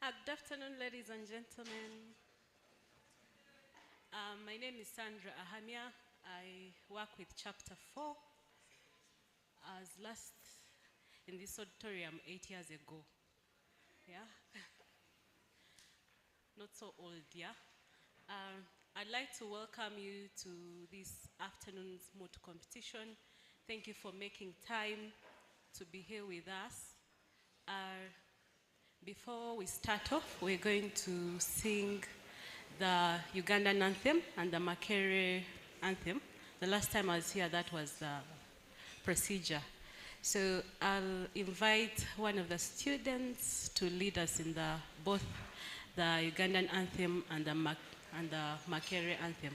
Good afternoon, ladies and gentlemen. My name is Sandra Ahamia. I work with Chapter 4. I was last in this auditorium 8 years ago. Yeah? Not so old, yeah? I'd like to welcome you to this afternoon's Moot competition. Thank you for making time to be here with us. Before we start off, we're going to sing the Ugandan anthem and the Makere anthem. The last time I was here, that was the procedure. So I'll invite one of the students to lead us in both the Ugandan anthem and the Makere anthem.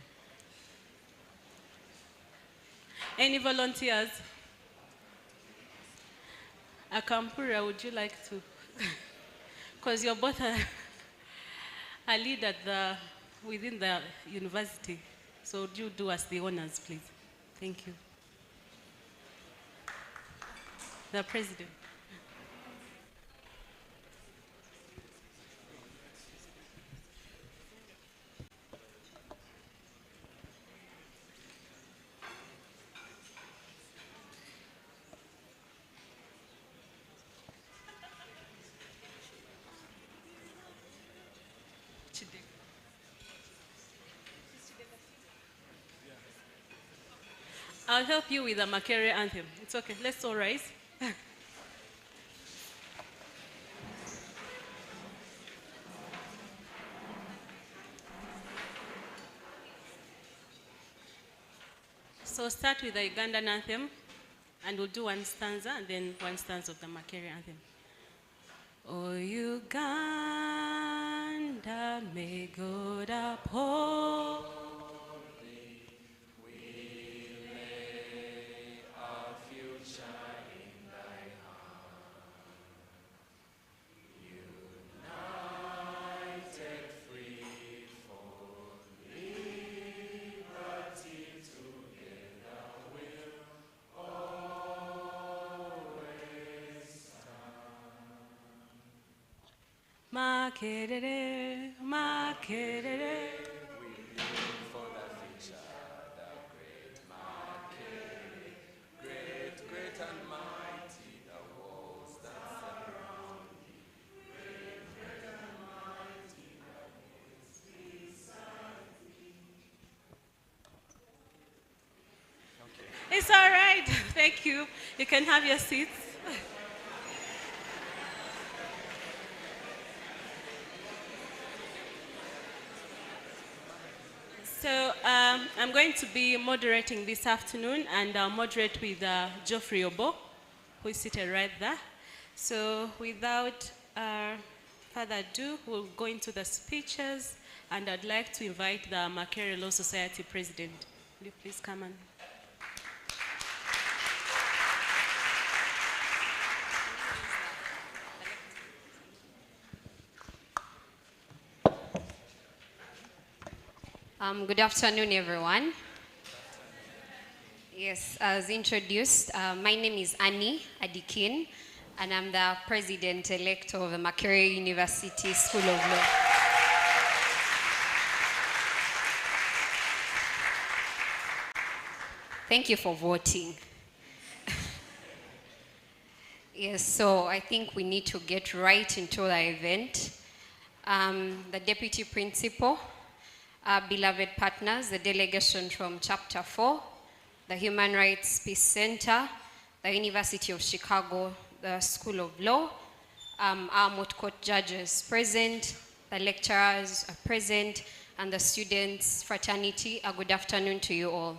Any volunteers? Akampura, would you like to? Because you're both a lead within the university. So would you do us the honors, please? Thank you. The president. I'll help you with the Makere anthem. It's okay. Let's all rise. So start with the Ugandan anthem, and we'll do one stanza and then one stanza of the Makere anthem. O Uganda, may God uphold. Makerere, makerere. We live for the future, the great Makere, great, great and mighty, the walls that surround thee. Great, great and mighty, the walls beside thee. Okay. It's all right. Thank you. You can have your seats. So I'm going to be moderating this afternoon, and I'll moderate with Geoffrey Obo, who is seated right there. So without further ado, we'll go into the speeches, and I'd like to invite the Makere Law Society president. Will you please come on? Good afternoon, everyone. Yes, as introduced, my name is Annie Adikin, and I'm the president-elect of the Makere University School of Law. Thank you for voting. Yes, so I think we need to get right into the event. The deputy principal, our beloved partners, the delegation from Chapter 4, the Human Rights Peace Center, the University of Chicago, the School of Law, our Moot Court judges present, the lecturers are present, and the students' fraternity. A good afternoon to you all.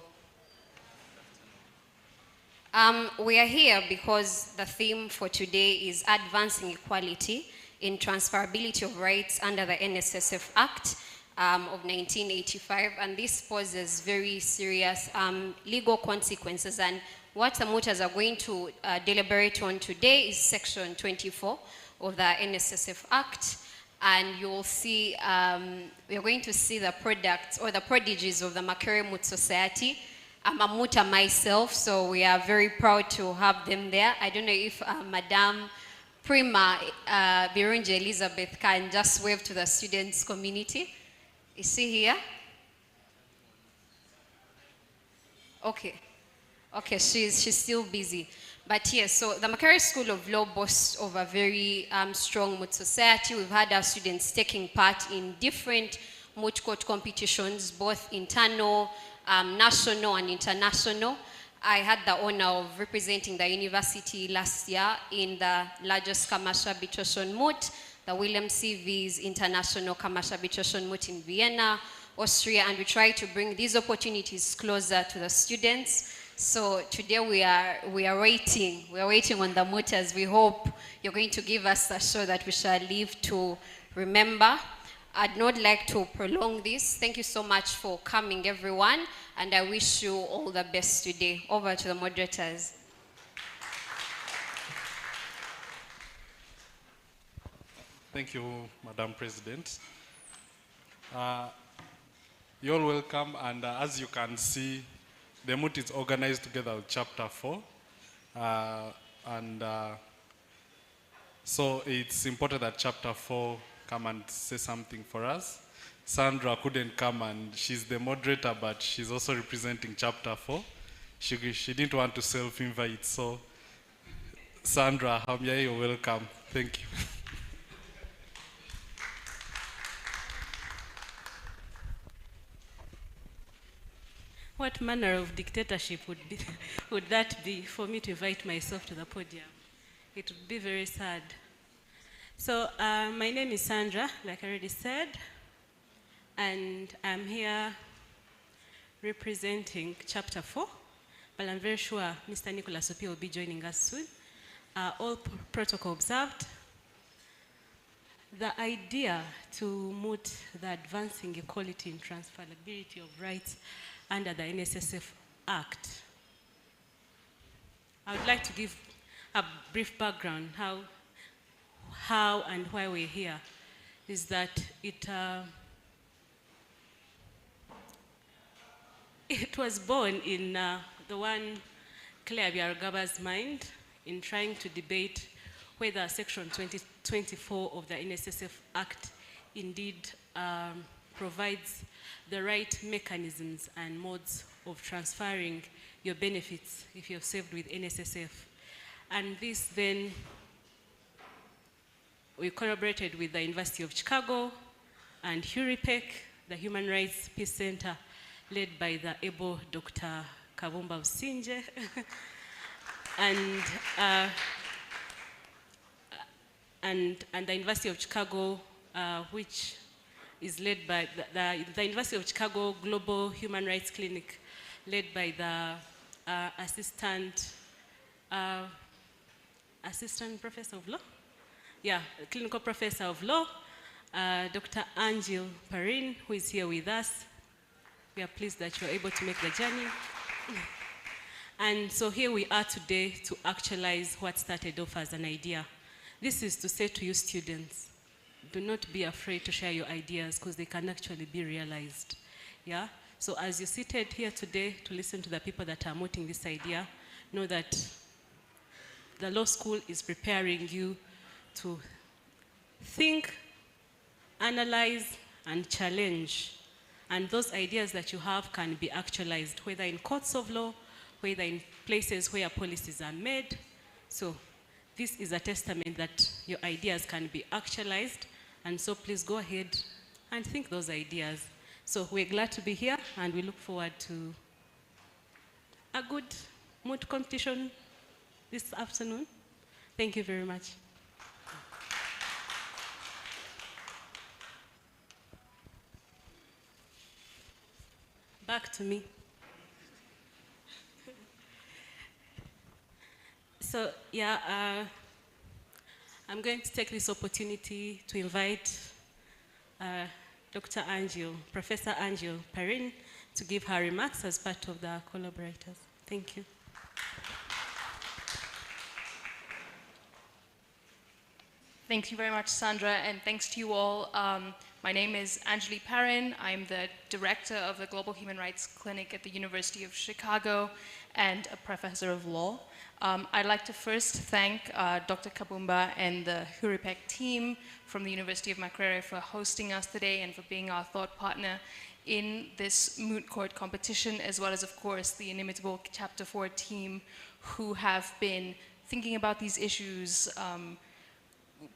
We are here because the theme for today is advancing equality in transferability of rights under the NSSF Act of 1985, and this poses very serious legal consequences. And what the Mootas are going to deliberate on today is Section 24 of the NSSF Act, and you'll see, we're going to see the products or the prodigies of the Makere Moot Society. I'm a Moota myself, so we are very proud to have them there. I don't know if Madame Prima Birunji Elizabeth can just wave to the students community. Is she here? Okay. Okay, she's still busy. But yes, so the Makerere School of Law boasts of a very strong moot society. We've had our students taking part in different moot court competitions, both internal, national and international. I had the honor of representing the university last year in the largest commercial arbitration moot, the William C.V.'s International Commercial Arbitration Moot in Vienna, Austria, and we try to bring these opportunities closer to the students. So today we are waiting. We are waiting on the mooters. We hope you're going to give us a show that we shall live to remember. I'd not like to prolong this. Thank you so much for coming, everyone, and I wish you all the best today. Over to the moderators. Thank you, Madam President. You're all welcome, and as you can see, the moot is organized together with Chapter 4. So it's important that Chapter 4 come and say something for us. Sandra couldn't come, and she's the moderator, but she's also representing Chapter 4. She didn't want to self-invite, so Sandra, Hamya, you're welcome. Thank you. What manner of dictatorship would that be for me to invite myself to the podium? It would be very sad. So my name is Sandra, like I already said, and I'm here representing Chapter 4, but I'm very sure Mr. Nicholas Opi will be joining us soon. All protocol observed. The idea to moot the advancing equality and transferability of rights under the NSSF Act. I would like to give a brief background how and why we're here. Is that it was born in the one Claire Biargaba's mind in trying to debate whether Section 2024 of the NSSF Act indeed provides the right mechanisms and modes of transferring your benefits if you've saved with NSSF. And this then, we collaborated with the University of Chicago and HURIPEC, the Human Rights Peace Center, led by the able Dr. Kavumba Usinje, and the University of Chicago, which is led by the University of Chicago Global Human Rights Clinic, led by the assistant professor of law? Yeah, clinical professor of law, Dr. Angel Parin, who is here with us. We are pleased that you are able to make the journey. And so here we are today to actualize what started off as an idea. This is to say to you students, do not be afraid to share your ideas because they can actually be realized. Yeah? So as you're seated here today to listen to the people that are mooting this idea, know that the law school is preparing you to think, analyze, and challenge. And those ideas that you have can be actualized, whether in courts of law, whether in places where policies are made. So this is a testament that your ideas can be actualized. And so please go ahead and think those ideas. So we're glad to be here, and we look forward to a good moot competition this afternoon. Thank you very much. Back to me. So, yeah, I'm going to take this opportunity to invite Dr. Angel, Professor Angel Parin, to give her remarks as part of the collaborators. Thank you. Thank you very much, Sandra, and thanks to you all. My name is Anjali Parin. I'm the director of the Global Human Rights Clinic at the University of Chicago and a professor of law. I'd like to first thank Dr. Kabumba and the HURIPEC team from the University of Makerere for hosting us today and for being our thought partner in this moot court competition, as well as, of course, the inimitable Chapter 4 team who have been thinking about these issues,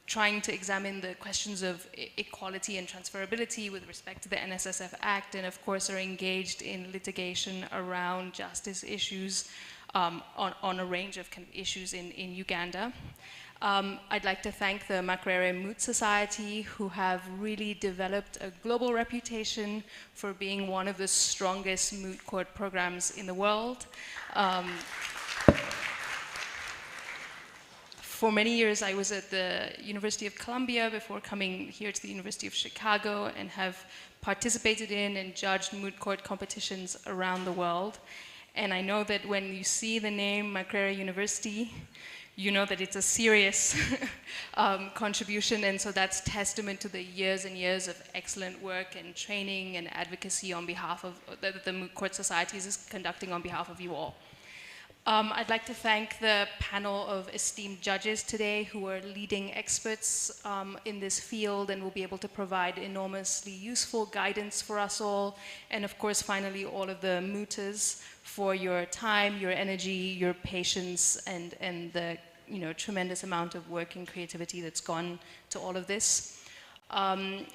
trying to examine the questions of equality and transferability with respect to the NSSF Act, and of course are engaged in litigation around justice issues on a range of issues in Uganda. I'd like to thank the Makerere Moot Society, who have really developed a global reputation for being one of the strongest moot court programs in the world. For many years, I was at the University of Columbia before coming here to the University of Chicago, and have participated in and judged moot court competitions around the world. And I know that when you see the name Makerere University, you know that it's a serious contribution, and so that's testament to the years and years of excellent work and training and advocacy on behalf of the Moot Court Societies is conducting on behalf of you all. I'd like to thank the panel of esteemed judges today who are leading experts in this field and will be able to provide enormously useful guidance for us all. And of course, finally, all of the mooters for your time, your energy, your patience, and the tremendous amount of work and creativity that's gone to all of this.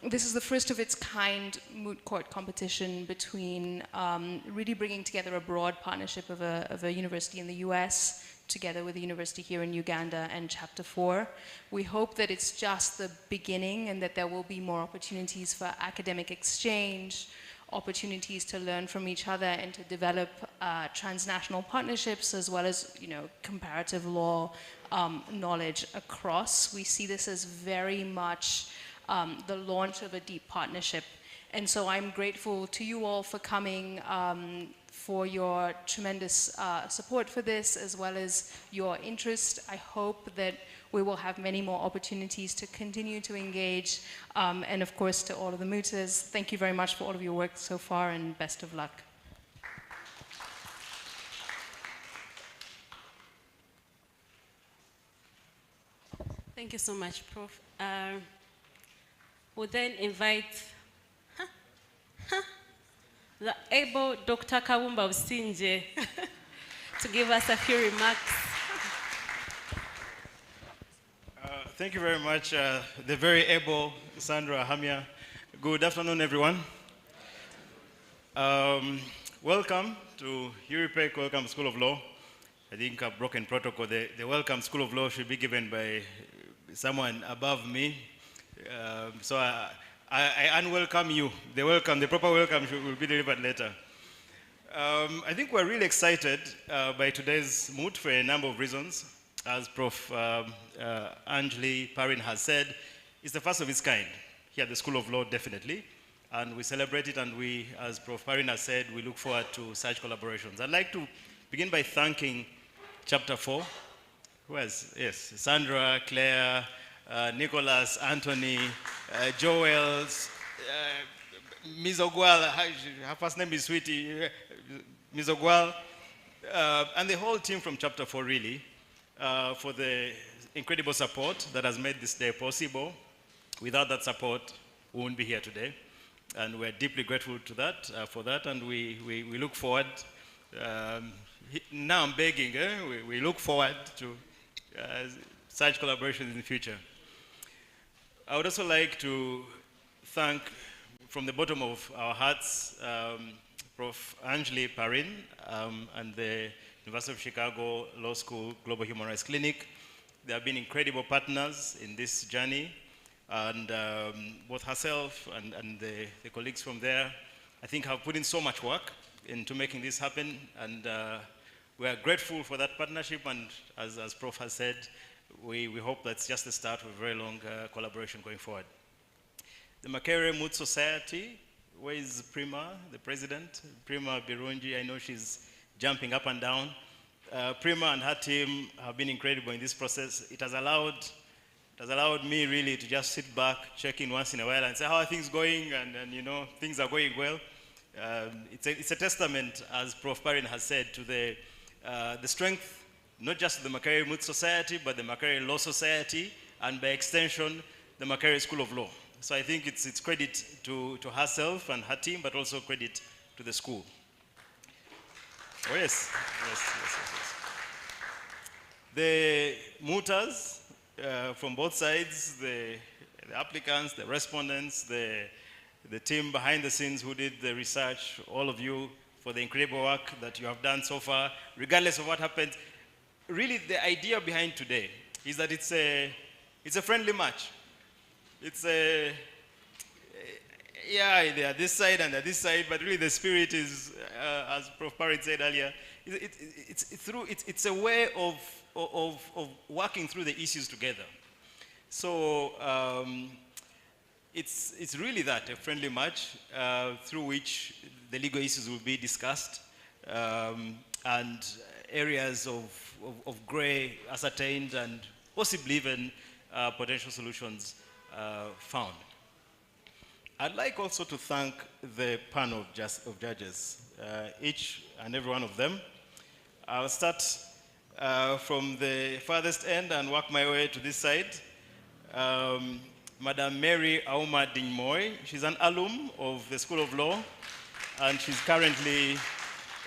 This is the first of its kind moot court competition between really bringing together a broad partnership of a university in the US together with a university here in Uganda and Chapter 4. We hope that it's just the beginning and that there will be more opportunities for academic exchange, opportunities to learn from each other and to develop transnational partnerships, as well as comparative law knowledge across. We see this as very much the launch of a deep partnership. And so I'm grateful to you all for coming, for your tremendous support for this, as well as your interest. I hope that we will have many more opportunities to continue to engage. And of course, to all of the mooters, thank you very much for all of your work so far, and best of luck. Thank you so much, Prof. We'll then invite the able Dr. Kabumba Usinje to give us a few remarks. Thank you very much, the very able Sandra Hamia. Good afternoon, everyone. Welcome to HURIPEC, welcome School of Law. I think I've broken protocol. The welcome School of Law should be given by someone above me. So I unwelcome you. The proper welcome will be delivered later. I think we're really excited by today's moot for a number of reasons. As Prof. Anjali Parin has said, it's the first of its kind here at the School of Law, definitely. And we celebrate it, and we, as Prof. Parin has said, we look forward to such collaborations. I'd like to begin by thanking Chapter 4. Who else? Yes, Sandra, Claire, Nicholas, Anthony, Joel, Ms. Ogwal, her first name is Sweetie, Ms. Ogwal, and the whole team from Chapter 4, really, for the incredible support that has made this day possible. Without that support, we wouldn't be here today. And we're deeply grateful to that, for that, and we look forward. Now I'm begging, we look forward to such collaborations in the future. I would also like to thank, from the bottom of our hearts, Prof. Anjali Parin and the University of Chicago Law School Global Human Rights Clinic. They have been incredible partners in this journey, and both herself and the colleagues from there, I think, have put in so much work into making this happen, and we are grateful for that partnership, and as Prof has said, we hope that's just the start of a very long collaboration going forward. The Makerere Moot Society, where is Prima, the president? Prima Birungi, I know she's jumping up and down. Prima and her team have been incredible in this process. It has allowed It has allowed me really to just sit back, check in once in a while and say, how are things going? And you know, things are going well. It's a testament, as Prof. Parin has said, to the strength, not just of the Makerere Moot Society, but the Makerere Law Society, and by extension, the Makerere School of Law. So I think it's credit to herself and her team, but also credit to the school. Oh yes, yes. The Mooters from both sides, the applicants, the respondents, the team behind the scenes who did the research, all of you for the incredible work that you have done so far, regardless of what happens. Really, the idea behind today is that it's a friendly match. It's yeah, they are this side and this side, but really the spirit is, as Prof. Parrott said earlier, it's a way of working through the issues together. So it's really that, a friendly match through which the legal issues will be discussed and areas of gray ascertained and possibly even potential solutions found. I'd like also to thank the panel of judges, each and every one of them. I'll start from the farthest end and work my way to this side. Madam Mary Auma Dingmoy, she's an alum of the School of Law, and she's currently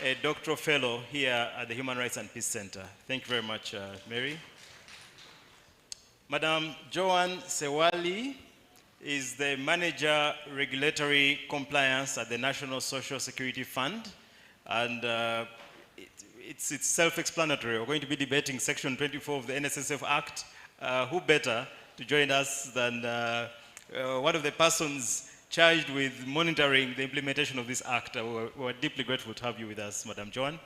a doctoral fellow here at the Human Rights and Peace Center. Thank you very much, Mary. Madam Joan Sewali is the Manager Regulatory Compliance at the National Social Security Fund, and it's self-explanatory. We're going to be debating Section 24 of the NSSF Act. Who better to join us than one of the persons charged with monitoring the implementation of this act. We're deeply grateful to have you with us, Madam Joan.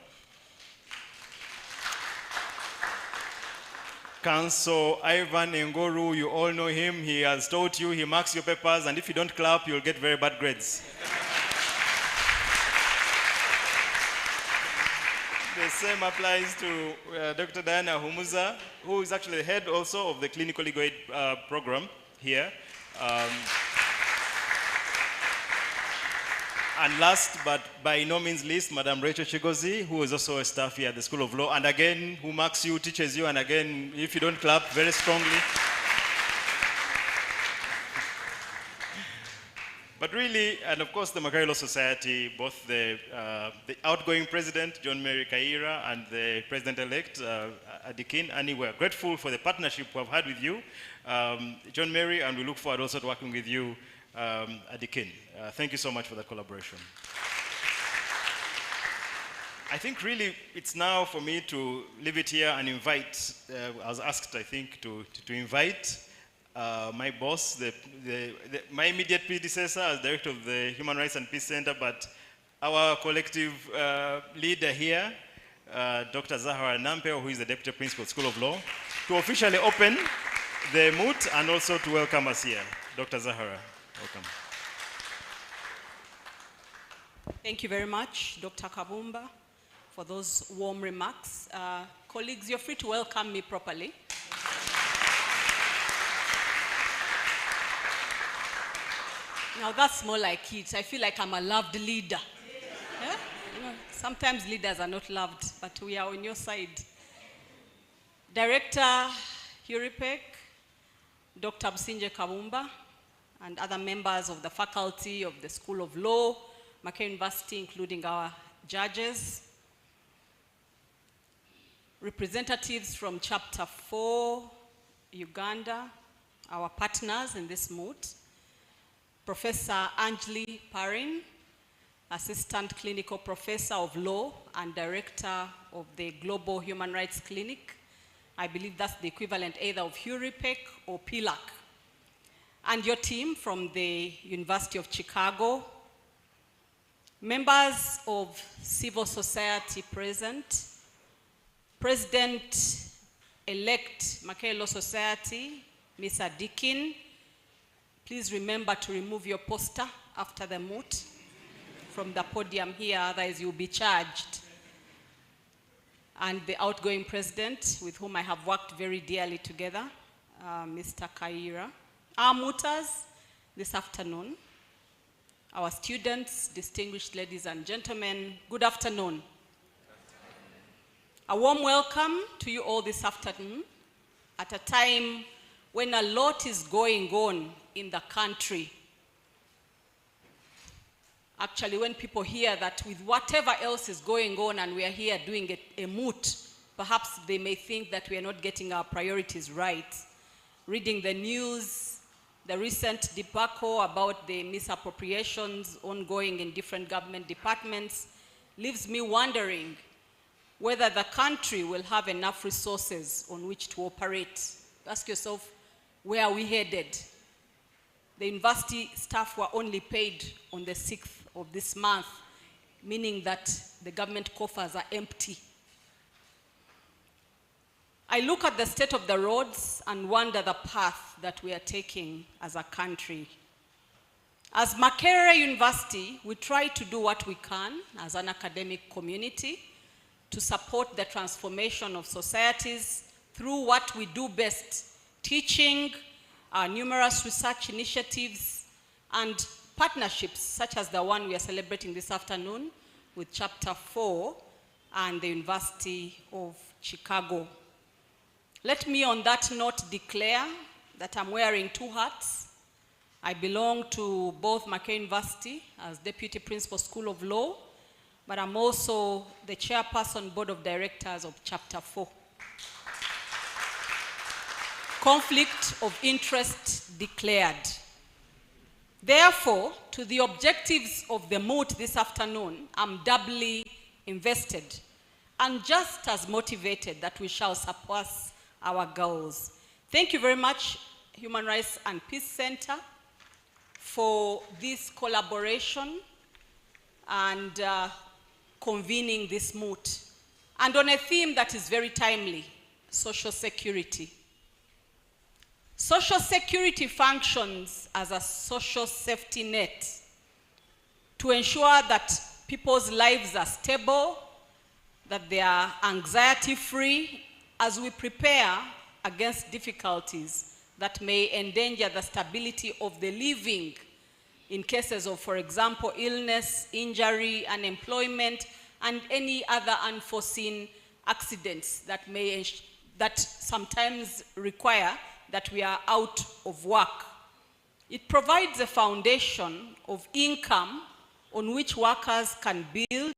Counsel Ivan Ngoru, you all know him. He has taught you, he marks your papers, and if you don't clap, you'll get very bad grades. The same applies to Dr. Diana Humuza, who is actually the head also of the Clinical Legal Aid program here. And last, but by no means least, Madam Rachel Chigozi, who is also a staff here at the School of Law, and again, who marks you, teaches you, and again, if you don't clap very strongly. But really, and of course, the Makerere Law Society, both the outgoing president, John Mary Kaira, and the president-elect, Adikin, and we're grateful for the partnership we've had with you, John Mary, and we look forward also to working with you, Adikin. Thank you so much for that collaboration. I think really it's now for me to leave it here and invite, I was asked, I think, to invite my boss, my immediate predecessor as director of the Human Rights and Peace Center, but our collective leader here, Dr. Zahara Nampeo, who is the Deputy Principal School of Law, to officially open the Moot and also to welcome us here. Dr. Zahara, welcome. Thank you very much, Dr. Kabumba, for those warm remarks. Colleagues, you're free to welcome me properly. Now that's more like it. I feel like I'm a loved leader. Yeah? You know, sometimes leaders are not loved, but we are on your side. Director HURIPEC, Dr. Businje Kabumba, and other members of the faculty of the School of Law, Makerere University, including our judges, representatives from Chapter 4, Uganda, our partners in this Moot, Professor Anjali Parin, Assistant Clinical Professor of Law and Director of the Global Human Rights Clinic. I believe that's the equivalent either of HURIPEC or PILAC. And your team from the University of Chicago, members of civil society present, President-elect Makerere Law Society, Ms. Adikin. Please remember to remove your poster after the Moot from the podium here, otherwise you'll be charged. And the outgoing president, with whom I have worked very dearly together, Mr. Kaira, our Mooters this afternoon, our students, distinguished ladies and gentlemen, good afternoon. A warm welcome to you all this afternoon at a time when a lot is going on in the country. Actually, when people hear that with whatever else is going on and we are here doing a moot, perhaps they may think that we are not getting our priorities right. Reading the news, the recent debacle about the misappropriations ongoing in different government departments leaves me wondering whether the country will have enough resources on which to operate. Ask yourself, where are we headed? The university staff were only paid on the 6th of this month, meaning that the government coffers are empty. I look at the state of the roads and wonder the path that we are taking as a country. As Makerere University, we try to do what we can as an academic community to support the transformation of societies through what we do best, teaching, our numerous research initiatives, and partnerships such as the one we are celebrating this afternoon with Chapter 4 and the University of Chicago. Let me on that note declare that I'm wearing two hats. I belong to both Makerere University as Deputy Principal School of Law, but I'm also the Chairperson Board of Directors of Chapter 4. Conflict of interest declared. Therefore, to the objectives of the moot this afternoon, I'm doubly invested and just as motivated that we shall surpass our goals. Thank you very much, Human Rights and Peace Center, for this collaboration and convening this moot. And on a theme that is very timely, social security. Social security functions as a social safety net to ensure that people's lives are stable, that they are anxiety-free as we prepare against difficulties that may endanger the stability of the living in cases of, for example, illness, injury, unemployment, and any other unforeseen accidents that sometimes require that we are out of work. It provides a foundation of income on which workers can build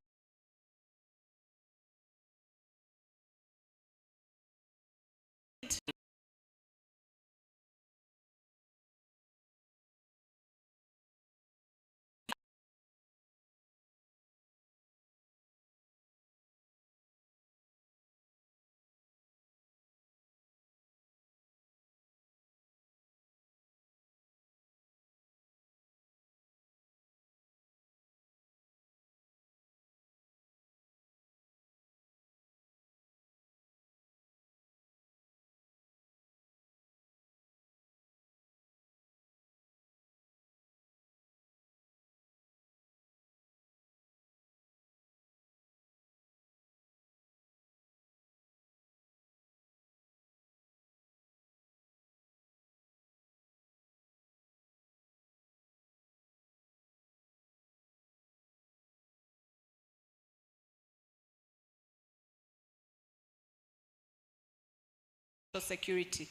security.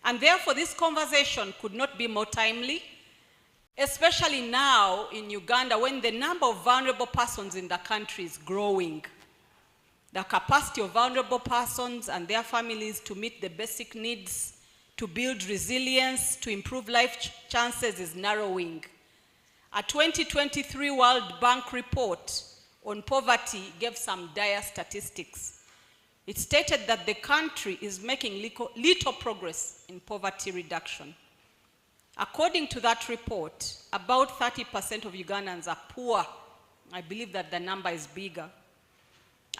And therefore, this conversation could not be more timely, especially now in Uganda when the number of vulnerable persons in the country is growing. The capacity of vulnerable persons and their families to meet the basic needs, to build resilience, to improve life chances is narrowing. A 2023 World Bank report on poverty gave some dire statistics. It stated that the country is making little progress in poverty reduction. According to that report, about 30% of Ugandans are poor. I believe that the number is bigger.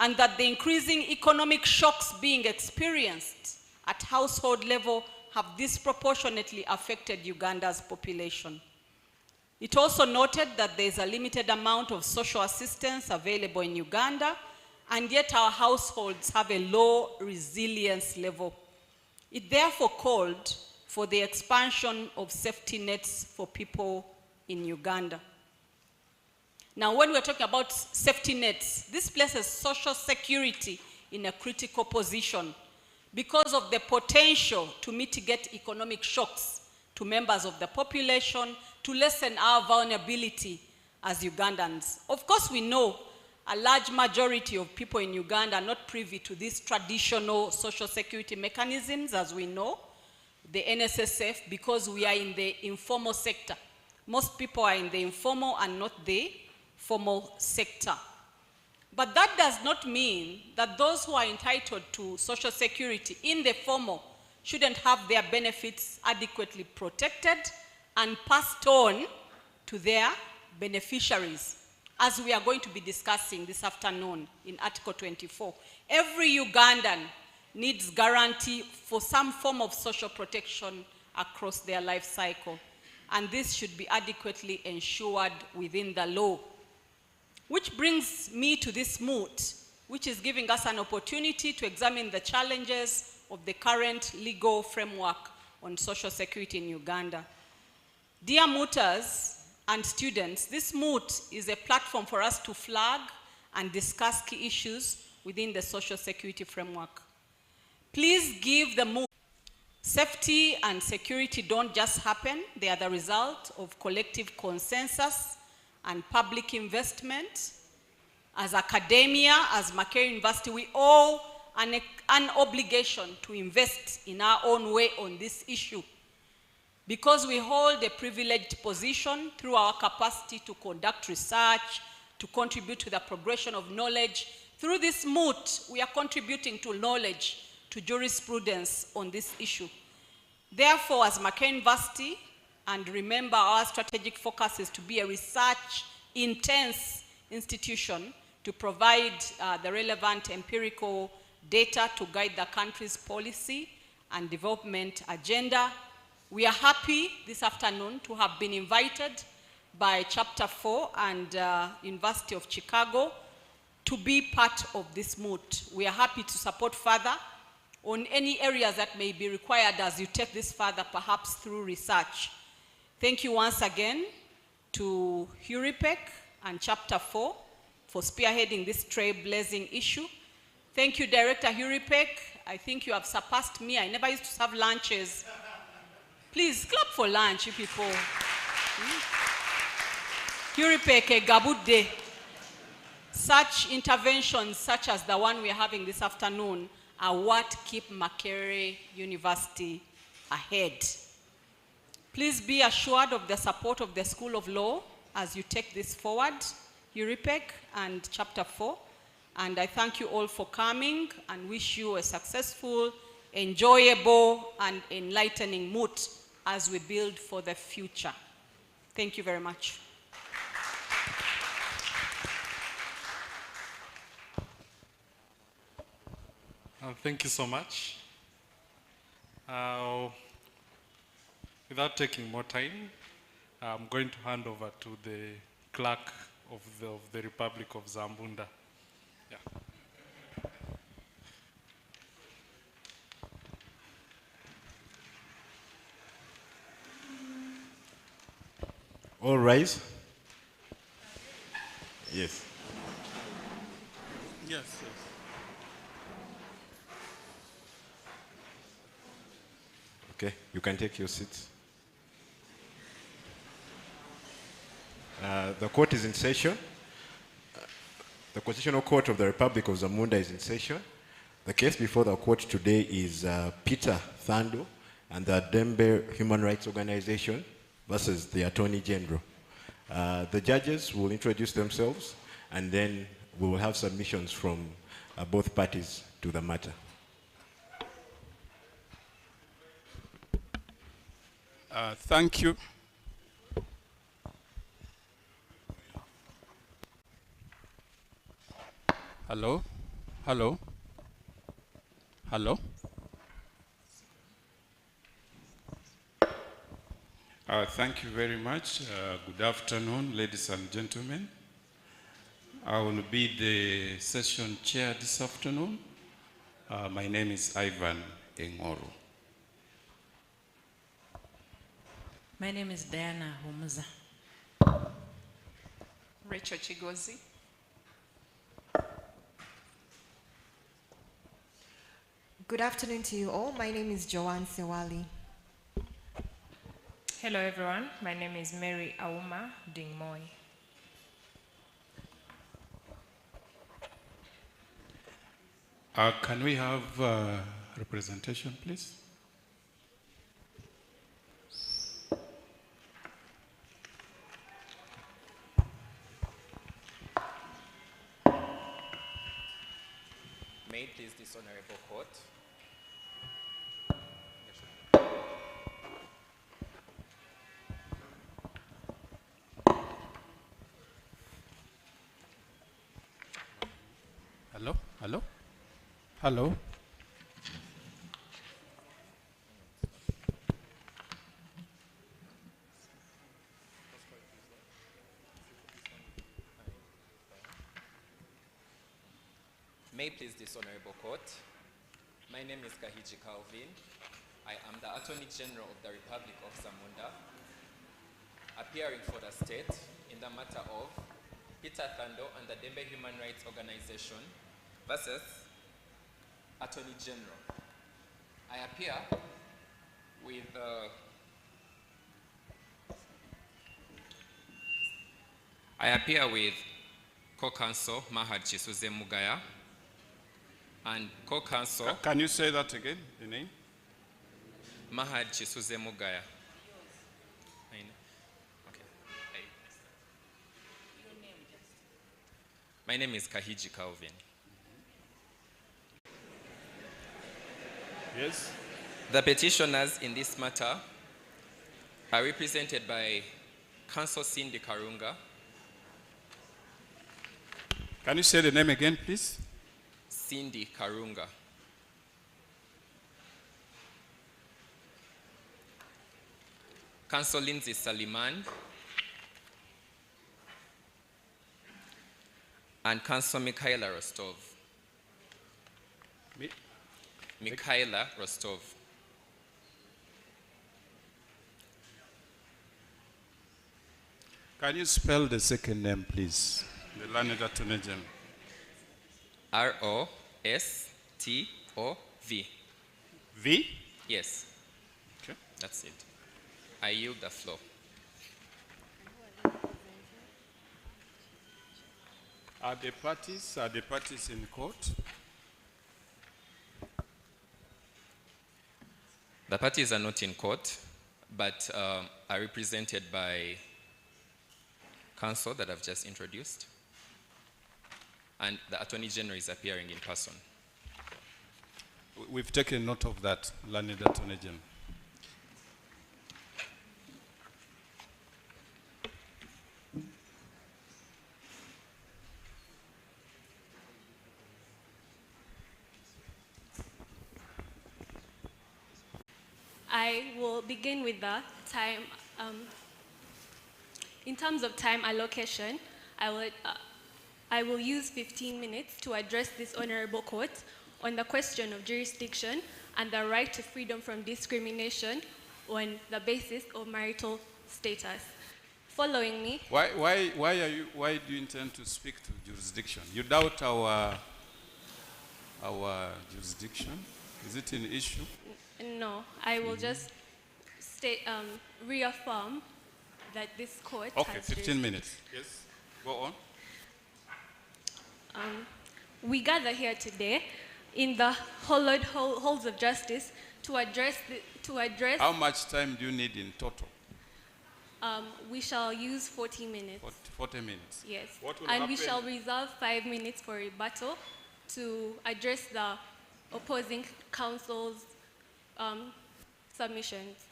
And that the increasing economic shocks being experienced at household level have disproportionately affected Uganda's population. It also noted that there is a limited amount of social assistance available in Uganda, and yet our households have a low resilience level. It therefore called for the expansion of safety nets for people in Uganda. Now, when we're talking about safety nets, this places social security in a critical position because of the potential to mitigate economic shocks to members of the population, to lessen our vulnerability as Ugandans. Of course, we know a large majority of people in Uganda are not privy to these traditional social security mechanisms, as we know, the NSSF, because we are in the informal sector. Most people are in the informal and not the formal sector. But that does not mean that those who are entitled to social security in the formal shouldn't have their benefits adequately protected and passed on to their beneficiaries, as we are going to be discussing this afternoon in Article 24. Every Ugandan needs guarantee for some form of social protection across their life cycle, and this should be adequately ensured within the law. Which brings me to this Moot, which is giving us an opportunity to examine the challenges of the current legal framework on social security in Uganda. Dear Mooters and students, this Moot is a platform for us to flag and discuss key issues within the social security framework. Please give the Moot. Safety and security don't just happen, they are the result of collective consensus and public investment. As academia, as Makerere University, we owe an obligation to invest in our own way on this issue, because we hold a privileged position through our capacity to conduct research, to contribute to the progression of knowledge. Through this Moot, we are contributing to knowledge, to jurisprudence on this issue. Therefore, as Makerere University, and remember our strategic focus is to be a research-intense institution to provide the relevant empirical data to guide the country's policy and development agenda. We are happy this afternoon to have been invited by Chapter 4 and University of Chicago to be part of this Moot. We are happy to support further on any areas that may be required as you take this further, perhaps through research. Thank you once again to HURIPEC and Chapter 4 for spearheading this trailblazing issue. Thank you, Director HURIPEC. I think you have surpassed me. I never used to serve lunches. Please clap for lunch, you people. HURIPEC, Gabude. Such interventions, such as the one we are having this afternoon, are what keep Makerere University ahead. Please be assured of the support of the School of Law as you take this forward, HURIPEC and Chapter 4. And I thank you all for coming and wish you a successful, enjoyable, and enlightening Moot as we build for the future. Thank you very much. Thank you so much. Without taking more time, I'm going to hand over to the clerk of the Republic of Zambunda. Yeah. All rise. Yes. Yes. Okay, you can take your seats. The court is in session. The Constitutional Court of the Republic of Zamunda is in session. The case before the court today is Peter Thando and the Dembe Human Rights Organization versus the Attorney General. The judges will introduce themselves, and then we will have submissions from both parties to the matter. Thank you. Hello? Hello? Hello? Thank you very much. Good afternoon, ladies and gentlemen. I will be the session chair this afternoon. My name is Ivan Engoro. My name is Diana Humuza. Rachel Chigozi. Good afternoon to you all. My name is Joanne Sewali. Hello everyone, my name is Mary Auma Dingmoy. Can we have representation, please? May it please this honorable court. Hello? Hello? Hello? May it please this honorable court. My name is Kahiji Calvin. I am the Attorney General of the Republic of Zamunda, appearing for the state in the matter of Peter Thando and the Dembe Human Rights Organization versus Attorney General. I appear with co-counsel Mahad Chisuze Mugaya and co-counsel Can you say that again, the name? Mahad Chisuze Mugaya. My name is Kahiji Calvin. Yes. The petitioners in this matter are represented by Counsel Cindy Karunga. Can you say the name again, please? Cindy Karunga. Counsel Lindsay Saliman. And Counsel Mikhaila Rostov. Mikhaila Rostov. Can you spell the second name, please? The learned attorney general. R-O-S-T-O-V. V? Yes. Okay. That's it. I yield the floor. Are the parties in court? The parties are not in court, but are represented by counsel that I've just introduced. And the Attorney General is appearing in person. We've taken note of that, learned attorney general. I will begin with the time. In terms of time allocation, I will use 15 minutes to address this honorable court on the question of jurisdiction and the right to freedom from discrimination on the basis of marital status. Following me. Why do you intend to speak to jurisdiction? You doubt our jurisdiction? Is it an issue? No, I will just reaffirm that this court Okay, has 15 minutes. Yes, go on. We gather here today in the halls of justice to address. How much time do you need in total? We shall use 40 minutes. 40 minutes. Yes. What will and happen? we shall reserve 5 minutes for rebuttal to address the opposing counsel's submissions.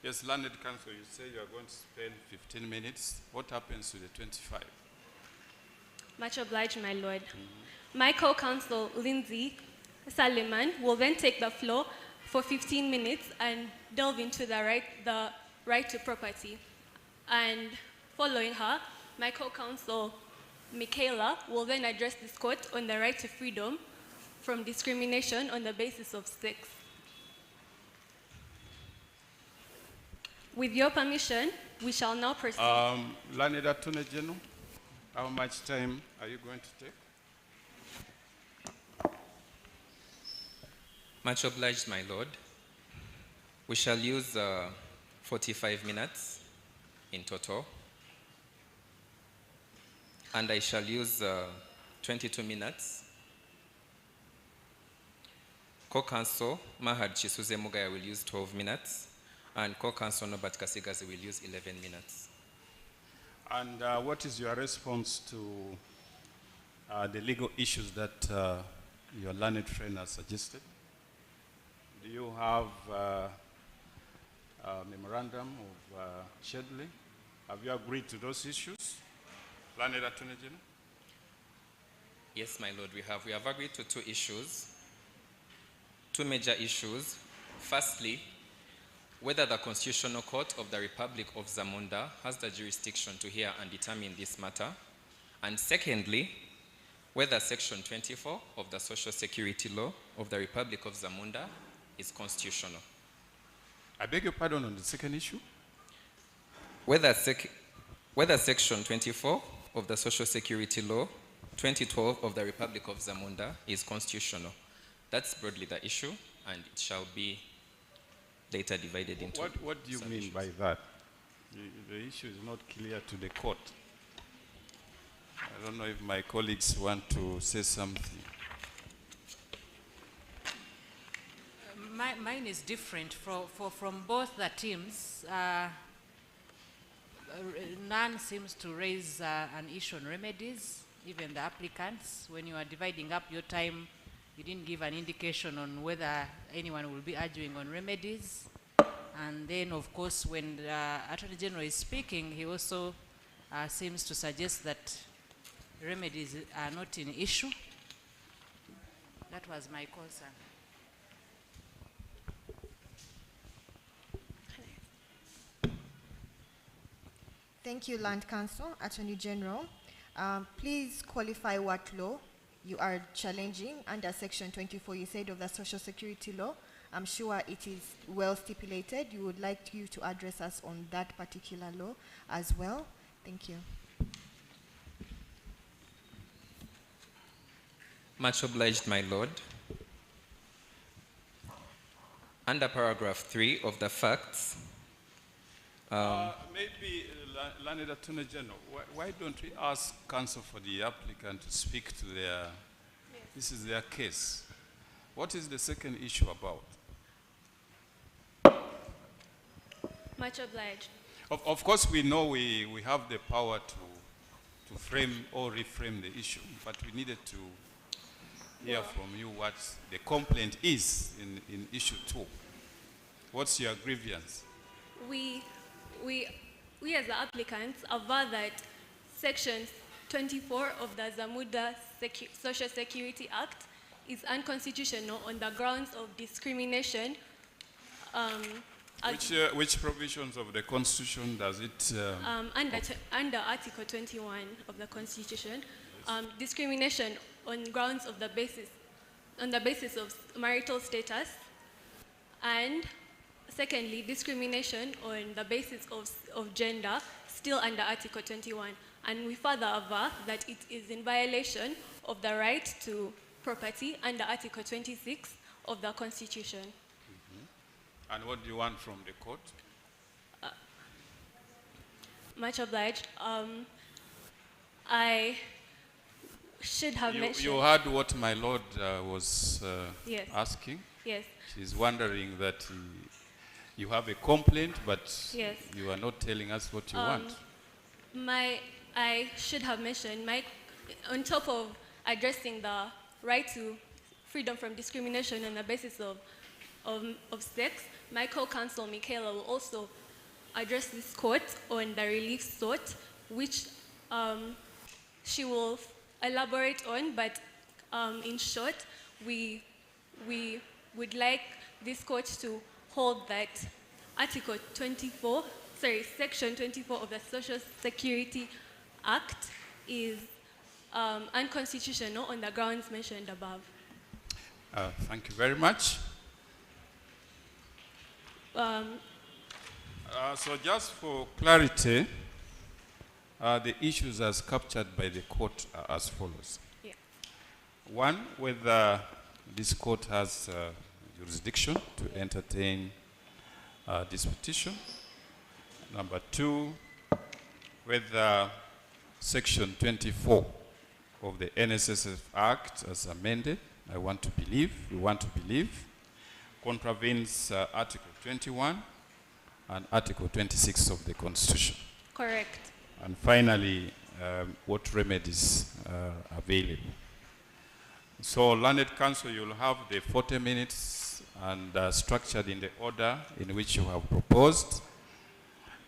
Yes, learned counsel, you say you are going to spend 15 minutes. What happens to the 25? Much obliged, my lord. My co-counsel, Lindsay Saliman, will then take the floor for 15 minutes and delve into the right to property. And following her, my co-counsel, Michaela, will then address this court on the right to freedom from discrimination on the basis of sex. With your permission, we shall now proceed. Learned Attorney General, how much time are you going to take? Much obliged, my Lord. We shall use 45 minutes in total. And I shall use 22 minutes. Co-counsel Mahad Chisuze Mugaya will use 12 minutes. And co-counsel Norbert Kasigazi will use 11 minutes. And what is your response to the legal issues that your learned friend has suggested? Do you have a memorandum of scheduling? Have you agreed to those issues? Learned Attorney General? Yes, my Lord, we have. We have agreed to two issues, two major issues. Firstly, whether the Constitutional Court of the Republic of Zamunda has the jurisdiction to hear and determine this matter. And secondly, whether Section 24 of the Social Security Law of the Republic of Zamunda is constitutional. I beg your pardon on the second issue? Whether Section 24 of the Social Security Law 2012 of the Republic of Zamunda is constitutional. That's broadly the issue, and it shall be later divided into. What do you mean by that? The issue is not clear to the court. I don't know if my colleagues want to say something. Mine is different from both the teams. None seems to raise an issue on remedies, even the applicants. When you are dividing up your time, you didn't give an indication on whether anyone will be arguing on remedies. And then, of course, when the Attorney General is speaking, he also seems to suggest that remedies are not an issue. That was my concern. Thank you, Land Council, Attorney General. Please qualify what law you are challenging under Section 24, you said, of the Social Security Law. I'm sure it is well stipulated. You would like you to address us on that particular law as well. Thank you. Much obliged, my Lord. Under paragraph 3 of the facts, maybe, Learned Attorney General, why don't we ask counsel for the applicant to speak to their, this is their case. What is the second issue about? Much obliged. Of course, we know we have the power to frame or reframe the issue, but we needed to hear from you what the complaint is in issue 2. What's your grievance? We as the applicants aver that Section 24 of the Zamunda Social Security Act is unconstitutional on the grounds of discrimination. Which provisions of the Constitution does it? Under Article 21 of the Constitution, discrimination on grounds of the basis of marital status, and secondly, discrimination on the basis of gender, still under Article 21. And we further aver that it is in violation of the right to property under Article 26 of the Constitution. Mm-hmm. And what do you want from the court? Much obliged. I should have mentioned... You heard what my lord was yes. asking? Yes. She's wondering that you have a complaint, but yes. you are not telling us what you want. I should have mentioned, on top of addressing the right to freedom from discrimination on the basis of sex, my co-counsel Michaela will also address this court on the relief sought, which she will elaborate on, but in short, we would like this court to hold that Section 24 of the Social Security Act is unconstitutional on the grounds mentioned above. Thank you very much. So just for clarity, the issues as captured by the court are as follows. Yeah. One, whether this court has jurisdiction to entertain this petition. Number two, whether Section 24 of the NSSF Act as amended, we want to believe, contravenes Article 21 and Article 26 of the Constitution. Correct. And finally, what remedies are available. So, Learned Counsel, you'll have the 40 minutes and structured in the order in which you have proposed.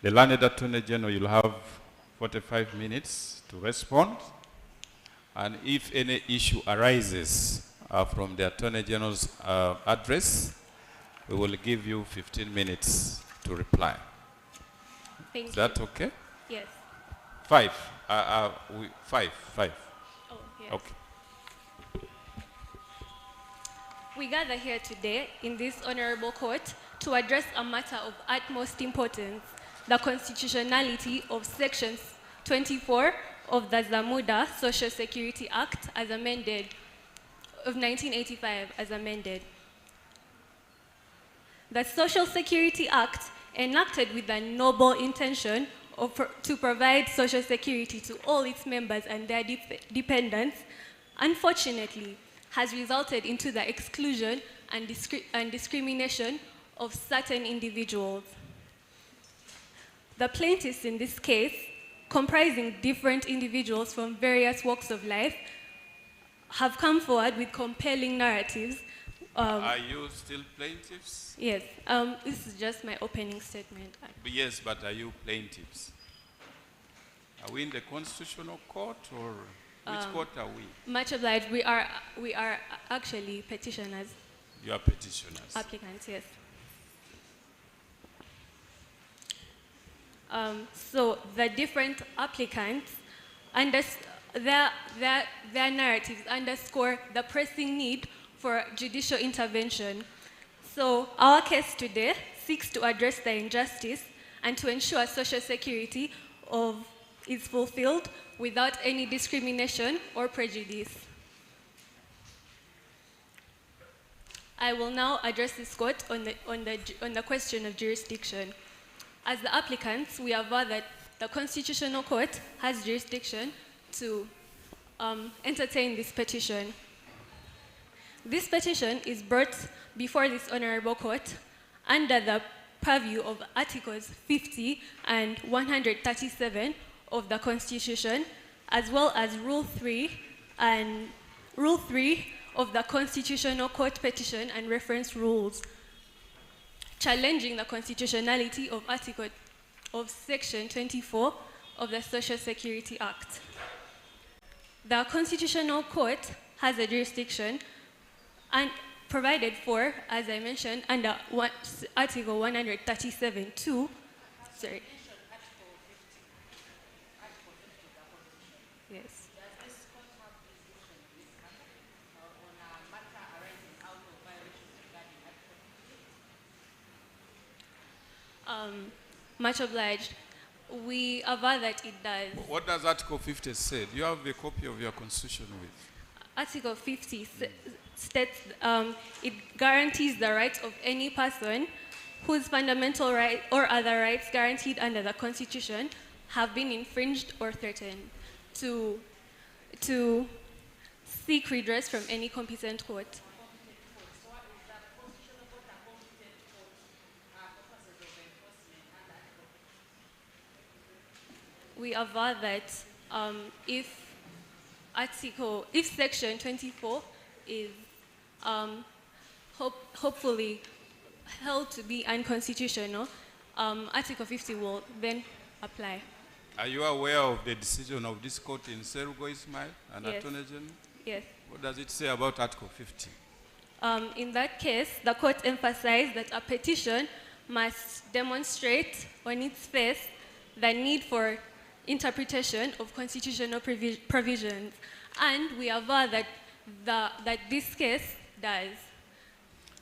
The Learned Attorney General, you'll have 45 minutes to respond. And if any issue arises from the Attorney General's address, we will give you 15 minutes to reply. Thank Is that okay? Yes. Five. Five. Oh, yes. Okay. We gather here today in this honorable court to address a matter of utmost importance, the constitutionality of Section 24 of the Zamuda Social Security Act as amended, of 1985 as amended. The Social Security Act, enacted with the noble intention to provide social security to all its members and their dependents, unfortunately, has resulted into the exclusion and discrimination of certain individuals. The plaintiffs in this case, comprising different individuals from various walks of life, have come forward with compelling narratives. Are you still plaintiffs? Yes, this is just my opening statement. Yes, but are you plaintiffs? Are we in the Constitutional Court or which court are we? Much obliged. We are actually petitioners. You are petitioners. Applicants, yes. So the different applicants, their narratives underscore the pressing need for judicial intervention. So our case today seeks to address the injustice and to ensure social security is fulfilled without any discrimination or prejudice. I will now address this court on the question of jurisdiction. As the applicants, we aver that the Constitutional Court has jurisdiction to entertain this petition. This petition is brought before this honorable court under the purview of Articles 50 and 137 of the Constitution, as well as Rule 3 of the Constitutional Court Petition and Reference Rules, challenging the constitutionality of Section 24 of the Social Security Act. The Constitutional Court has a jurisdiction and provided for, as I mentioned, under Article 137(2). Sorry. Yes. Much obliged. We aver that it does. What does Article 50 say? Do you have a copy of your Constitution with? Article 50 states it guarantees the rights of any person whose fundamental right or other rights guaranteed under the Constitution have been infringed or threatened to seek redress from any competent court. We aver that if Section 24 is hopefully held to be unconstitutional, Article 50 will then apply. Are you aware of the decision of this court in Serugo Ismail and Yes. Attorney General? Yes. What does it say about Article 50? In that case, the court emphasized that a petition must demonstrate on its face the need for interpretation of constitutional provisions, and we aver that this case does.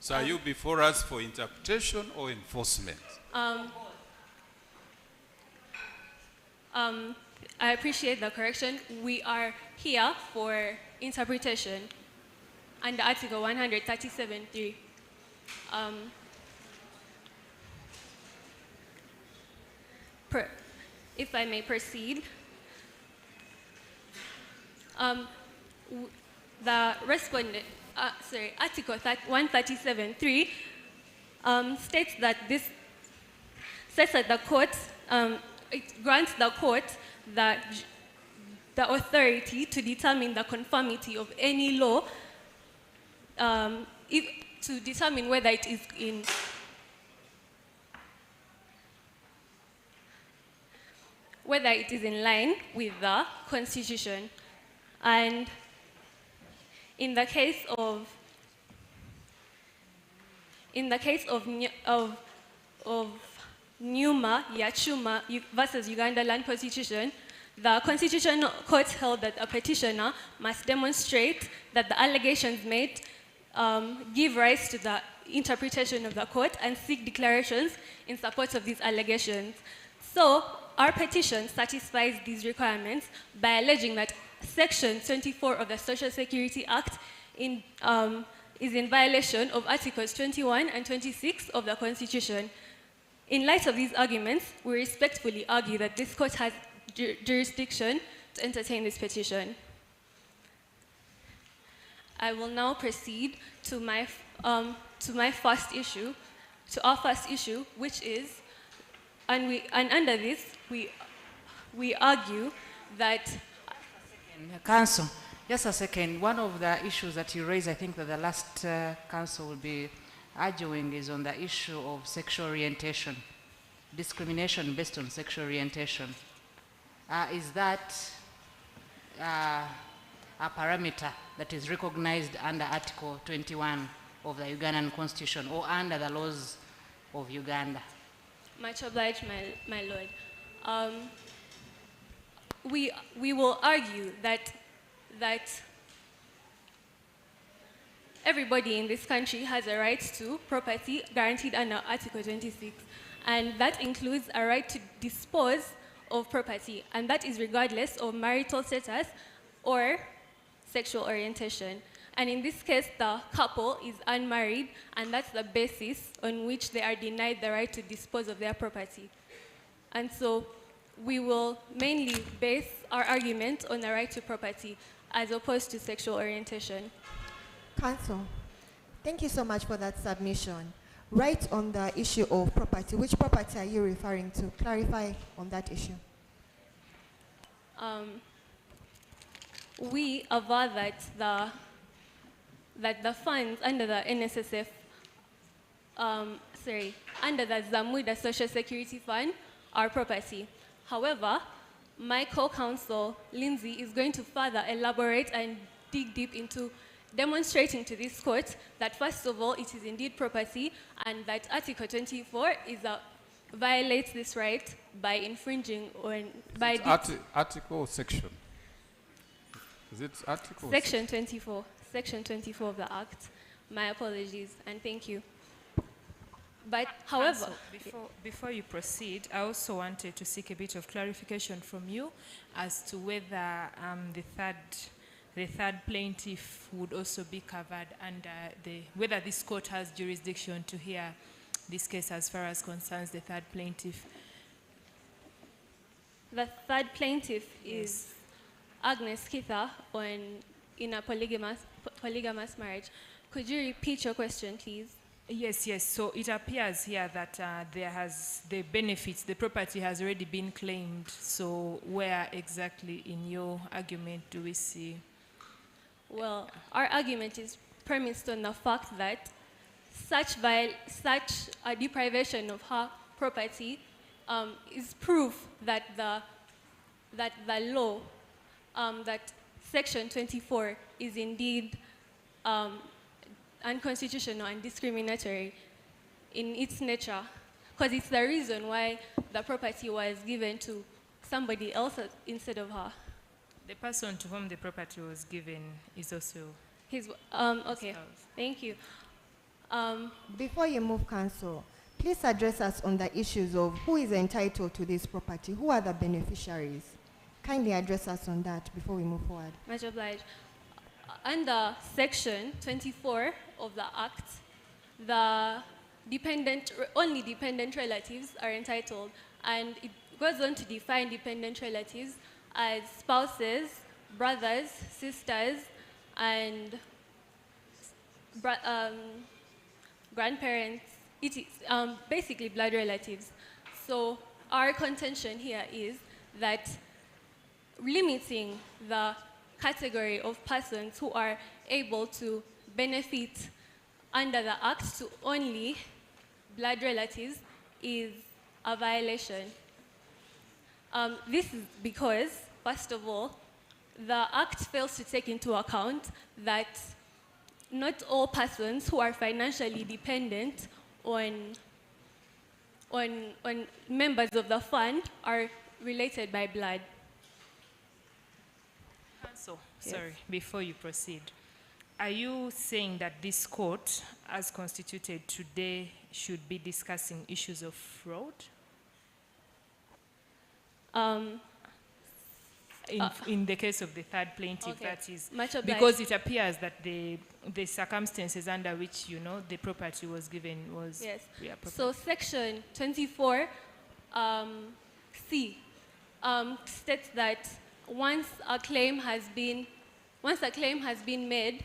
So are you before us for interpretation or enforcement? I appreciate the correction. We are here for interpretation under Article 137.3. If I may proceed, the respondent, Article 137.3 states that the court, it grants the court the authority to determine the conformity of any law, to determine whether it is in line with the Constitution. And in the case of Nyuma Yachuma versus Uganda Land Constitution, the Constitutional Court held that a petitioner must demonstrate that the allegations made give rise to the interpretation of the court and seek declarations in support of these allegations. So, our petition satisfies these requirements by alleging that Section 24 of the Social Security Act is in violation of Articles 21 and 26 of the Constitution. In light of these arguments, we respectfully argue that this court has jurisdiction to entertain this petition. I will now proceed to our first issue, which is, and under this, we argue that. Council, just a second. One of the issues that you raised, I think that the last council will be arguing, is on the issue of sexual orientation, discrimination based on sexual orientation. Is that a parameter that is recognized under Article 21 of the Ugandan Constitution or under the laws of Uganda? Much obliged, my lord. We will argue that everybody in this country has a right to property guaranteed under Article 26, and that includes a right to dispose of property, and that is regardless of marital status or sexual orientation. And in this case, the couple is unmarried, and that's the basis on which they are denied the right to dispose of their property. And so we will mainly base our argument on the right to property as opposed to sexual orientation. Council, thank you so much for that submission. Right on the issue of property, which property are you referring to? Clarify on that issue. We aver that the funds under the NSSF, under the Zamuda Social Security Fund are property. However, my co-counsel, Lindsay, is going to further elaborate and dig deep into demonstrating to this court that, first of all, it is indeed property, and that Article 24 violates this right by infringing on... Article or section? Is it article? Section 24. Section 24 of the Act. My apologies, and thank you. But, however... Before you proceed, I also wanted to seek a bit of clarification from you as to whether the third plaintiff would also be covered under whether this court has jurisdiction to hear this case as far as concerns the third plaintiff. The third plaintiff is Agnes Kitha in a polygamous marriage. Could you repeat your question, please? Yes. So it appears here that the property has already been claimed. So where exactly in your argument do we see? Well, our argument is premised on the fact that such a deprivation of her property is proof that the law, that Section 24 is indeed unconstitutional and discriminatory in its nature, because it's the reason why the property was given to somebody else instead of her. The person to whom the property was given is also his. Okay, thank you. Before you move, Council, please address us on the issues of who is entitled to this property, who are the beneficiaries. Kindly address us on that before we move forward. Much obliged. Under Section 24 of the Act, only dependent relatives are entitled, and it goes on to define dependent relatives as spouses, brothers, sisters, and grandparents. It is basically blood relatives. So our contention here is that limiting the category of persons who are able to benefit under the Act to only blood relatives is a violation. This is because, first of all, the Act fails to take into account that not all persons who are financially dependent on members of the fund are related by blood. Counsel, Yes. sorry, before you proceed, are you saying that this court, as constituted today, should be discussing issues of fraud? In the case of the third plaintiff, Okay. that is, Much obliged. because it appears that the circumstances under which, the property was given was Yes. real property. So Section 24 C states that once a claim has been made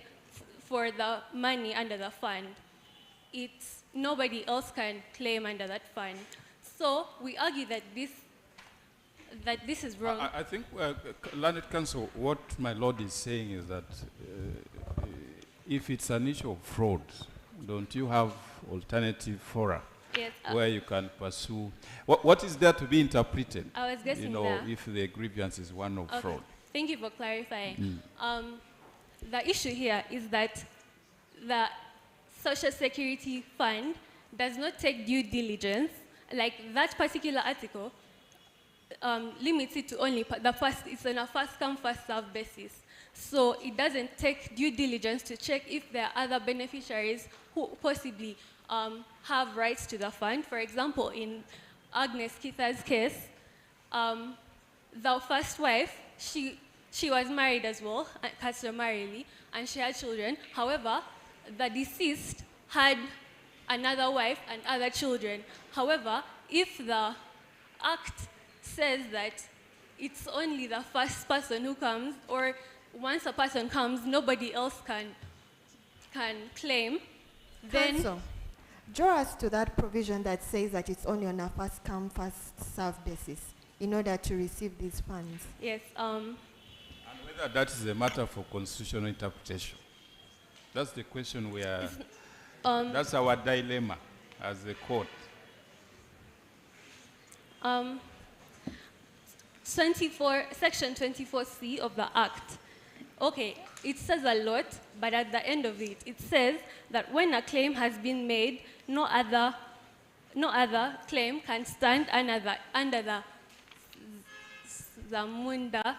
for the money under the fund, nobody else can claim under that fund. So we argue that this is wrong. I think, Learned Counsel, what my lord is saying is that if it's an issue of fraud, don't you have alternative fora Yes, where you can pursue? What is there to be interpreted? I was getting there. If the grievance is one of Okay. fraud. Thank you for clarifying. The issue here is that the Social Security Fund does not take due diligence. Like that particular article limits it to only it's on a first come, first served basis. So it doesn't take due diligence to check if there are other beneficiaries who possibly have rights to the fund. For example, in Agnes Kitha's case, the first wife, she was married as well, customarily, and she had children. However, the deceased had another wife and other children. However, if the Act says that it's only the first person who comes, or once a person comes, nobody else can claim, then... Counsel, draw us to that provision that says that it's only on a first come, first served basis in order to receive these funds. Yes. And whether that is a matter for constitutional interpretation. That's the question we are... that's our dilemma as a court. Section 24C of the Act. Okay, it says a lot, but at the end of it, it says that when a claim has been made, no other claim can stand under the Zamunda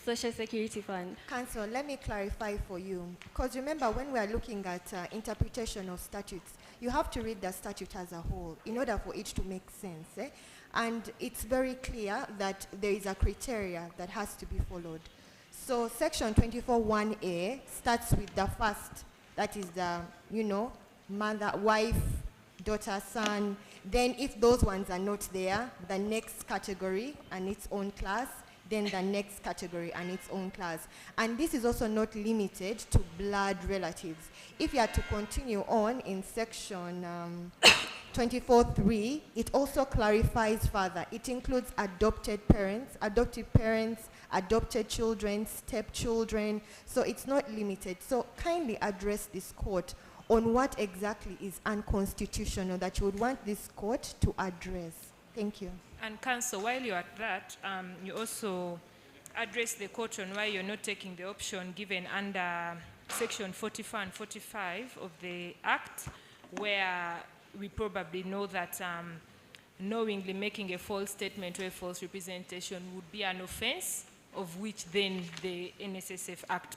Social Security Fund. Counsel, let me clarify for you. Because remember, when we are looking at interpretation of statutes, you have to read the statute as a whole in order for it to make sense. Eh? And it's very clear that there is a criteria that has to be followed. So Section 24(1)A starts with the first, that is the, mother, wife, daughter, son. Then if those ones are not there, the next category and its own class, then the next category and its own class. And this is also not limited to blood relatives. If you are to continue on in Section 24(3), it also clarifies further. It includes adopted parents, adopted children, stepchildren. So it's not limited. So kindly address this court on what exactly is unconstitutional that you would want this court to address. Thank you. And counsel, while you're at that, you also address the court on why you're not taking the option given under Section 44 and 45 of the Act, where we probably know that knowingly making a false statement or a false representation would be an offense, of which then the NSSF Act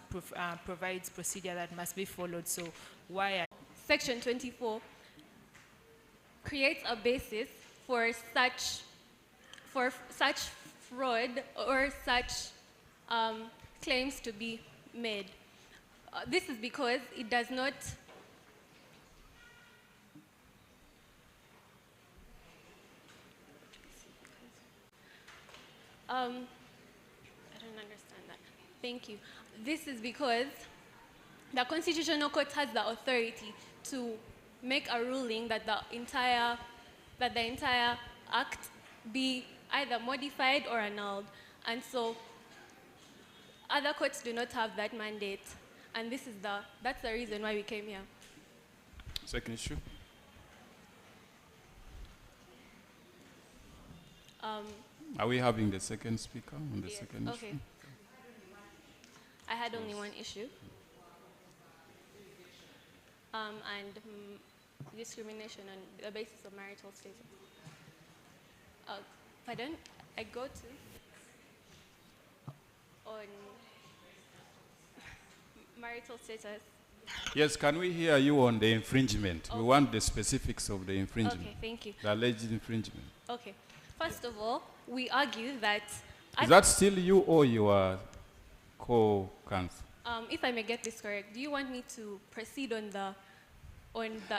provides procedure that must be followed. So why? Section 24 creates a basis for such fraud or such claims to be made. This is because it does not I don't understand that. Thank you. This is because the Constitutional Court has the authority to make a ruling that the entire act be either modified or annulled. And so other courts do not have that mandate. And that's the reason why we came here. Second issue. Are we having the second speaker on the Yes, second okay. issue? I had only one issue. Discrimination on the basis of marital status. Pardon? I go to on marital status. Yes, can we hear you on the infringement? We want the specifics of the infringement. Okay, thank you. The alleged infringement. Okay. First of all, we argue that Is that still you or your co-counsel? if I may get this correct, do you want me to proceed on the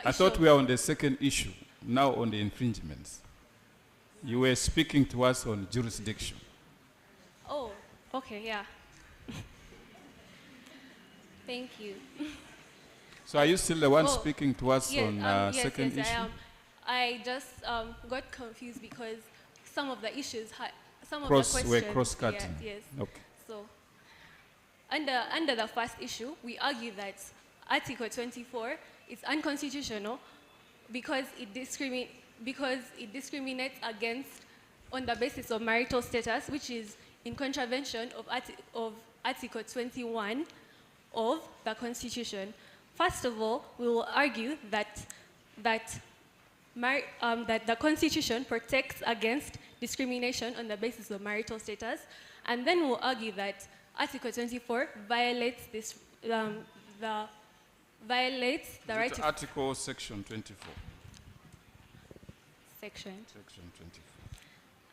I thought we were on the second issue, now on the infringements. You were speaking to us on jurisdiction. Oh, okay, yeah. Thank you. So are you still the one Oh, speaking to us yes, on second yes, issue? I am. I just got confused because some of the issues, some of the Were questions cross-cutting. Yes. Okay. So, under the first issue, we argue that Article 24 is unconstitutional because it discriminates against on the basis of marital status, which is in contravention of Article 21 of the Constitution. First of all, we will argue that the Constitution protects against discrimination on the basis of marital status, and then we'll argue that Article 24 violates violates the right to Article section 24. section. Section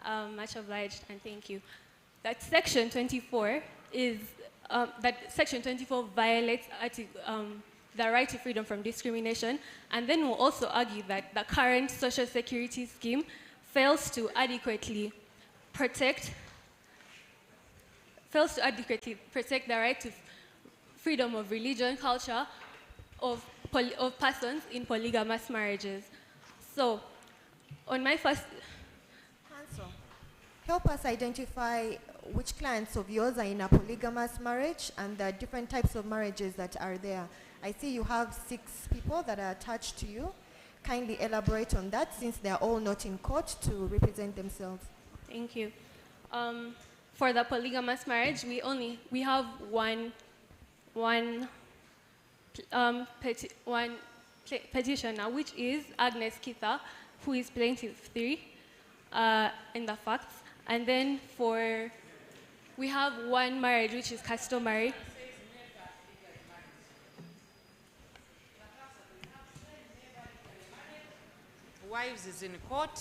24. Much obliged and thank you. That section 24 is that section 24 violates the right to freedom from discrimination, and then we'll also argue that the current social security scheme fails to adequately protect the right to freedom of religion, culture, of persons in polygamous marriages. So, on my first... Counsel, help us identify which clients of yours are in a polygamous marriage and the different types of marriages that are there. I see you have 6 people that are attached to you. Kindly elaborate on that since they are all not in court to represent themselves. Thank you. For the polygamous marriage, we have one petitioner, which is Agnes Kitha, who is plaintiff 3 in the facts. And then we have one marriage, which is customary. Wives is in court.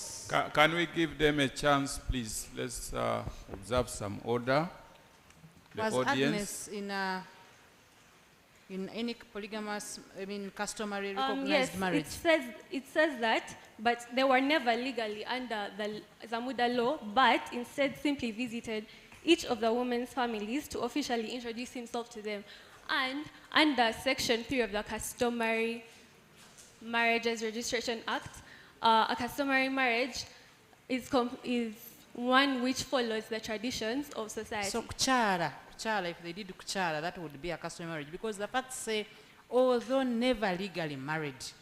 Can we give them a chance, please? Let's observe some order. The Was audience. Agnes in any polygamous, customary recognized Yes, marriage? it says that, but they were never legally under the Zamuda law, but instead simply visited each of the women's families to officially introduce himself to them. And under Section 3 of the Customary Marriages Registration Act, a customary marriage is one which follows the traditions of society. So kuchara, if they did kuchara, that would be a customary marriage, because the facts say, although never legally married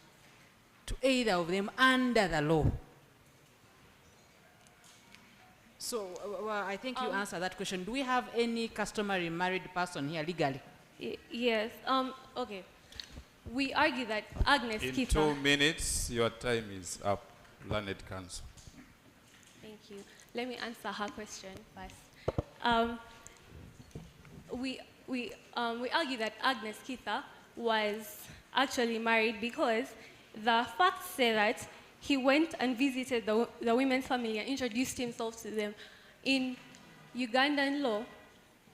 to either of them under the law. So I think you answered that question. Do we have any customary married person here legally? Yes. Okay. We argue that Agnes In Kitha... 2 minutes, your time is up, learned counsel. Thank you. Let me answer her question first. We argue that Agnes Kitha was actually married because the facts say that he went and visited the women's family and introduced himself to them. In Ugandan law,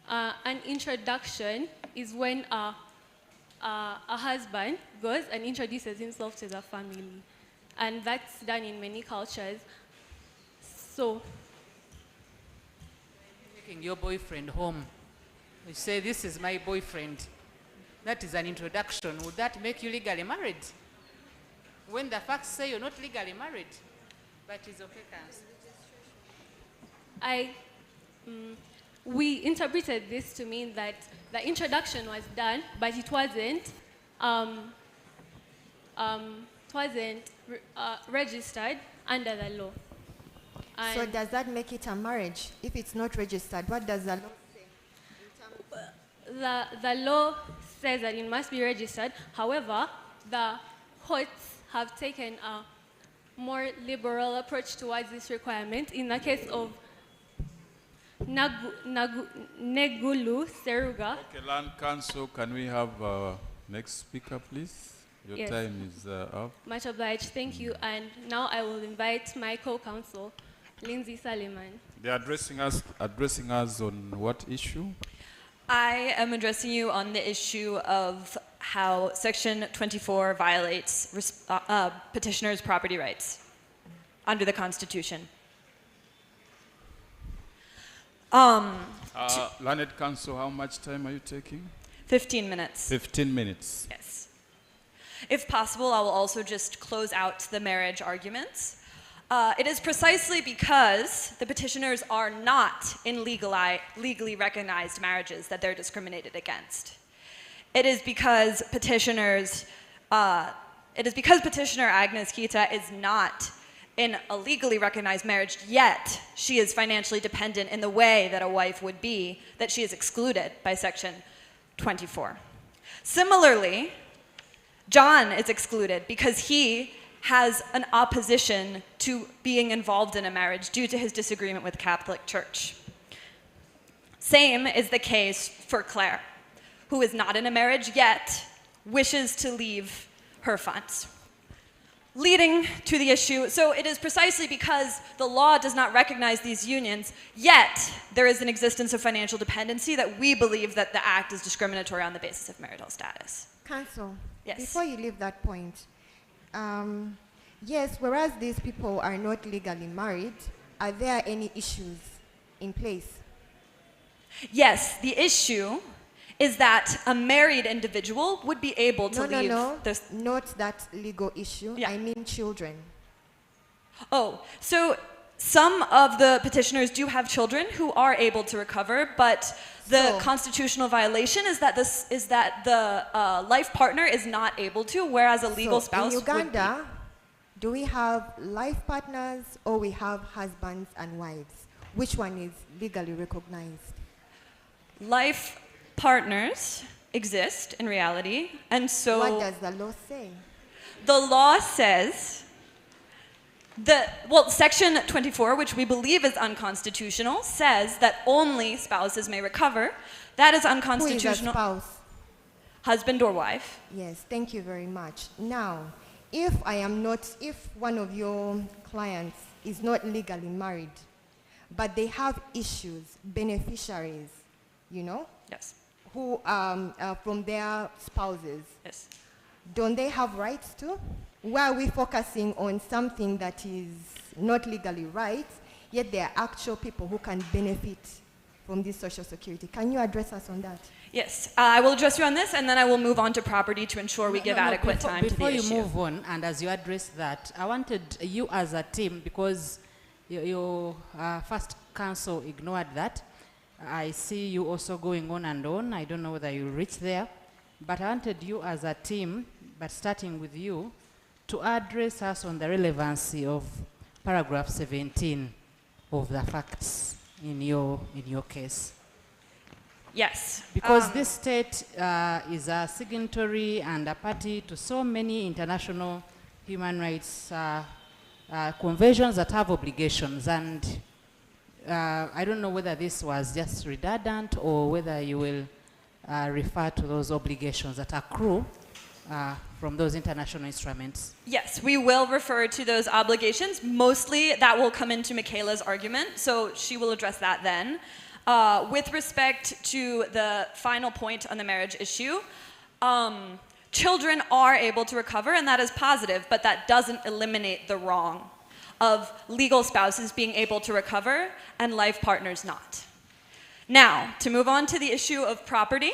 an introduction is when a husband goes and introduces himself to the family. And that's done in many cultures. So, Taking your boyfriend home, you say, this is my boyfriend. That is an introduction. Would that make you legally married? When the facts say you're not legally married, but it's okay, Council. We interpreted this to mean that the introduction was done, but it wasn't registered under the law. So does that make it a marriage? If it's not registered, what does the law say? The law says that it must be registered. However, the courts have taken a more liberal approach towards this requirement. In the case of Negulu Seruga. Okay, Land Council, can we have next speaker, please? Your Yes. time is up. Much obliged, thank you. And now I will invite my co-counsel, Lindsay Saliman. They're addressing us on what issue? I am addressing you on the issue of how Section 24 violates petitioners' property rights under the Constitution. Learned Council, how much time are you taking? 15 minutes. 15 minutes. Yes. If possible, I will also just close out the marriage arguments. It is precisely because the petitioners are not in legally recognized marriages that they're discriminated against. It is because petitioner Agnes Kita is not in a legally recognized marriage, yet she is financially dependent in the way that a wife would be, that she is excluded by Section 24. Similarly, John is excluded because he has an opposition to being involved in a marriage due to his disagreement with the Catholic Church. Same is the case for Claire, who is not in a marriage yet wishes to leave her funds. Leading to the issue, so it is precisely because the law does not recognize these unions, yet there is an existence of financial dependency that we believe that the act is discriminatory on the basis of marital status. Counsel, Yes. before you leave that point, yes, whereas these people are not legally married, are there any issues in place? Yes, the issue is that a married individual would be able to leave. No, not that legal issue. Yeah. I mean children. Oh, so some of the petitioners do have children who are able to recover, but the constitutional violation is that the life partner is not able to, whereas a legal spouse in would be. Uganda, do we have life partners or we have husbands and wives? Which one is legally recognized? Life partners exist in reality, and so What does the law say? the law says Section 24, which we believe is unconstitutional, says that only spouses may recover. That is unconstitutional. Who is a spouse? Husband or wife. Yes, thank you very much. Now, if one of your clients is not legally married, but they have issues, beneficiaries, Yes. who from their spouses, Yes. don't they have rights too? Why are we focusing on something that is not legally right, yet there are actual people who can benefit from this social security? Can you address us on that? Yes, I will address you on this, and then I will move on to property to ensure we give adequate time to the Before you issue. move on, and as you address that, I wanted you as a team, because your first council ignored that. I see you also going on and on. I don't know whether you reach there, but I wanted you as a team, but starting with you, to address us on the relevancy of paragraph 17 of the facts in your case. Yes. Because this state is a signatory and a party to so many international human rights conventions that have obligations, and I don't know whether this was just redundant or whether you will refer to those obligations that accrue from those international instruments? Yes, we will refer to those obligations. Mostly that will come into Michaela's argument, so she will address that then. With respect to the final point on the marriage issue, children are able to recover, and that is positive, but that doesn't eliminate the wrong of legal spouses being able to recover and life partners not. Now, to move on to the issue of property,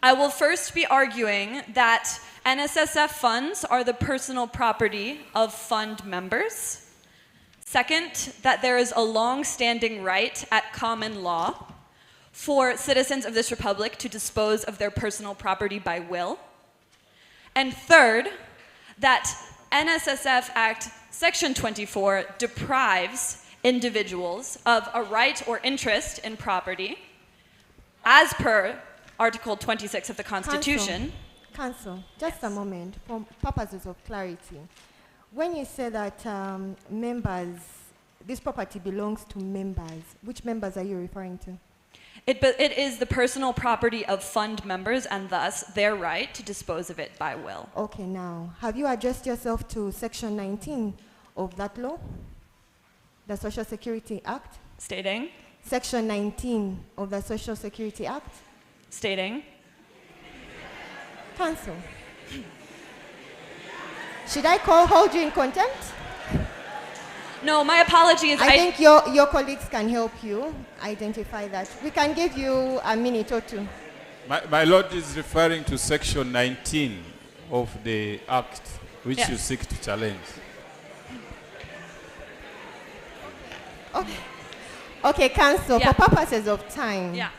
I will first be arguing that NSSF funds are the personal property of fund members. Second, that there is a long-standing right at common law for citizens of this republic to dispose of their personal property by will. And third, that NSSF Act Section 24 deprives individuals of a right or interest in property as per Article 26 of the Constitution. Counsel, just a moment, for purposes of clarity. When you say that members, this property belongs to members, which members are you referring to? It is the personal property of fund members and thus their right to dispose of it by will. Okay, now, have you addressed yourself to Section 19 of that law? The Social Security Act? Stating? Section 19 of the Social Security Act? Stating? Counsel. Should I hold you in contempt? No, my apologies. I think your colleagues can help you identify that. We can give you a minute or two. My Lord is referring to Section 19 of the Act, which Yes. you seek to challenge. Okay, okay, Counsel, Yeah. for purposes of time, Yeah.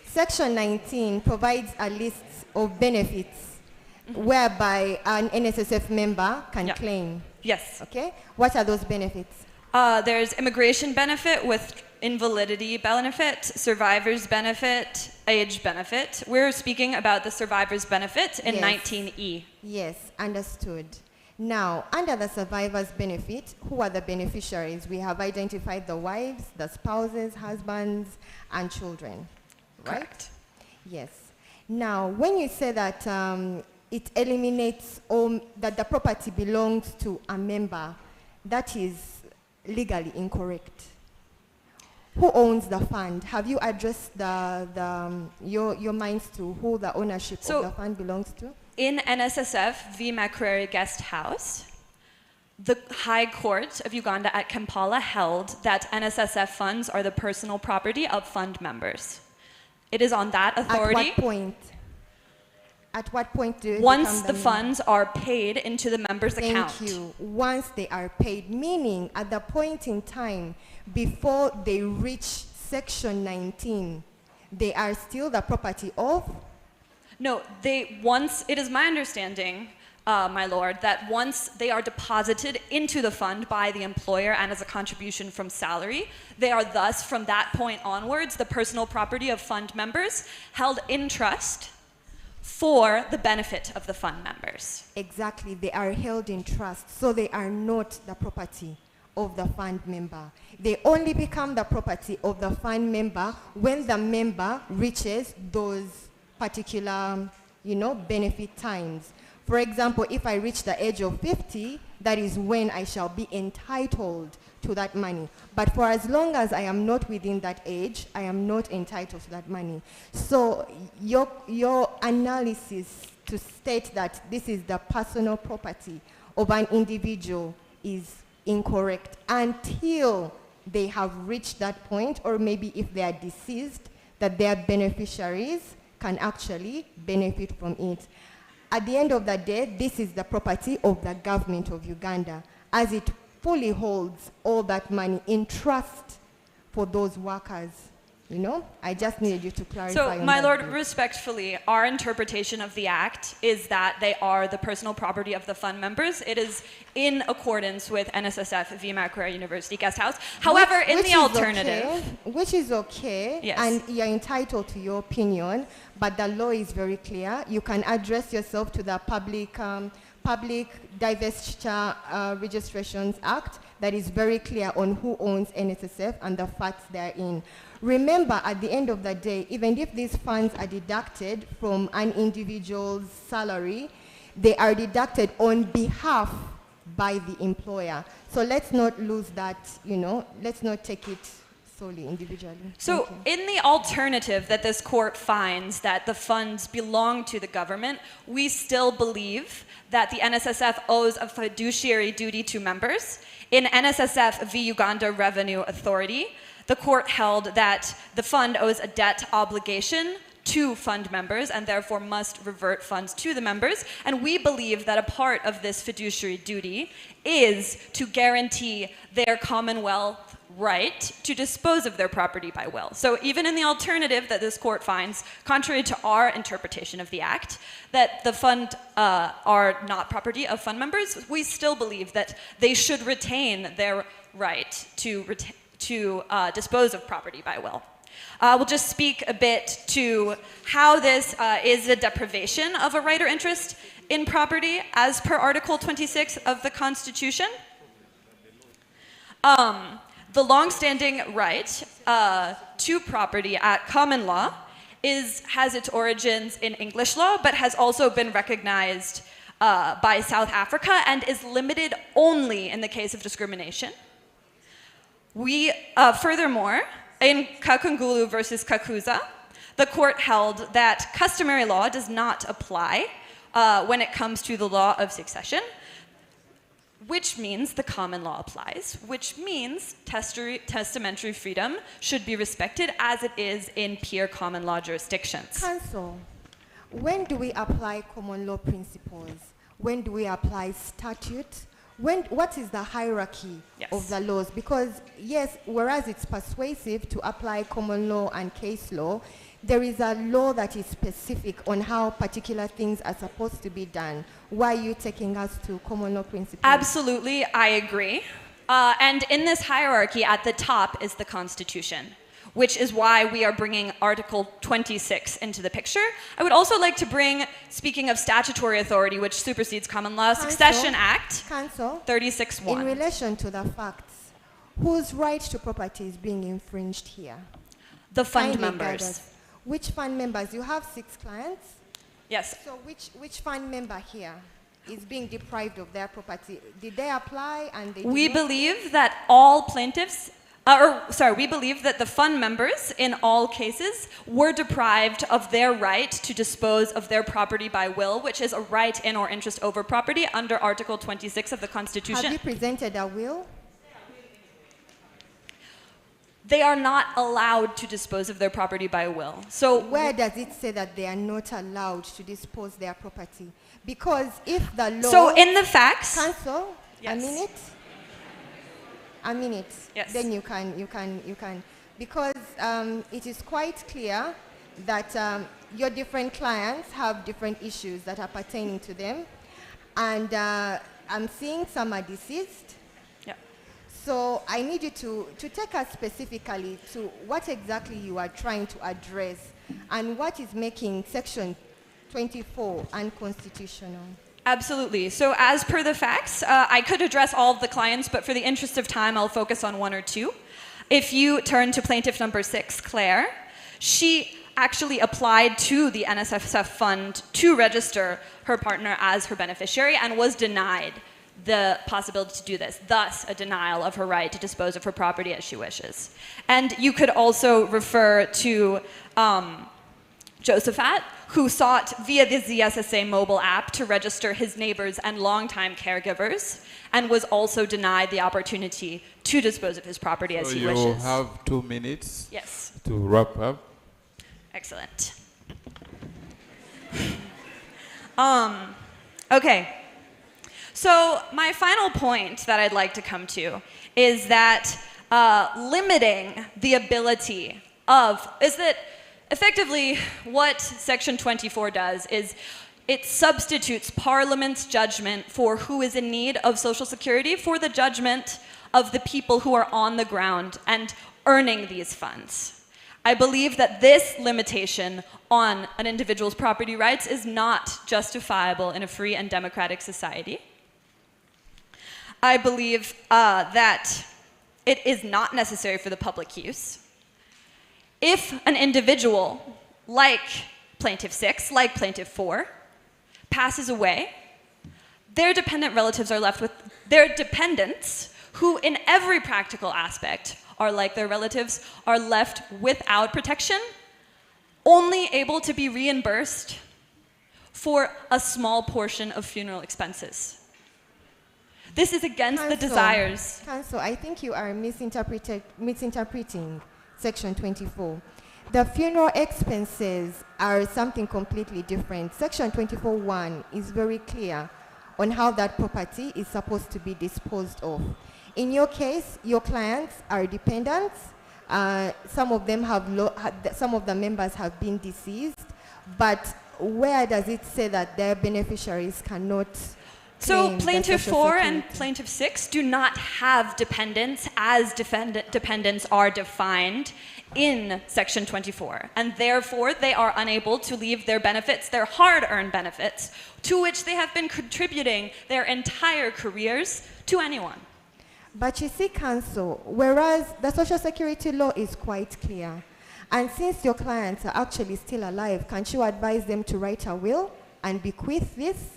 Section 19 provides a list of benefits whereby an NSSF member can Yeah. claim. Yes. Okay, what are those benefits? There's immigration benefit with invalidity benefit, survivor's benefit, age benefit. We're speaking about the survivor's benefit in Yes. 19E. Yes, understood. Now, under the survivor's benefit, who are the beneficiaries? We have identified the wives, the spouses, husbands, and children, right? Correct. Yes. Now, when you say that it eliminates all, that the property belongs to a member, that is legally incorrect. Who owns the fund? Have you addressed your minds to who the ownership So- of the fund belongs to? In NSSF v. Macquarie Guest House, the High Court of Uganda at Kampala held that NSSF funds are the personal property of fund members. It is on that authority. At what point? At what point do you Once become the member? funds are paid into the member's account. Thank you. Once they are paid, meaning at the point in time before they reach Section 19, they are still the property of? No, it is my understanding, my lord, that once they are deposited into the fund by the employer and as a contribution from salary, they are thus, from that point onwards, the personal property of fund members held in trust for the benefit of the fund members. Exactly. They are held in trust, so they are not the property of the fund member. They only become the property of the fund member when the member reaches those particular, benefit times. For example, if I reach the age of 50, that is when I shall be entitled to that money. But for as long as I am not within that age, I am not entitled to that money. So your analysis to state that this is the personal property of an individual is incorrect until they have reached that point, or maybe if they are deceased, that their beneficiaries can actually benefit from it. At the end of the day, this is the property of the government of Uganda, as it fully holds all that money in trust for those workers. I just needed you to clarify. So, on my that lord, bit. respectfully, our interpretation of the Act is that they are the personal property of the fund members. It is in accordance with NSSF v. Macquarie University Guest House. However, in the alternative... Which is okay, Yes. and you're entitled to your opinion, but the law is very clear. You can address yourself to the Public Divestiture Registrations Act. that is very clear on who owns NSSF and the facts therein. Remember, at the end of the day, even if these funds are deducted from an individual's salary, they are deducted on behalf by the employer. So let's not lose that, let's not take it solely individually. So in the alternative that this court finds that the funds belong to the government, we still believe that the NSSF owes a fiduciary duty to members. In NSSF v. Uganda Revenue Authority, the court held that the fund owes a debt obligation to fund members and therefore must revert funds to the members. And we believe that a part of this fiduciary duty is to guarantee their Commonwealth right to dispose of their property by will. So even in the alternative that this court finds, contrary to our interpretation of the Act, that the fund are not property of fund members, we still believe that they should retain their right to dispose of property by will. We'll just speak a bit to how this is a deprivation of a right or interest in property as per Article 26 of the Constitution. The long-standing right to property at common law has its origins in English law, but has also been recognized by South Africa and is limited only in the case of discrimination. Furthermore, in Kakungulu versus Kakuza, the court held that customary law does not apply when it comes to the law of succession, which means the common law applies, which means testamentary freedom should be respected as it is in peer common law jurisdictions. Counsel, when do we apply common law principles? When do we apply statute? What is the hierarchy of the laws? Because yes, whereas it's persuasive to apply common law and case law, there is a law that is specific on how particular things are supposed to be done. Why are you taking us to common law principles? Absolutely, I agree. And in this hierarchy, at the top is the Constitution, which is why we are bringing Article 26 into the picture. I would also like to bring, speaking of statutory authority, which supersedes common law, Succession Act 36(1). In relation to the facts, whose right to property is being infringed here? The fund members. Which fund members? You have 6 clients? Yes. So which fund member here is being deprived of their property? Did they apply and they We believe that all plaintiffs, we believe that the fund members in all cases were deprived of their right to dispose of their property by will, which is a right in or interest over property under Article 26 of the Constitution. Have you presented a will? They are not allowed to dispose of their property by will. So where does it say that they are not allowed to dispose their property? Because if the law... So in the facts... Counsel, yes. A minute. Yes. Then you can. Because it is quite clear that your different clients have different issues that are pertaining to them. And I'm seeing some are deceased. So I need you to take us specifically to what exactly you are trying to address and what is making Section 24 unconstitutional. Absolutely. So as per the facts, I could address all of the clients, but for the interest of time, I'll focus on 1 or 2. If you turn to plaintiff number 6, Claire, she actually applied to the NSSF fund to register her partner as her beneficiary and was denied the possibility to do this, thus a denial of her right to dispose of her property as she wishes. And you could also refer to Josephat, who sought via the ZSSA mobile app to register his neighbors and longtime caregivers, and was also denied the opportunity to dispose of his property as he wishes. So you have 2 minutes to wrap up. Excellent. Okay. So my final point that I'd like to come to is that limiting the ability is that effectively what Section 24 does is it substitutes Parliament's judgment for who is in need of Social Security for the judgment of the people who are on the ground and earning these funds. I believe that this limitation on an individual's property rights is not justifiable in a free and democratic society. I believe that it is not necessary for the public use. If an individual, like Plaintiff 6, like Plaintiff 4, passes away, their dependent relatives are left with their dependents, who in every practical aspect are like their relatives, are left without protection, only able to be reimbursed for a small portion of funeral expenses. This is against the desires. Counsel, I think you are misinterpreting Section 24. The funeral expenses are something completely different. Section 24(1) is very clear on how that property is supposed to be disposed of. In your case, your clients are dependents. Some of them some of the members have been deceased, but where does it say that their beneficiaries cannot? So Plaintiff 4 and Plaintiff 6 do not have dependents as dependents are defined in Section 24, and therefore they are unable to leave their benefits, their hard-earned benefits, to which they have been contributing their entire careers, to anyone. But you see, Counsel, whereas the Social Security law is quite clear, and since your clients are actually still alive, can't you advise them to write a will and bequeath this?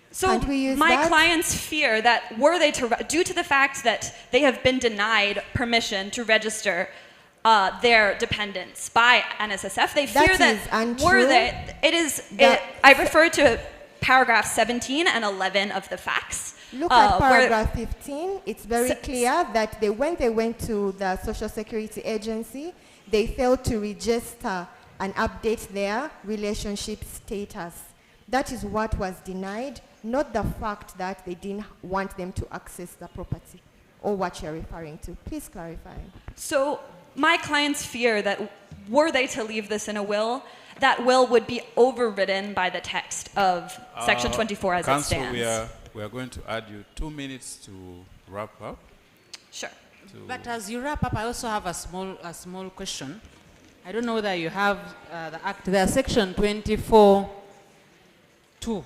So my clients fear that were they to, due to the fact that they have been denied permission to register their dependents by NSSF, they fear that were they, I refer to paragraph 17 and 11 of the facts. Look at paragraph 15. It's very clear that when they went to the Social Security Agency, they failed to register and update their relationship status. That is what was denied, not the fact that they didn't want them to access the property, or what you're referring to. Please clarify. So my clients fear that were they to leave this in a will, that will would be overridden by the text of Section 24 as it stands. We are going to add you 2 minutes to wrap up. Sure. But as you wrap up, I also have a small question. I don't know whether you have the act there, Section 24(2),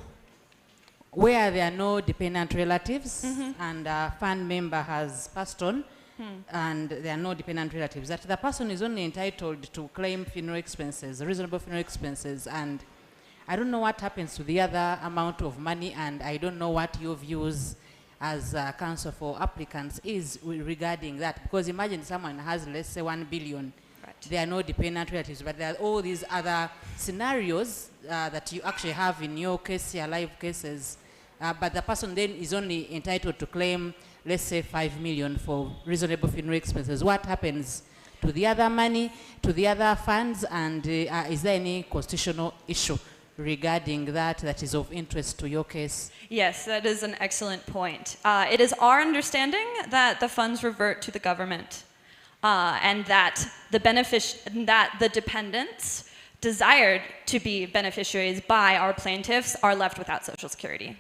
where there are no dependent relatives and a fund member has passed on and there are no dependent relatives, that the person is only entitled to claim funeral expenses, reasonable funeral expenses, and I don't know what happens to the other amount of money, and I don't know what your views as counsel for applicants is regarding that. Because imagine someone has, let's say, 1 billion. Right. There are no dependent relatives, but there are all these other scenarios that you actually have in your case, your live cases. But the person then is only entitled to claim, let's say, 5 million for reasonable funeral expenses. What happens to the other money, to the other funds, and is there any constitutional issue regarding that is of interest to your case? Yes, that is an excellent point. It is our understanding that the funds revert to the government and that the dependents desired to be beneficiaries by our plaintiffs are left without Social Security.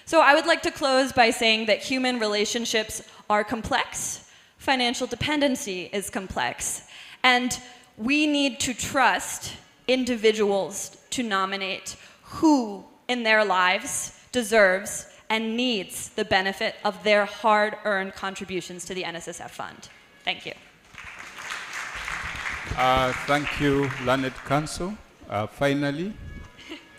So I would like to close by saying that human relationships are complex, financial dependency is complex, and we need to trust individuals to nominate who in their lives deserves and needs the benefit of their hard-earned contributions to the NSSF fund. Thank you. Thank you, learned counsel. Finally,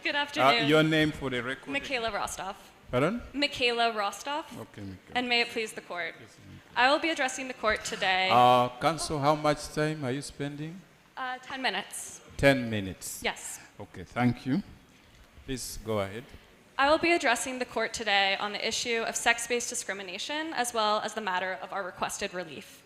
good afternoon. Your name for the record? Michaela Rostov. Pardon? Michaela Rostov. Okay, Michaela. And may it please the court. I will be addressing the court today. Counsel, how much time are you spending? 10 minutes. 10 minutes. Yes. Okay, thank you. Please go ahead. I will be addressing the court today on the issue of sex-based discrimination as well as the matter of our requested relief.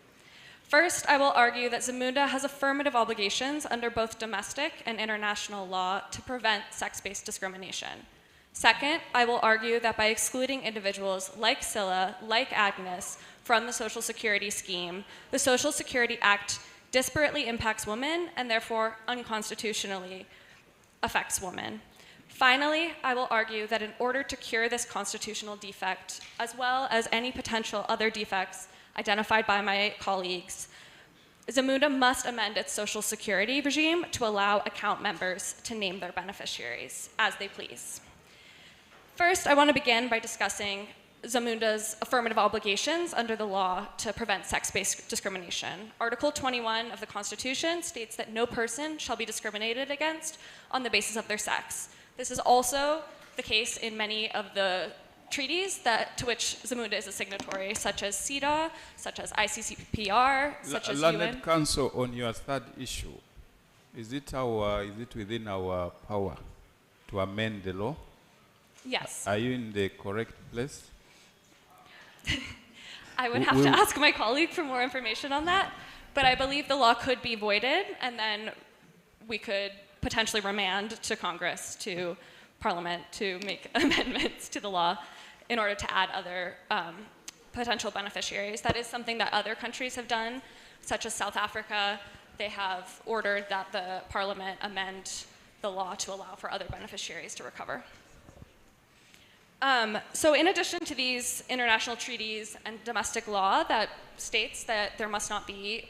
First, I will argue that Zamunda has affirmative obligations under both domestic and international law to prevent sex-based discrimination. Second, I will argue that by excluding individuals like Scylla, like Agnes, from the Social Security scheme, the Social Security Act disparately impacts women and therefore unconstitutionally affects women. Finally, I will argue that in order to cure this constitutional defect, as well as any potential other defects identified by my colleagues, Zamunda must amend its Social Security regime to allow account members to name their beneficiaries as they please. First, I want to begin by discussing Zamunda's affirmative obligations under the law to prevent sex-based discrimination. Article 21 of the Constitution states that no person shall be discriminated against on the basis of their sex. This is also the case in many of the treaties to which Zamunda is a signatory, such as CEDAW, such as ICCPR, such as UN. Learned Counsel, on your third issue, is it within our power to amend the law? Yes. Are you in the correct place? I would have to ask my colleague for more information on that, but I believe the law could be voided, and then we could potentially remand to Congress, to Parliament, to make amendments to the law in order to add other potential beneficiaries. That is something that other countries have done, such as South Africa. They have ordered that the Parliament amend the law to allow for other beneficiaries to recover. So in addition to these international treaties and domestic law that states that there must not be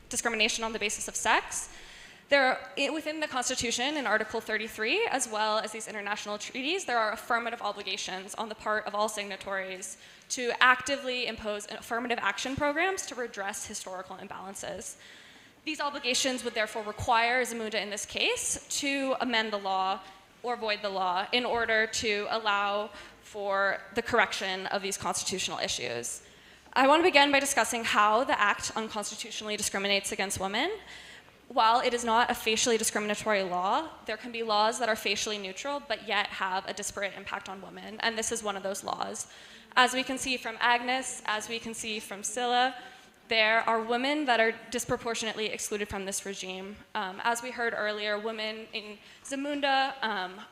discrimination on the basis of sex, within the Constitution in Article 33, as well as these international treaties, there are affirmative obligations on the part of all signatories to actively impose affirmative action programs to redress historical imbalances. These obligations would therefore require Zamunda in this case to amend the law or void the law in order to allow for the correction of these constitutional issues. I want to begin by discussing how the Act unconstitutionally discriminates against women. While it is not a facially discriminatory law, there can be laws that are facially neutral but yet have a disparate impact on women, and this is one of those laws. As we can see from Agnes, as we can see from Scylla, there are women that are disproportionately excluded from this regime. As we heard earlier, women in Zamunda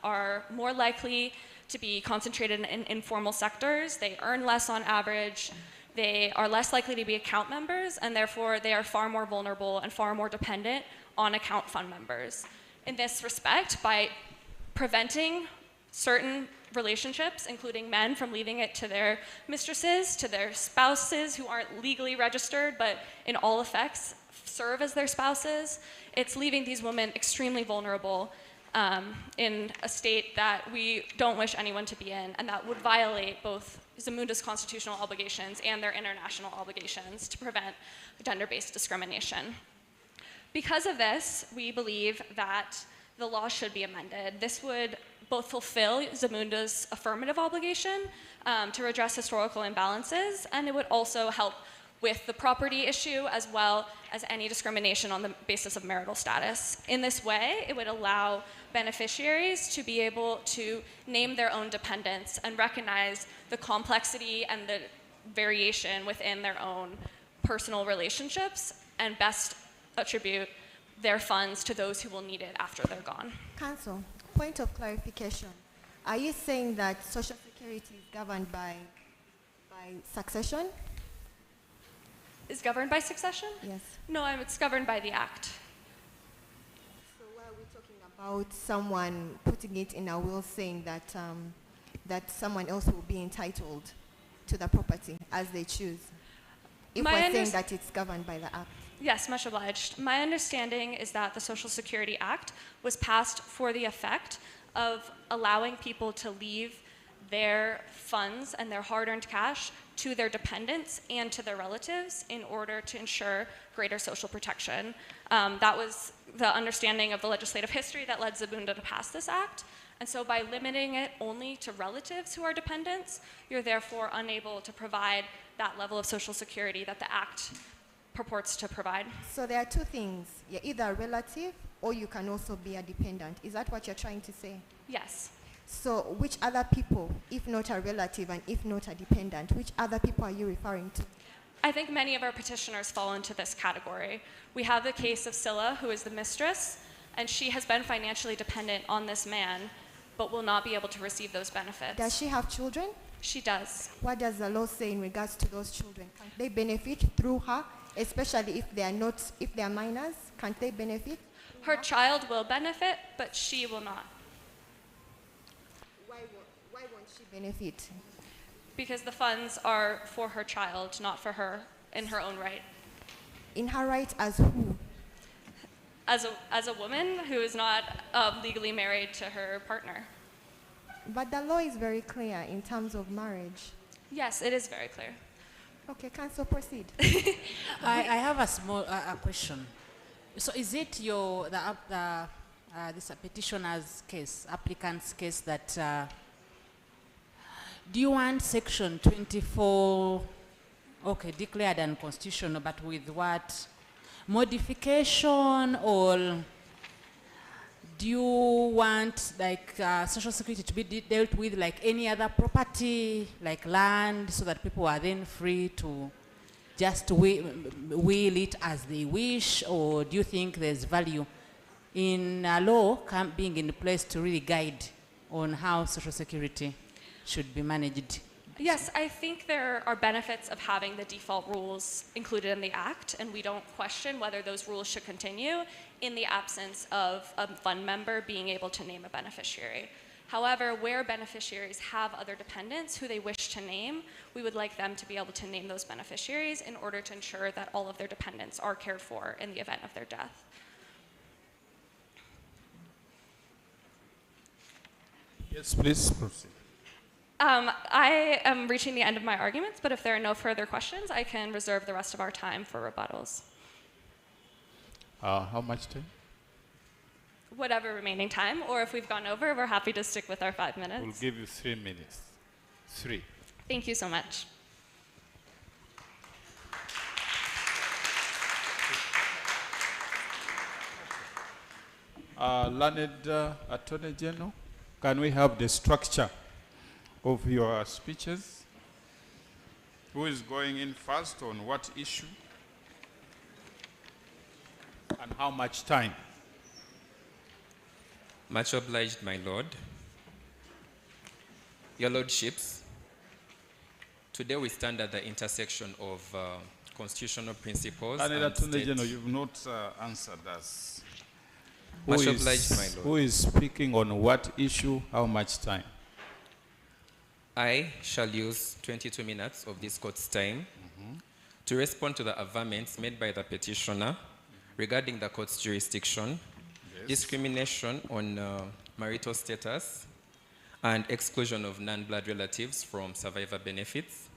are more likely to be concentrated in informal sectors. They earn less on average. They are less likely to be account members, and therefore they are far more vulnerable and far more dependent on account fund members. In this respect, by preventing certain relationships, including men from leaving it to their mistresses, to their spouses who aren't legally registered, but in all effects serve as their spouses, it's leaving these women extremely vulnerable in a state that we don't wish anyone to be in, and that would violate both Zamunda's constitutional obligations and their international obligations to prevent gender-based discrimination. Because of this, we believe that the law should be amended. This would both fulfill Zamunda's affirmative obligation to redress historical imbalances, and it would also help with the property issue as well as any discrimination on the basis of marital status. In this way, it would allow beneficiaries to be able to name their own dependents and recognize the complexity and the variation within their own personal relationships and best attribute their funds to those who will need it after they're gone. Counsel, point of clarification. Are you saying that Social Security is governed by succession? Is governed by succession? Yes. No, it's governed by the Act. So why are we talking about someone putting it in a will saying that, that someone else will be entitled to the property as they choose? If we're saying that it's governed by the Act. Yes, much obliged. My understanding is that the Social Security Act was passed for the effect of allowing people to leave their funds and their hard-earned cash to their dependents and to their relatives in order to ensure greater social protection. That was the understanding of the legislative history that led Zamunda to pass this act. And so by limiting it only to relatives who are dependents, you're therefore unable to provide that level of social security that the act purports to provide. So there are two things. You're either a relative or you can also be a dependent. Is that what you're trying to say? Yes. So which other people, if not a relative and if not a dependent, which other people are you referring to? I think many of our petitioners fall into this category. We have the case of Scylla, who is the mistress, and she has been financially dependent on this man, but will not be able to receive those benefits. Does she have children? She does. What does the law say in regards to those children? Can they benefit through her, especially if they are minors? Can't they benefit? Her child will benefit, but she will not. Why won't she benefit? Because the funds are for her child, not for her in her own right. In her right as who? As a woman who is not legally married to her partner. But the law is very clear in terms of marriage. Yes, it is very clear. Okay, Council, proceed. I have a small question. So is it this petitioner's case, applicant's case, that do you want section 24, okay, declared unconstitutional, but with what modification, or do you want like social security to be dealt with like any other property, like land, so that people are then free to just will it as they wish? Or do you think there's value in a law being in place to really guide on how social security should be managed? Yes, I think there are benefits of having the default rules included in the Act, and we don't question whether those rules should continue in the absence of a fund member being able to name a beneficiary. However, where beneficiaries have other dependents who they wish to name, we would like them to be able to name those beneficiaries in order to ensure that all of their dependents are cared for in the event of their death. Yes, please proceed. I am reaching the end of my arguments, but if there are no further questions, I can reserve the rest of our time for rebuttals. How much time? Whatever remaining time, or if we've gone over, we're happy to stick with our 5 minutes. We'll give you 3 minutes. 3. Thank you so much. Learned Attorney General, can we have the structure of your speeches? Who is going in first, on what issue? And how much time? Much obliged, my lord. Your lordships, today we stand at the intersection of constitutional principles and Attorney General, you've not answered us. Much obliged, my lord. Who is speaking on what issue, how much time? I shall use 22 minutes of this court's time to respond to the averments made by the petitioner regarding the court's jurisdiction, discrimination on marital status, and exclusion of non-blood relatives from survivor benefits.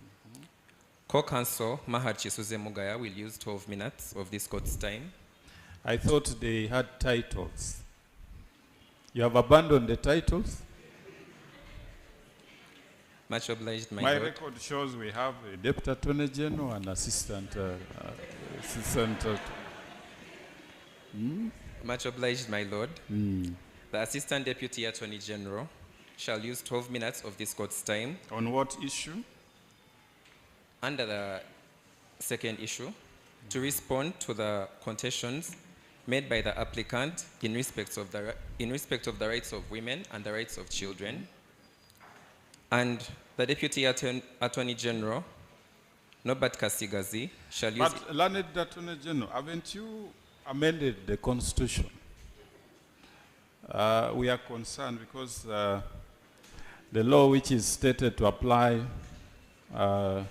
Co-counsel Mahad Chisuze Mugaya will use 12 minutes of this court's time. I thought they had titles. You have abandoned the titles? Much obliged, my My lord. record shows we have a Deputy Attorney General and assistant. Much obliged, my lord. The Assistant Deputy Attorney General shall use 12 minutes of this court's time. On what issue? Under the second issue, to respond to the contentions made by the applicant in respect of the rights of women and the rights of children. And the Deputy Attorney General, Norbert Kasigazi, shall use... But, Learned Attorney General, haven't you amended the Constitution? We are concerned because the law which is stated to apply to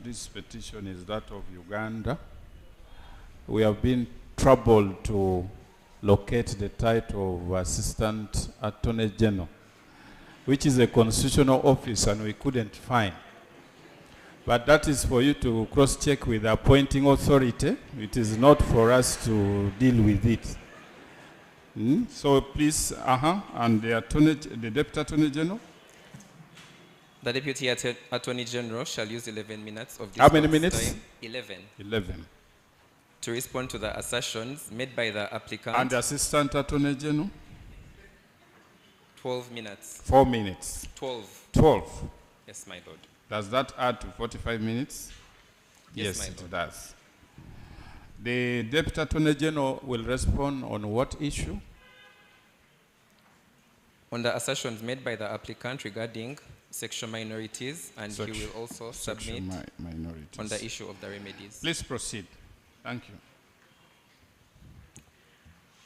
this petition is that of Uganda. We have been troubled to locate the title of Assistant Attorney General, which is a constitutional office, and we couldn't find. But that is for you to cross-check with the appointing authority. It is not for us to deal with it. So please, and the Deputy Attorney General? The Deputy Attorney General shall use 11 minutes of this How many court's minutes? time. 11. 11. To respond to the assertions made by the applicant. And the Assistant Attorney General? 12 minutes. 4 minutes. 12. 12. Yes, my lord. Does that add to 45 minutes? Yes, my it lord. does. The Deputy Attorney General will respond on what issue? On the assertions made by the applicant regarding sexual minorities, and he will also submit minorities. on the issue of the remedies. Please proceed. Thank you.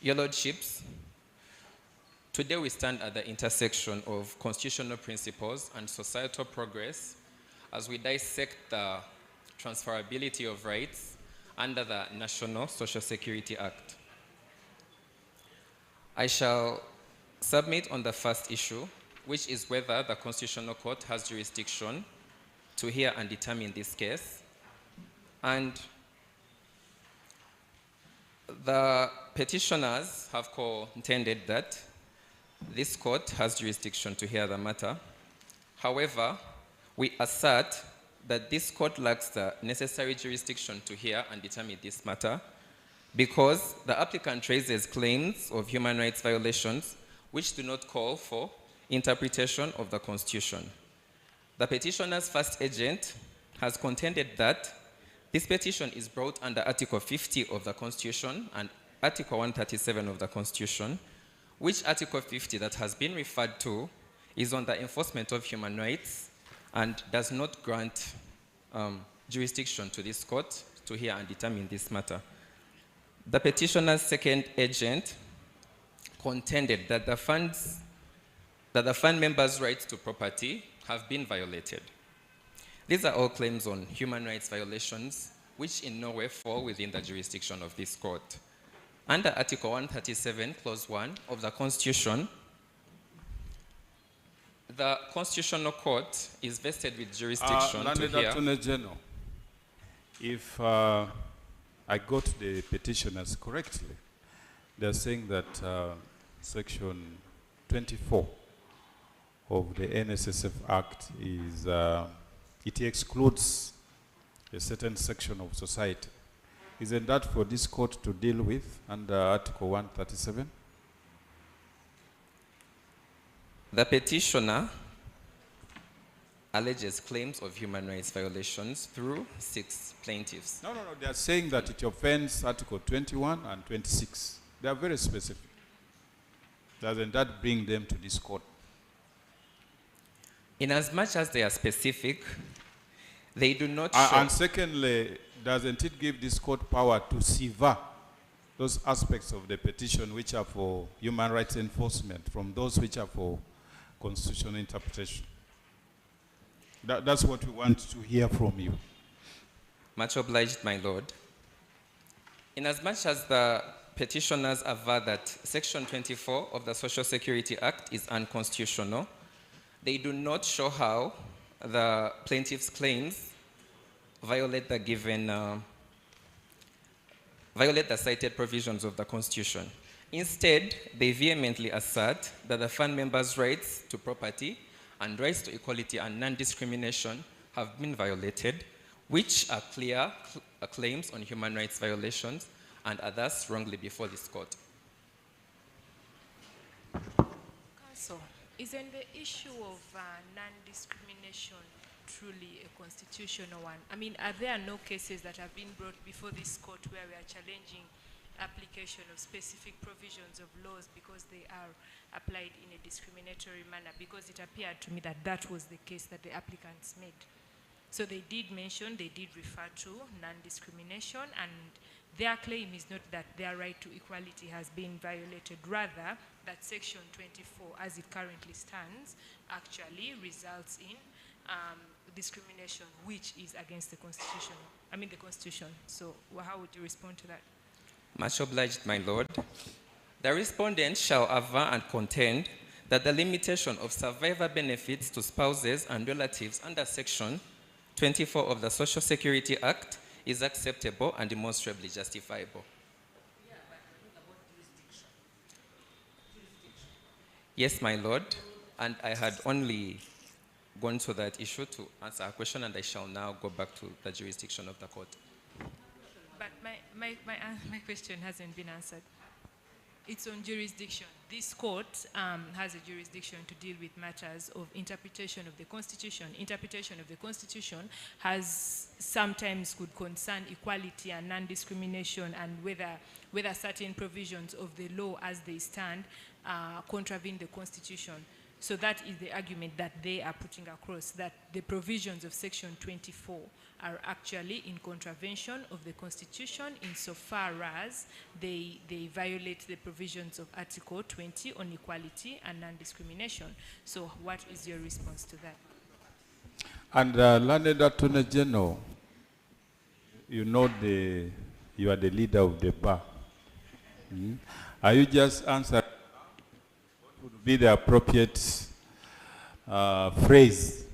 Your lordships, today we stand at the intersection of constitutional principles and societal progress as we dissect the transferability of rights under the National Social Security Act. I shall submit on the first issue which is whether the Constitutional Court has jurisdiction to hear and determine this case. And the petitioners have contended that this court has jurisdiction to hear the matter. However, we assert that this court lacks the necessary jurisdiction to hear and determine this matter because the applicant raises claims of human rights violations which do not call for interpretation of the Constitution. The petitioner's first agent has contended that this petition is brought under Article 50 of the Constitution and Article 137 of the Constitution, which Article 50 that has been referred to is on the enforcement of human rights and does not grant jurisdiction to this court to hear and determine this matter. The petitioner's second agent contended that the fund members' rights to property have been violated. These are all claims on human rights violations which in no way fall within the jurisdiction of this court. Under Article 137, Clause 1 of the Constitution, the Constitutional Court is vested with jurisdiction to hear. Attorney General, if I got the petitioners correctly, they're saying that Section 24 of the NSSF Act is, it excludes a certain section of society. Isn't that for this court to deal with under Article 137? The petitioner alleges claims of human rights violations through 6 plaintiffs. No, they are saying that it offends Article 21 and 26. They are very specific. Doesn't that bring them to this court? In as much as they are specific, they do not show. And secondly, doesn't it give this court power to sever those aspects of the petition which are for human rights enforcement from those which are for constitutional interpretation? That's what we want to hear from you. Much obliged, my lord. In as much as the petitioners aver that Section 24 of the Social Security Act is unconstitutional, they do not show how the plaintiff's claims violate the cited provisions of the Constitution. Instead, they vehemently assert that the fund members' rights to property and rights to equality and non-discrimination have been violated, which are clear claims on human rights violations and are thus wrongly before this court. Counsel, isn't the issue of non-discrimination truly a constitutional one? I mean, are there no cases that have been brought before this court where we are challenging application of specific provisions of laws because they are applied in a discriminatory manner? Because it appeared to me that that was the case that the applicants made. So they did mention, they did refer to non-discrimination, and their claim is not that their right to equality has been violated, rather that Section 24, as it currently stands, actually results in discrimination, which is against the Constitution. the Constitution. So how would you respond to that? Much obliged, my lord. The respondent shall aver and contend that the limitation of survivor benefits to spouses and relatives under Section 24 of the Social Security Act is acceptable and demonstrably justifiable. Yes, my lord, and I had only gone to that issue to answer a question, and I shall now go back to the jurisdiction of the court. But my question hasn't been answered. It's on jurisdiction. This court has a jurisdiction to deal with matters of interpretation of the Constitution. Interpretation of the Constitution has sometimes could concern equality and non-discrimination, and whether certain provisions of the law as they stand contravene the Constitution. So that is the argument that they are putting across, that the provisions of Section 24 are actually in contravention of the Constitution insofar as they violate the provisions of Article 20 on equality and non-discrimination. So what is your response to that? And Learned Attorney General, you know you are the leader of the bar. Are you just answering what would be the appropriate phrase.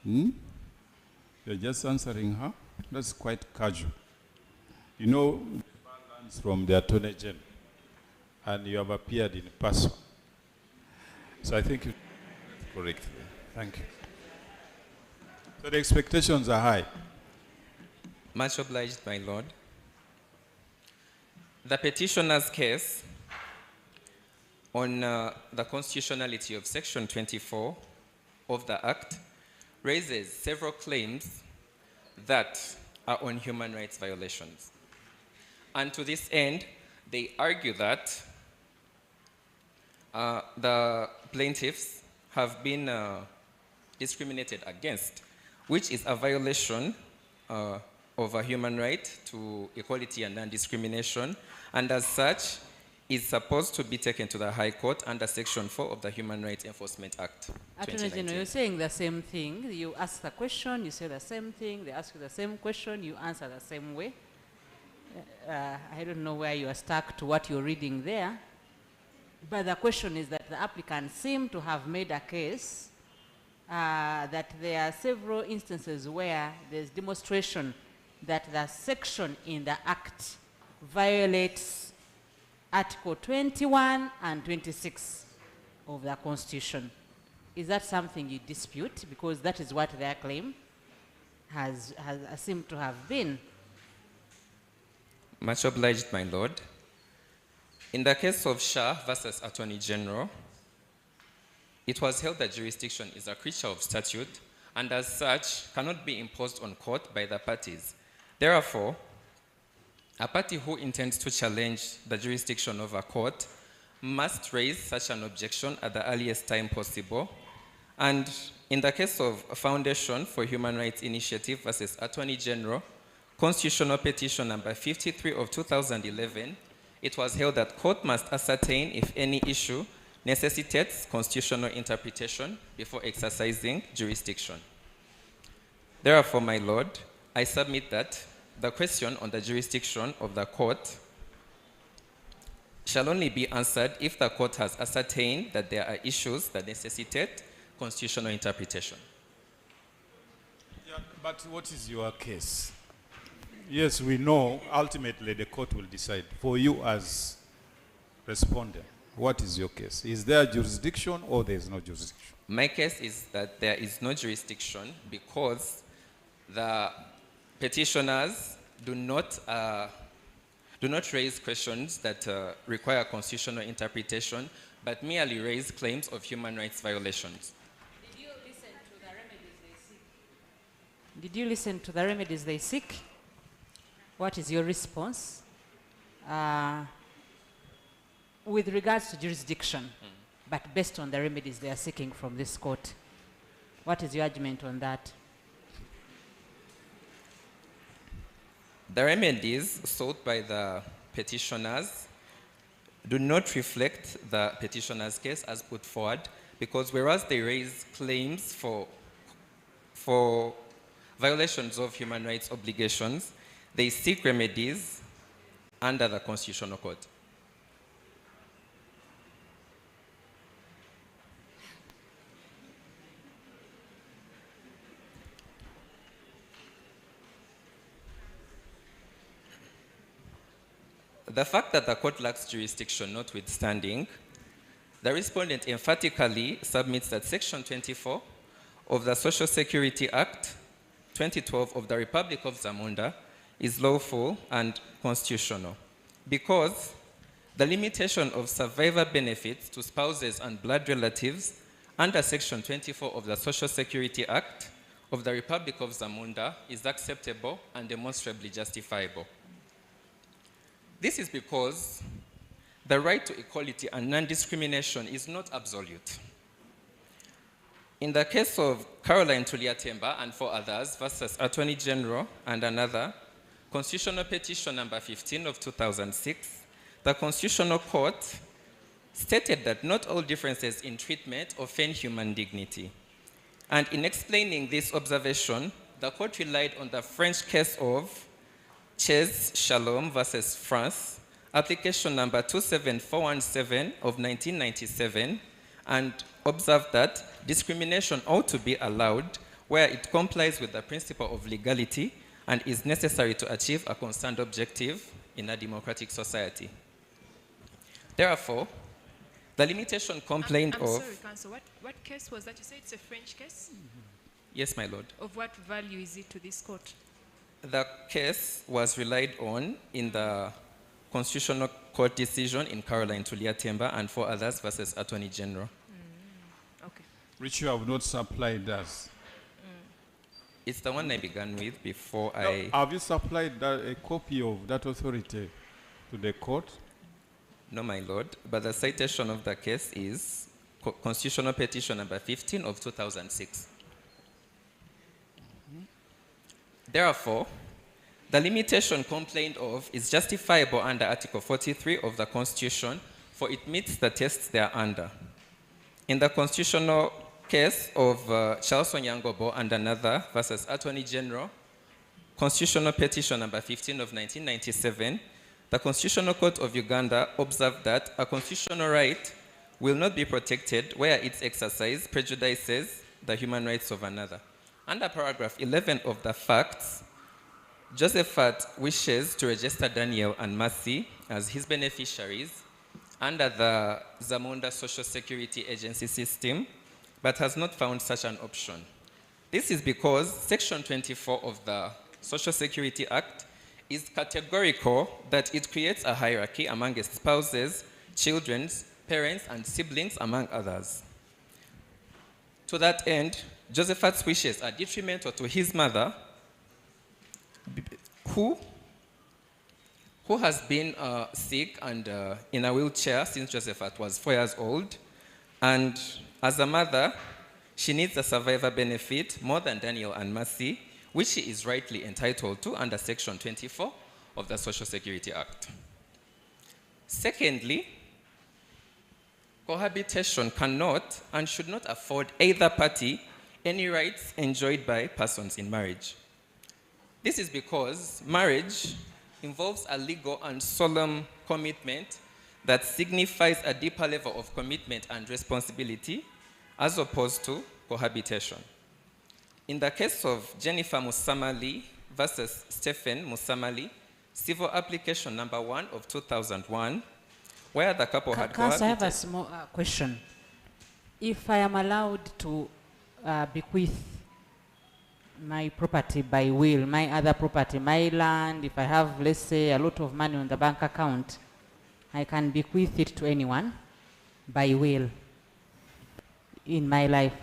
You're just answering her. That's quite casual. You know, balance from the Attorney General, and you have appeared in person. So I think you're correct there. Thank you. So the expectations are high. Much obliged, my Lord. The petitioner's case on the constitutionality of Section 24 of the Act raises several claims that are on human rights violations. And to this end, they argue that the plaintiffs have been discriminated against, which is a violation of a human right to equality and non-discrimination, and as such, is supposed to be taken to the High Court under Section 4 of the Human Rights Enforcement Act. Attorney General, you're saying the same thing. You ask the question, you say the same thing, they ask you the same question, you answer the same way. I don't know where you are stuck to what you're reading there. But the question is that the applicant seem to have made a case that there are several instances where there's demonstration that the section in the Act violates Article 21 and 26 of the Constitution. Is that something you dispute? Because that is what their claim has seemed to have been. Much obliged, my Lord. In the case of Shah versus Attorney General, it was held that jurisdiction is a creature of statute and as such cannot be imposed on court by the parties. Therefore, a party who intends to challenge the jurisdiction of a court must raise such an objection at the earliest time possible. And in the case of Foundation for Human Rights Initiative versus Attorney General, Constitutional Petition number 53 of 2011, it was held that court must ascertain if any issue necessitates constitutional interpretation before exercising jurisdiction. Therefore, my Lord, I submit that the question on the jurisdiction of the court shall only be answered if the court has ascertained that there are issues that necessitate constitutional interpretation. Yeah, but what is your case? Yes, we know ultimately the court will decide. For you as respondent, what is your case? Is there jurisdiction or there is no jurisdiction? My case is that there is no jurisdiction because the petitioners do not raise questions that require constitutional interpretation, but merely raise claims of human rights violations. Did you listen to the remedies they seek? Did you listen to the remedies they seek? What is your response with regards to jurisdiction, but based on the remedies they are seeking from this court? What is your argument on that? The remedies sought by the petitioners do not reflect the petitioner's case as put forward, because whereas they raise claims for violations of human rights obligations, they seek remedies under the Constitutional Court. The fact that the court lacks jurisdiction notwithstanding, the respondent emphatically submits that Section 24 of the Social Security Act 2012 of the Republic of Zamunda is lawful and constitutional because the limitation of survivor benefits to spouses and blood relatives under Section 24 of the Social Security Act of the Republic of Zamunda is acceptable and demonstrably justifiable. This is because the right to equality and non-discrimination is not absolute. In the case of Caroline Tuliatemba and 4 others versus Attorney General and another, Constitutional Petition number 15 of 2006, the Constitutional Court stated that not all differences in treatment offend human dignity. And in explaining this observation, the court relied on the French case of Ches Shalom versus France, application number 27417 of 1997, and observed that discrimination ought to be allowed where it complies with the principle of legality and is necessary to achieve a concerned objective in a democratic society. Therefore, the limitation complained I'm of... sorry, Counsel, what case was that? You said it's a French case? Yes, my lord. Of what value is it to this court? The case was relied on in the Constitutional Court decision in Caroline Tulia Temba and 4 others versus Attorney General. Okay. Which you have not supplied us. It's the one I began with before No, I... Have you supplied a copy of that authority to the court? No, my lord, but the citation of the case is Constitutional Petition number 15 of 2006. Therefore, the limitation complained of is justifiable under Article 43 of the Constitution, for it meets the tests they are under. In the constitutional case of Charles Onyangobo and another versus Attorney General, Constitutional Petition number 15 of 1997, the Constitutional Court of Uganda observed that a constitutional right will not be protected where its exercise prejudices the human rights of another. Under paragraph 11 of the facts, Josephat wishes to register Daniel and Mercy as his beneficiaries under the Zamunda Social Security Agency system, but has not found such an option. This is because Section 24 of the Social Security Act is categorical that it creates a hierarchy among spouses, children, parents, and siblings, among others. To that end, Josephat's wishes are detrimental to his mother, who has been sick and in a wheelchair since Josephat was 4 years old. And as a mother, she needs a survivor benefit more than Daniel and Mercy, which she is rightly entitled to under Section 24 of the Social Security Act. Secondly, cohabitation cannot and should not afford either party any rights enjoyed by persons in marriage. This is because marriage involves a legal and solemn commitment that signifies a deeper level of commitment and responsibility as opposed to cohabitation. In the case of Jennifer Musamali versus Stephen Musamali, civil application number 1 of 2001, where the couple had cohabited. I have a small question. If I am allowed to bequeath my property by will, my other property, my land, if I have, let's say, a lot of money on the bank account, I can bequeath it to anyone by will in my life.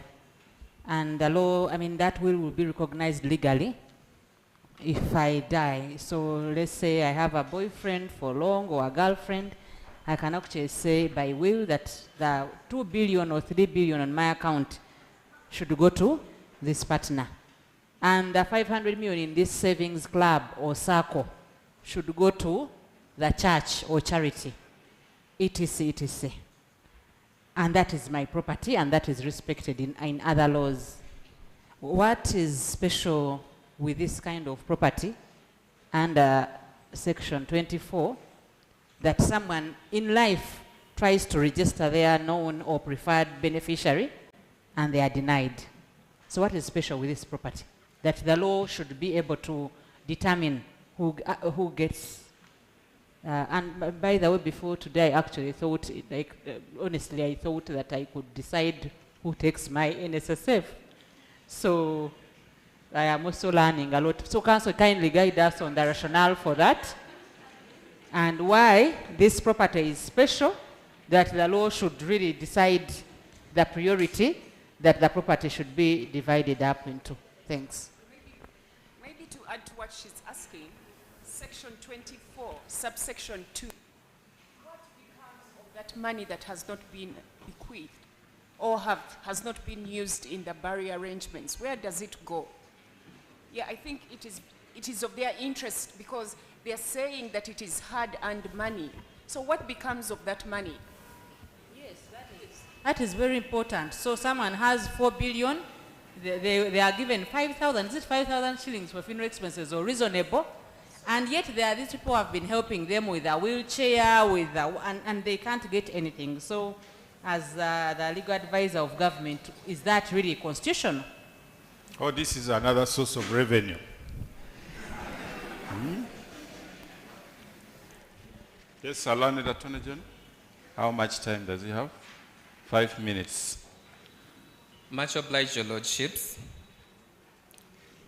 And the law, I mean, that will be recognized legally if I die. So let's say I have a boyfriend for long or a girlfriend, I can actually say by will that the 2 billion or 3 billion on my account should go to this partner. And the 500 million in this savings club or circle should go to the church or charity, etc., etc. And that is my property, and that is respected in other laws. What is special with this kind of property under Section 24 that someone in life tries to register their known or preferred beneficiary and they are denied? So what is special with this property that the law should be able to determine who gets? And by the way, before today, I actually thought, honestly, I thought that I could decide who takes my NSSF. So I am also learning a lot. So Council, kindly guide us on the rationale for that and why this property is special, that the law should really decide the priority that the property should be divided up into. Thanks. Maybe to add to what she's asking, Section 24, subsection 2, what becomes of that money that has not been bequeathed or has not been used in the barrier arrangements? Where does it go? Yeah, I think it is of their interest because they are saying that it is hard-earned money. So what becomes of that money? Yes, that is very important. So someone has 4 billion, they are given 5,000, is it 5,000 shillings for funeral expenses or reasonable? And yet there are these people who have been helping them with a wheelchair, and they can't get anything. So as the legal advisor of government, is that really constitutional? Oh, this is another source of revenue. Yes, Learned Attorney General. How much time does he have? 5 minutes. Much obliged, Your Lordships.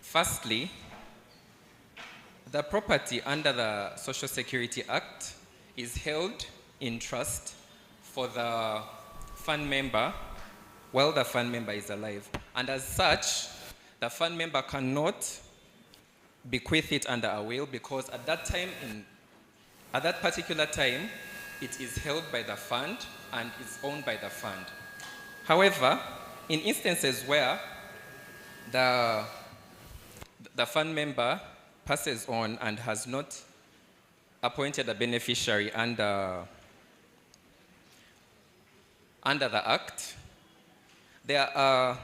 Firstly, the property under the Social Security Act is held in trust for the fund member while the fund member is alive. And as such, the fund member cannot bequeath it under a will because at that time, at that particular time, it is held by the fund and is owned by the fund. However, in instances where the fund member passes on and has not appointed a beneficiary under the Act, there are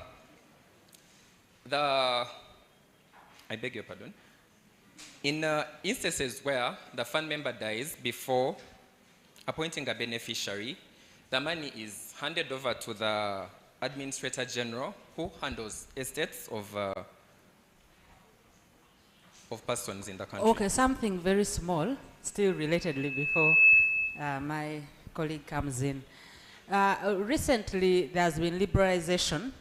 I beg your pardon. In instances where the fund member dies before appointing a beneficiary, the money is handed over to the Administrator General who handles estates of persons in the country. Okay, something very small, still relatedly before my colleague comes in. Recently, there's been liberalization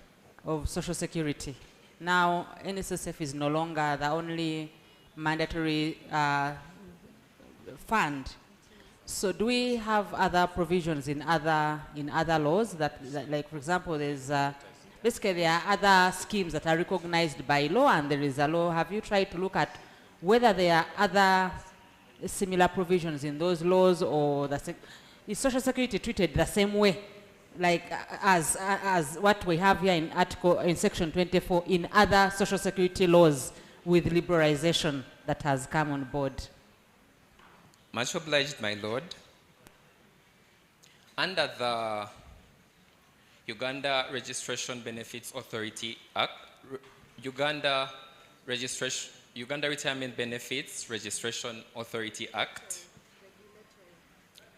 of Social Security. Now, NSSF is no longer the only mandatory fund. So do we have other provisions in other laws that like, for example, there's basically there are other schemes that are recognized by law and there is a law. Have you tried to look at whether there are other similar provisions in those laws, or is Social Security treated the same way, like as what we have here in Section 24 in other Social Security laws with liberalization that has come on board? Much obliged, my lord. Under the Uganda Registration Benefits Authority Act, Uganda Retirement Benefits Registration Authority Act,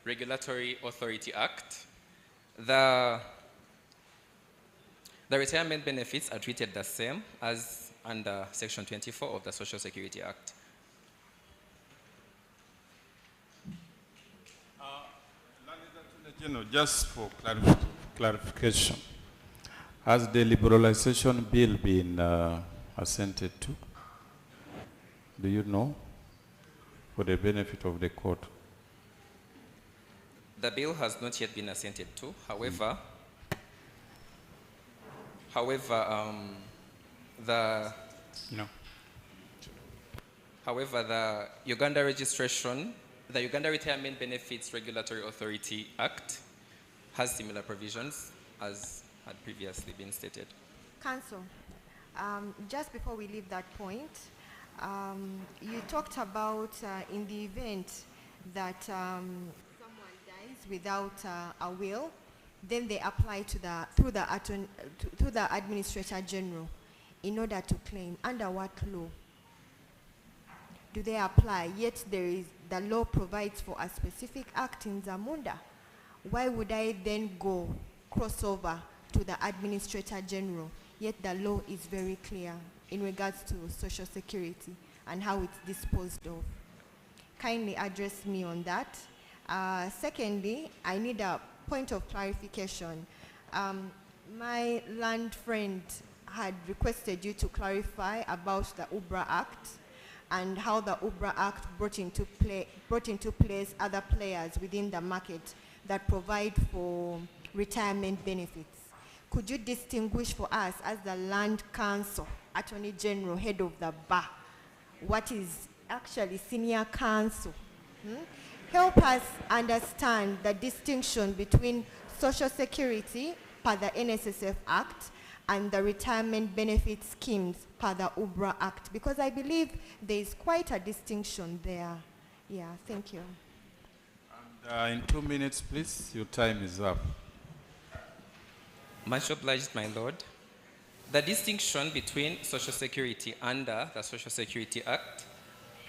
Regulatory Authority Act, the retirement benefits are treated the same as under Section 24 of the Social Security Act. Just for clarification, has the liberalization bill been assented to? Do you know? For the benefit of the court. The bill has not yet been assented to. However, the Uganda Retirement Benefits Regulatory Authority Act has similar provisions as had previously been stated. Council, just before we leave that point, you talked about in the event that someone dies without a will, then they apply through the Administrator General in order to claim. Under what law do they apply? Yet the law provides for a specific act in Zamunda. Why would I then go crossover to the Administrator General? Yet the law is very clear in regards to Social Security and how it's disposed of. Kindly address me on that. Secondly, I need a point of clarification. My land friend had requested you to clarify about the UBRA Act and how the UBRA Act brought into place other players within the market that provide for retirement benefits. Could you distinguish for us, as the Land Council, Attorney General, head of the bar, what is actually senior counsel? Help us understand the distinction between Social Security per the NSSF Act and the retirement benefit schemes per the UBRA Act, because I believe there is quite a distinction there. Yeah, thank you. And in 2 minutes, please, your time is up. Much obliged, my lord. The distinction between Social Security under the Social Security Act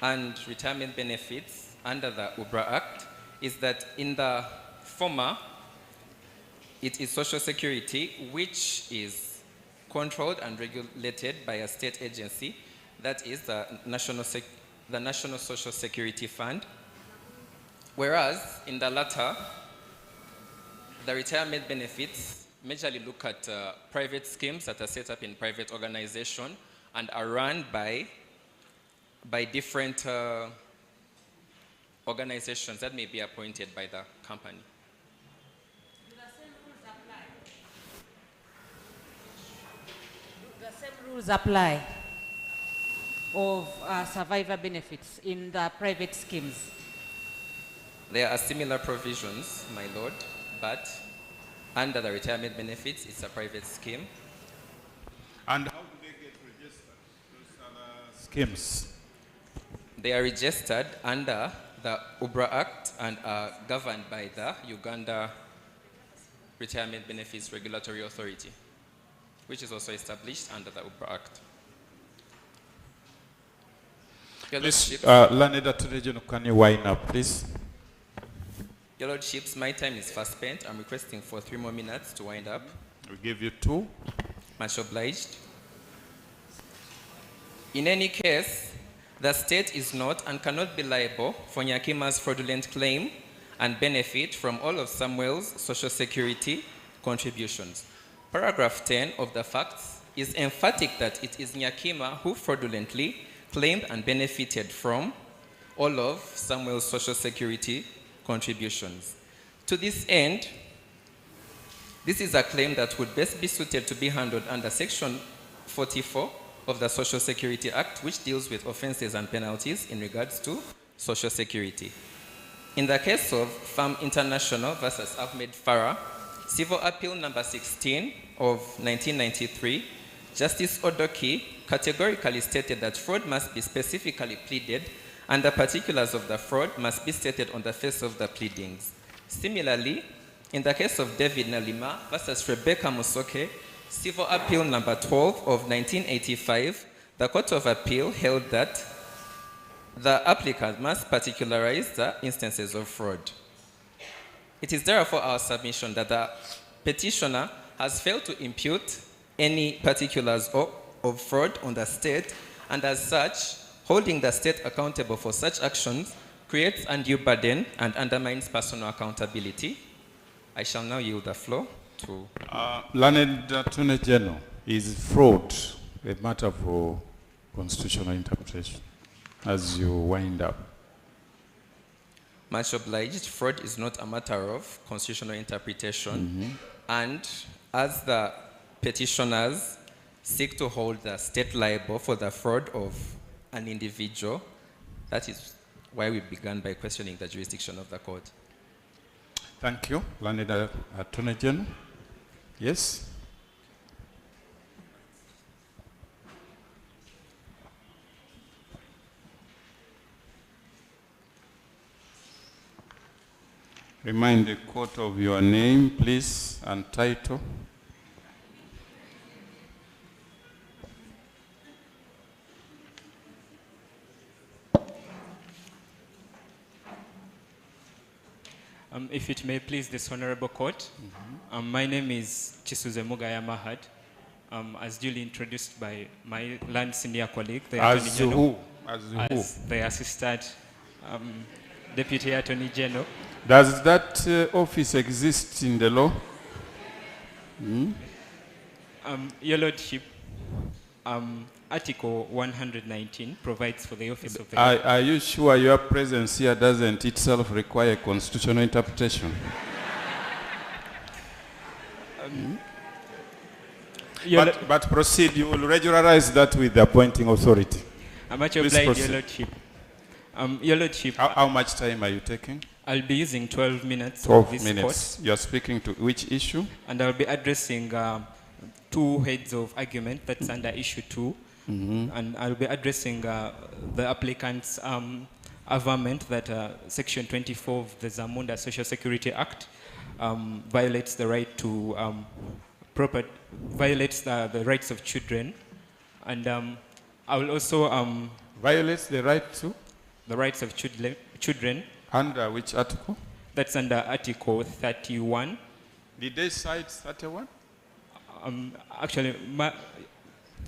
and retirement benefits under the UBRA Act is that in the former, it is Social Security, which is controlled and regulated by a state agency, that is the National Social Security Fund. Whereas in the latter, the retirement benefits majorly look at private schemes that are set up in private organization and are run by different organizations that may be appointed by the company. Do the same rules apply of survivor benefits in the private schemes? There are similar provisions, my lord, but under the retirement benefits, it's a private scheme. And how do they get registered, those other schemes? They are registered under the UBRA Act and are governed by the Uganda Retirement Benefits Regulatory Authority, which is also established under the UBRA Act. Your Please, Lordships, can you wind up, please? Your Lordships, my time is fast spent. I'm requesting for 3 more minutes to wind up. We'll give you 2. Much obliged. In any case, the state is not and cannot be liable for Nyakima's fraudulent claim and benefit from all of Samuel's Social Security contributions. Paragraph 10 of the facts is emphatic that it is Nyakima who fraudulently claimed and benefited from all of Samuel's Social Security contributions. To this end, this is a claim that would best be suited to be handled under Section 44 of the Social Security Act, which deals with offenses and penalties in regards to Social Security. In the case of Farm International versus Ahmed Farah, Civil Appeal number 16 of 1993, Justice Odoki categorically stated that fraud must be specifically pleaded and the particulars of the fraud must be stated on the face of the pleadings. Similarly, in the case of David Nalima versus Rebecca Musoke, Civil Appeal number 12 of 1985, the Court of Appeal held that the applicant must particularize the instances of fraud. It is therefore our submission that the petitioner has failed to impute any particulars of fraud on the state, and as such, holding the state accountable for such actions creates undue burden and undermines personal accountability. I shall now yield the floor to... Learned Attorney General, is fraud a matter for constitutional interpretation as you wind up? Much obliged. Fraud is not a matter of constitutional interpretation. And as the petitioners seek to hold the state liable for the fraud of an individual, that is why we began by questioning the jurisdiction of the court. Thank you. Learned Attorney General. Yes? Remind the court of your name, please, and title. If it may please this honorable court, my name is Chisuze Mugaya Mahad, as duly introduced by my land senior colleague, the Attorney General, as the Assistant Deputy Attorney General. Does that office exist in the law? Your Lordship, Article 119 provides for the office of the... Are you sure your presence here doesn't itself require constitutional interpretation? But proceed, you will regularize that with the appointing authority. I'm much obliged, Your Lordship. Your Lordship. How much time are you taking? I'll be using 12 minutes 12 of this minutes. court. You're speaking to which issue? And I'll be addressing 2 heads of argument that's under issue 2. And I'll be addressing the applicant's averment that Section 24 of the Zamunda Social Security Act violates the right to violates the rights of children, and I will also violates the right to the rights of children. Under which article? That's under Article 31 Did they cite 31? Actually,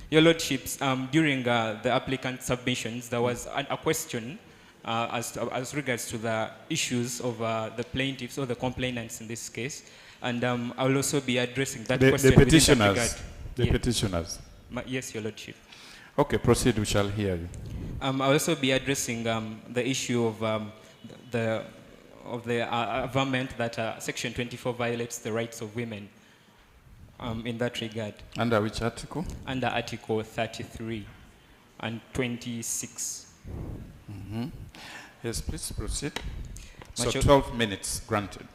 Your Lordships, during the applicant submissions, there was a question as regards to the issues of the plaintiffs or the complainants in this case. And I will also be addressing that question. The petitioners. The petitioners. Yes, Your Lordship. Okay, proceed, we shall hear you. I'll also be addressing the issue of the averment that Section 24 violates the rights of women in that regard. Under which article? Under Article 33 and 26. Mm-hmm. Yes, please proceed. So Much 12 minutes granted.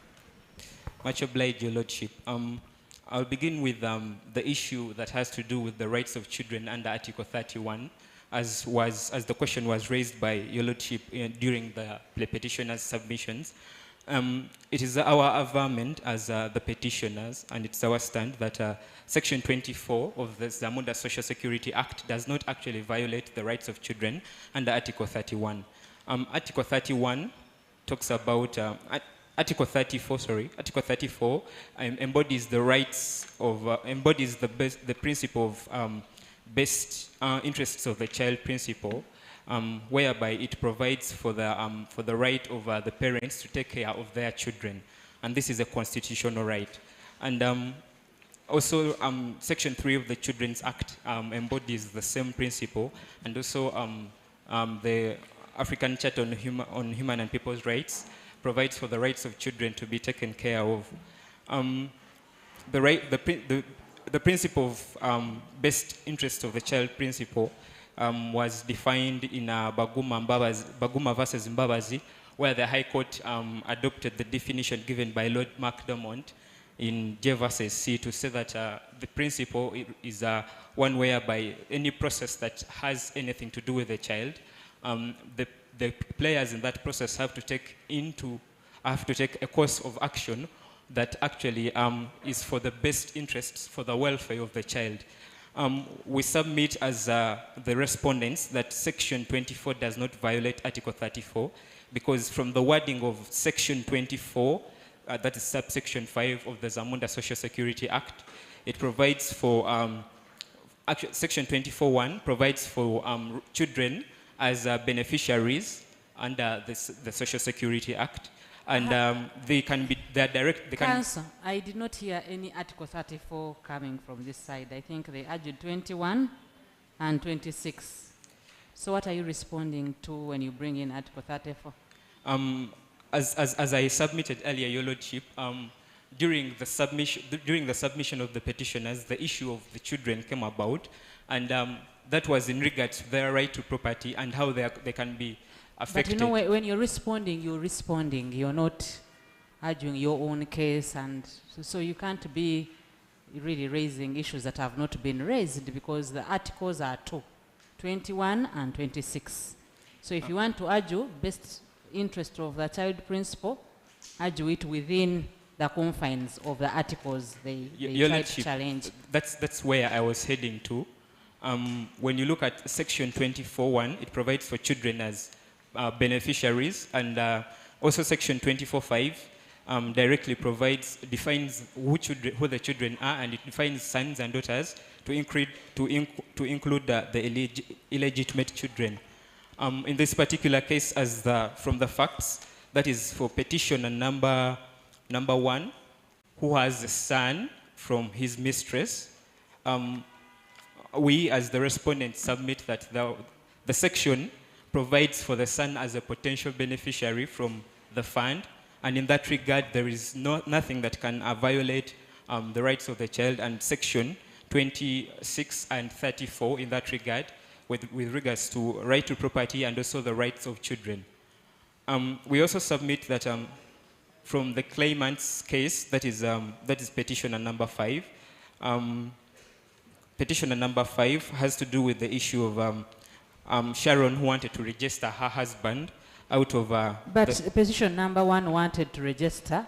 Much obliged, Your Lordship. I'll begin with the issue that has to do with the rights of children under Article 31, as the question was raised by Your Lordship during the petitioner's submissions. It is our averment as the petitioners, and it's our stand that Section 24 of the Zamunda Social Security Act does not actually violate the rights of children under Article 31. Article 31 talks about Article 34 embodies the rights of, embodies the principle of best interests of the child principle, whereby it provides for the right of the parents to take care of their children. And this is a constitutional right. And also, Section 3 of the Children's Act embodies the same principle, and also the African Charter on Human and People's Rights provides for the rights of children to be taken care of. The principle of best interest of the child principle was defined in Baguma versus Mbabazi, where the High Court adopted the definition given by Lord MacDermott in J versus C to say that the principle is one whereby any process that has anything to do with the child, the players in that process have to take a course of action that actually is for the best interests, for the welfare of the child. We submit as the respondents that Section 24 does not violate Article 34, because from the wording of Section 24, that is subsection 5 of the Zamunda Social Security Act, it provides for, Section 24.1 provides for children as beneficiaries under the Social Security Act, and they can be, they're direct, they can... Counsel, I did not hear any Article 34 coming from this side. I think they argued 21 and 26. So what are you responding to when you bring in Article 34? As I submitted earlier, Your Lordship, during the submission of the petitioners, the issue of the children came about, and that was in regards to their right to property and how they can be affected. But you know, when you're responding, you're not arguing your own case, and so you can't be really raising issues that have not been raised, because the articles are 21 and 26. So if you want to argue best interest of the child principle, argue it within the confines of the articles they try to challenge. That's where I was heading to. When you look at Section 24.1, it provides for children as beneficiaries, and also Section 24.5 directly defines who the children are, and it defines sons and daughters to include the illegitimate children. In this particular case, from the facts, that is for petitioner number 1, who has a son from his mistress. We, as the respondents, submit that the section provides for the son as a potential beneficiary from the fund, and in that regard, there is nothing that can violate the rights of the child, and Section 26 and 34 in that regard, with regards to right to property and also the rights of children. We also submit that from the claimant's case, that is petitioner number 5. Petitioner number 5 has to do with the issue of Sharon, who wanted to register her husband out of... But petition number 1 wanted to register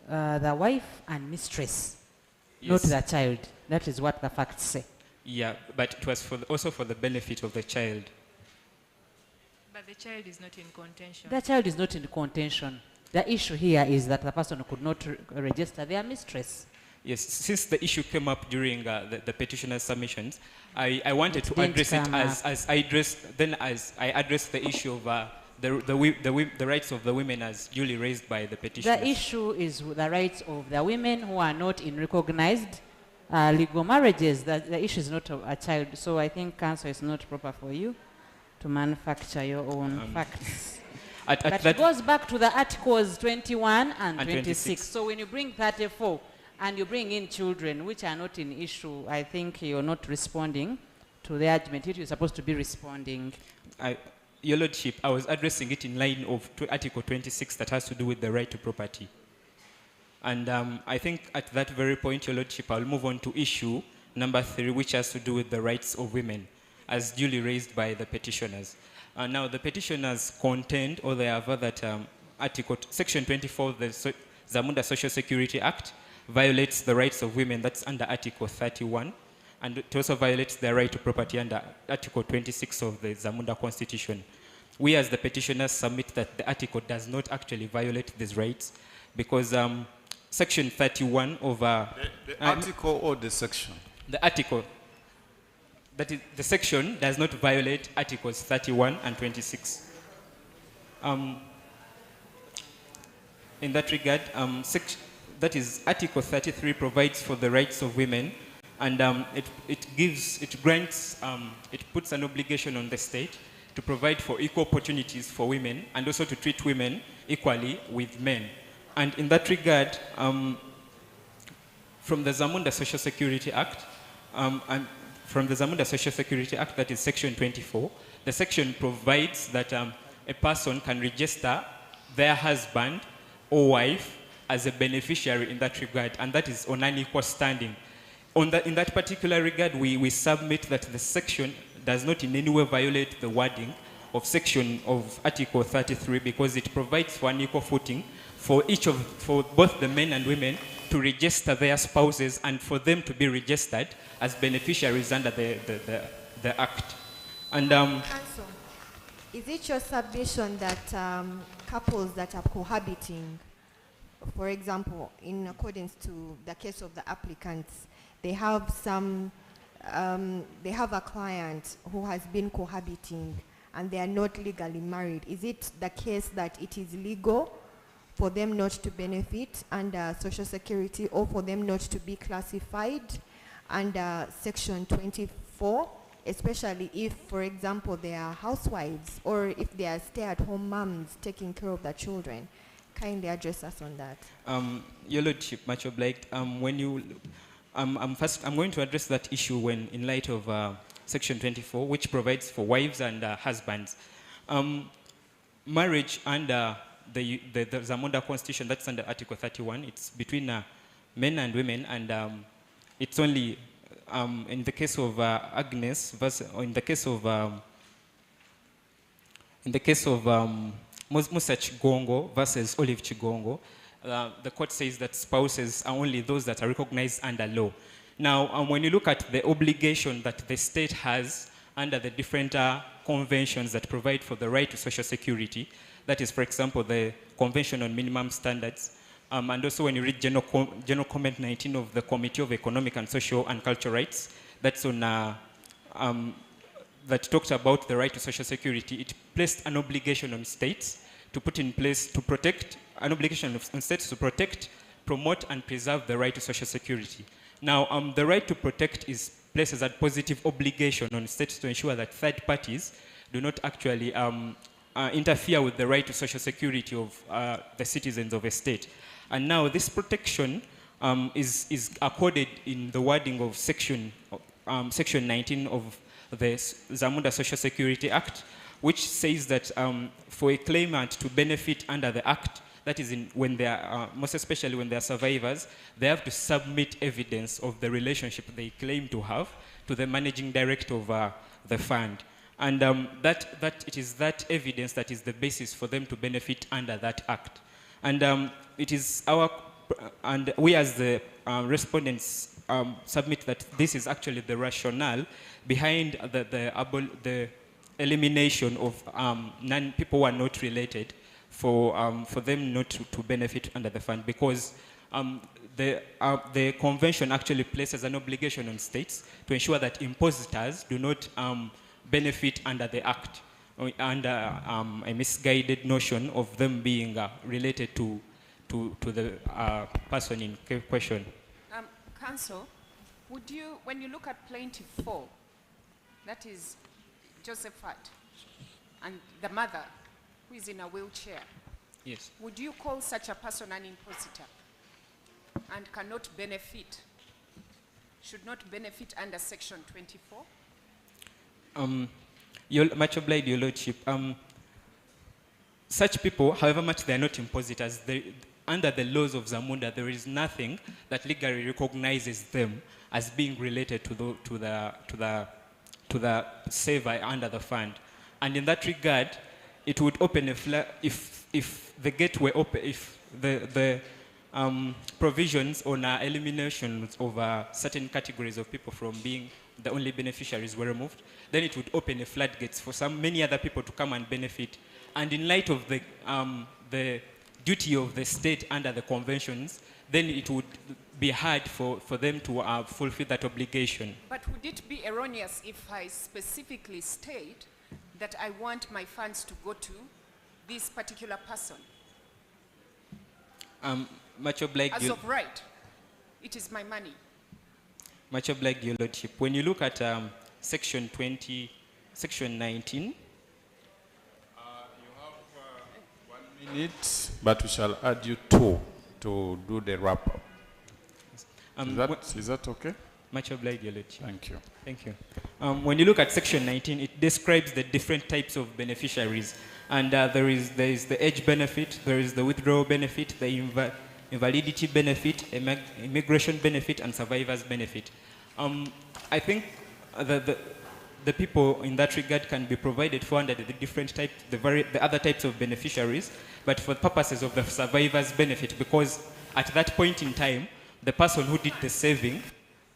the wife and mistress, yes, not the child. That is what the facts say. Yeah, but it was also for the benefit of the child. But the child is not in contention. The child is not in contention. The issue here is that the person could not register their mistress. Yes, since the issue came up during the petitioner's submissions, I wanted to didn't address it come as I addressed the issue of the rights of the women as duly raised by the petitioners. The issue is the rights of the women who are not in recognized legal marriages. The issue is not a child. So I think counsel is not proper for you to manufacture your own facts. But it goes back to the articles 21 and 26. So when you bring 34 and you bring in children which are not in issue, I think you're not responding to the argument. You're supposed to be responding. Your Lordship, I was addressing it in line of Article 26 that has to do with the right to property. And I think at that very point, Your Lordship, I'll move on to issue number 3, which has to do with the rights of women, as duly raised by the petitioners. Now, the petitioners contend, or they have that Section 24 of the Zamunda Social Security Act violates the rights of women. That's under Article 31. And it also violates their right to property under Article 26 of the Zamunda Constitution. We as the petitioners submit that the article does not actually violate these rights because Section 31 of... the article or the section? The article. That is, the section does not violate Articles 31 and 26. In that regard, that is Article 33 provides for the rights of women, and it puts an obligation on the state to provide for equal opportunities for women and also to treat women equally with men. And in that regard, from the Zamunda Social Security Act, that is Section 24, the section provides that a person can register their husband or wife as a beneficiary in that regard, and that is on unequal standing. In that particular regard, we submit that the section does not in any way violate the wording of Article 33 because it provides for an equal footing for both the men and women to register their spouses and for them to be registered as beneficiaries under the Act. And Counsel, is it your submission that couples that are cohabiting, for example, in accordance to the case of the applicants, they have a client who has been cohabiting and they are not legally married? Is it the case that it is legal for them not to benefit under Social Security or for them not to be classified under Section 24, especially if, for example, they are housewives or if they are stay-at-home moms taking care of the children? Kindly address us on that. Your Lordship, much obliged. I'm going to address that issue in light of Section 24, which provides for wives and husbands. Marriage under the Zamunda Constitution, that's under Article 31. It's between men and women, and it's only in the case of Agnes, in the case of Musa Chigongo versus Olive Chigongo, the court says that spouses are only those that are recognized under law. Now, when you look at the obligation that the state has under the different conventions that provide for the right to Social Security, that is, for example, the Convention on Minimum Standards, and also when you read General Comment 19 of the Committee of Economic and Social and Cultural Rights, that's on that talked about the right to Social Security, it placed an obligation on states to put in place to protect, an obligation on states to protect, promote, and preserve the right to Social Security. Now, the right to protect is placed as a positive obligation on states to ensure that third parties do not actually interfere with the right to Social Security of the citizens of a state. And now this protection is accorded in the wording of Section 19 of the Zamunda Social Security Act, which says that for a claimant to benefit under the Act, that is when they are, most especially when they are survivors, they have to submit evidence of the relationship they claim to have to the managing director of the fund. And it is that evidence that is the basis for them to benefit under that Act. And it is and we as the respondents submit that this is actually the rationale behind the elimination of people who are not related for them not to benefit under the fund, because the convention actually places an obligation on states to ensure that impositors do not benefit under the act, under a misguided notion of them being related to the person in question. Counsel, would you, when you look at plaintiff 4, that is Josephat, and the mother who is in a wheelchair, yes, would you call such a person an impositor and cannot benefit, should not benefit under section 24? Much obliged, Your Lordship. Such people, however much they are not impositors, under the laws of Zamunda, there is nothing that legally recognizes them as being related to the saver under the fund. And in that regard, it would open a if the gate were open, if the provisions on eliminations of certain categories of people from being the only beneficiaries were removed, then it would open a floodgates for many other people to come and benefit. And in light of the duty of the state under the conventions, then it would be hard for them to fulfill that obligation. But would it be erroneous if I specifically state that I want my funds to go to this particular person? Much obliged. As of right, it is my money. Much obliged, Your Lordship. When you look at section 20, section 19. You have 1 minute, but we shall add you 2 to do the wrap-up. Is that okay? Much obliged, Your Lordship. Thank you. Thank you. When you look at section 19, it describes the different types of beneficiaries. And there is the age benefit, there is the withdrawal benefit, the invalidity benefit, immigration benefit, and survivor's benefit. I think the people in that regard can be provided for under the different types, the other types of beneficiaries, but for purposes of the survivor's benefit, because at that point in time, the person who did the saving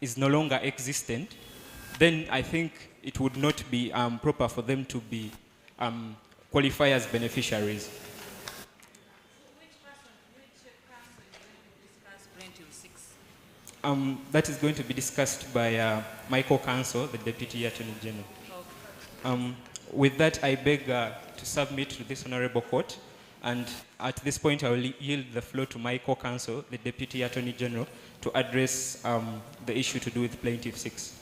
is no longer existent, then I think it would not be proper for them to be qualify as beneficiaries. That is going to be discussed by my co-counsel, the Deputy Attorney General. With that, I beg to submit to this Honorable Court, and at this point, I will yield the floor to my co-counsel, the Deputy Attorney General, to address the issue to do with Plaintiff 6.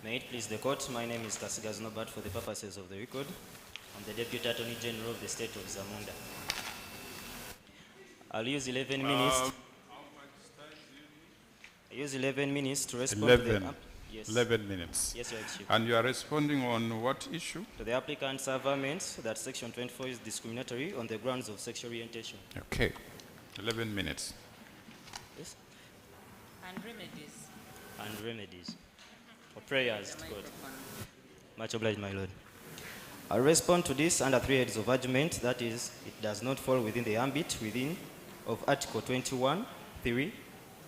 May it please the court, my name is Kasigas Nobat for the purposes of the record. I'm the Deputy Attorney General of the State of Zamunda. I'll use 11 minutes. How much time do you need? I use 11 minutes to respond to the... Yes. 11 minutes. Yes, Your Chief. And you are responding on what issue? To the applicant's argument that Section 24 is discriminatory on the grounds of sexual orientation. Okay. 11 minutes. Yes. And remedies. And remedies. For prayers to God. Much obliged, my Lord. I'll respond to this under 3 heads of argument. That is, it does not fall within the ambit of Article 21(3)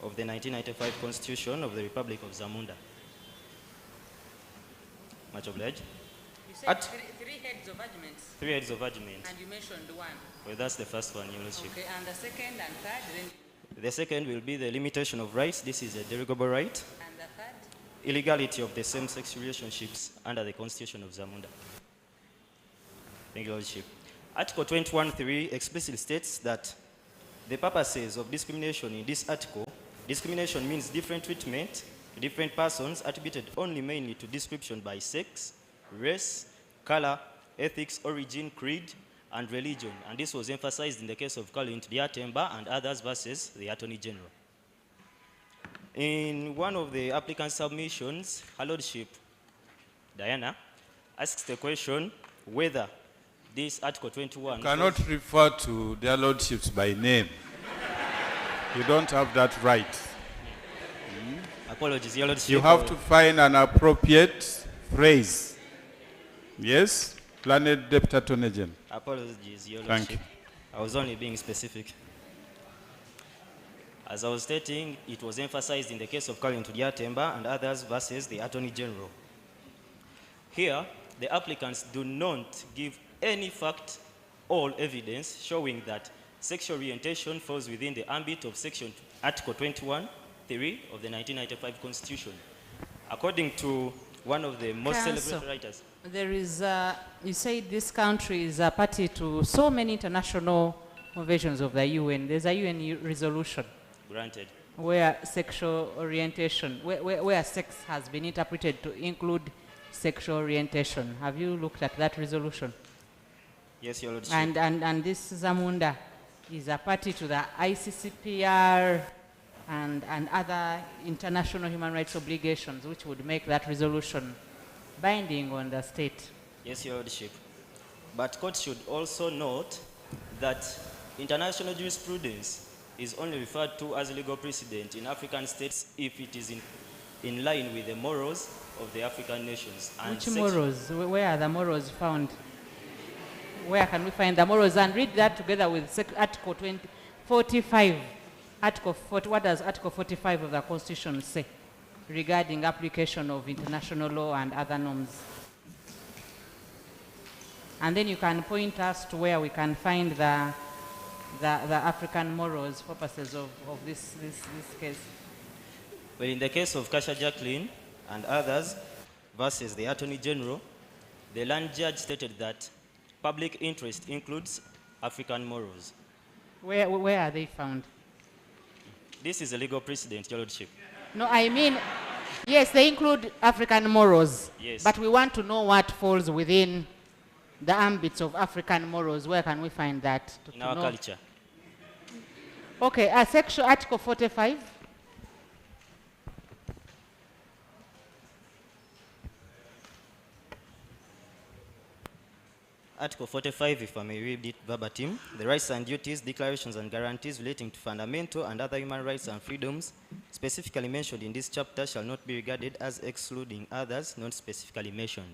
of the 1995 Constitution of the Republic of Zamunda. Much obliged. You said three heads of arguments. 3 heads of argument. And you mentioned one. Well, that's the first one, Your Lordship. Okay, and the second and third, then... The second will be the limitation of rights. This is a derogable right. And the third? Illegality of the same-sex relationships under the Constitution of Zamunda. Thank you, Lordship. Article 21(3) explicitly states that the purposes of discrimination in this article, discrimination means different treatment to different persons attributed only mainly to description by sex, race, color, ethics, origin, creed, and religion. And this was emphasized in the case of Colin Diatemba and others versus the Attorney General. In one of the applicant's submissions, Her Lordship, Diana, asks the question whether this Article 21... You cannot refer to their lordships by name. You don't have that right. Apologies, Your Lordship. You have to find an appropriate phrase. Yes? Planet Deputy Attorney General. Apologies, Your Lordship. Thank you. I was only being specific. As I was stating, it was emphasized in the case of Colin Diatemba and others versus the Attorney General. Here, the applicants do not give any fact or evidence showing that sexual orientation falls within the ambit of Article 21(3) of the 1995 Constitution. According to one of the most celebrated writers. There is, you say this country is a party to so many international conventions of the UN. There's a UN resolution. Granted. Where sexual orientation, where sex has been interpreted to include sexual orientation. Have you looked at that resolution? Yes, Your Lordship. And this Zamunda is a party to the ICCPR and other international human rights obligations, which would make that resolution binding on the state. Yes, Your Lordship. But court should also note that international jurisprudence is only referred to as legal precedent in African states if it is in line with the morals of the African nations. And which morals? Where are the morals found? Where can we find the morals? And read that together with Article 45. Article 40, what does Article 45 of the Constitution say regarding application of international law and other norms? And then you can point us to where we can find the African morals purposes of this case. Well, in the case of Kasha Jacqueline and others versus the Attorney General, the land judge stated that public interest includes African morals. Where are they found? This is a legal precedent, Your Lordship. No, I mean, yes, they include African morals. Yes. But we want to know what falls within the ambits of African morals. Where can we find that? In our culture. Okay, section Article 45. Article 45, if I may read it verbatim, the rights and duties, declarations and guarantees relating to fundamental and other human rights and freedoms specifically mentioned in this chapter shall not be regarded as excluding others not specifically mentioned.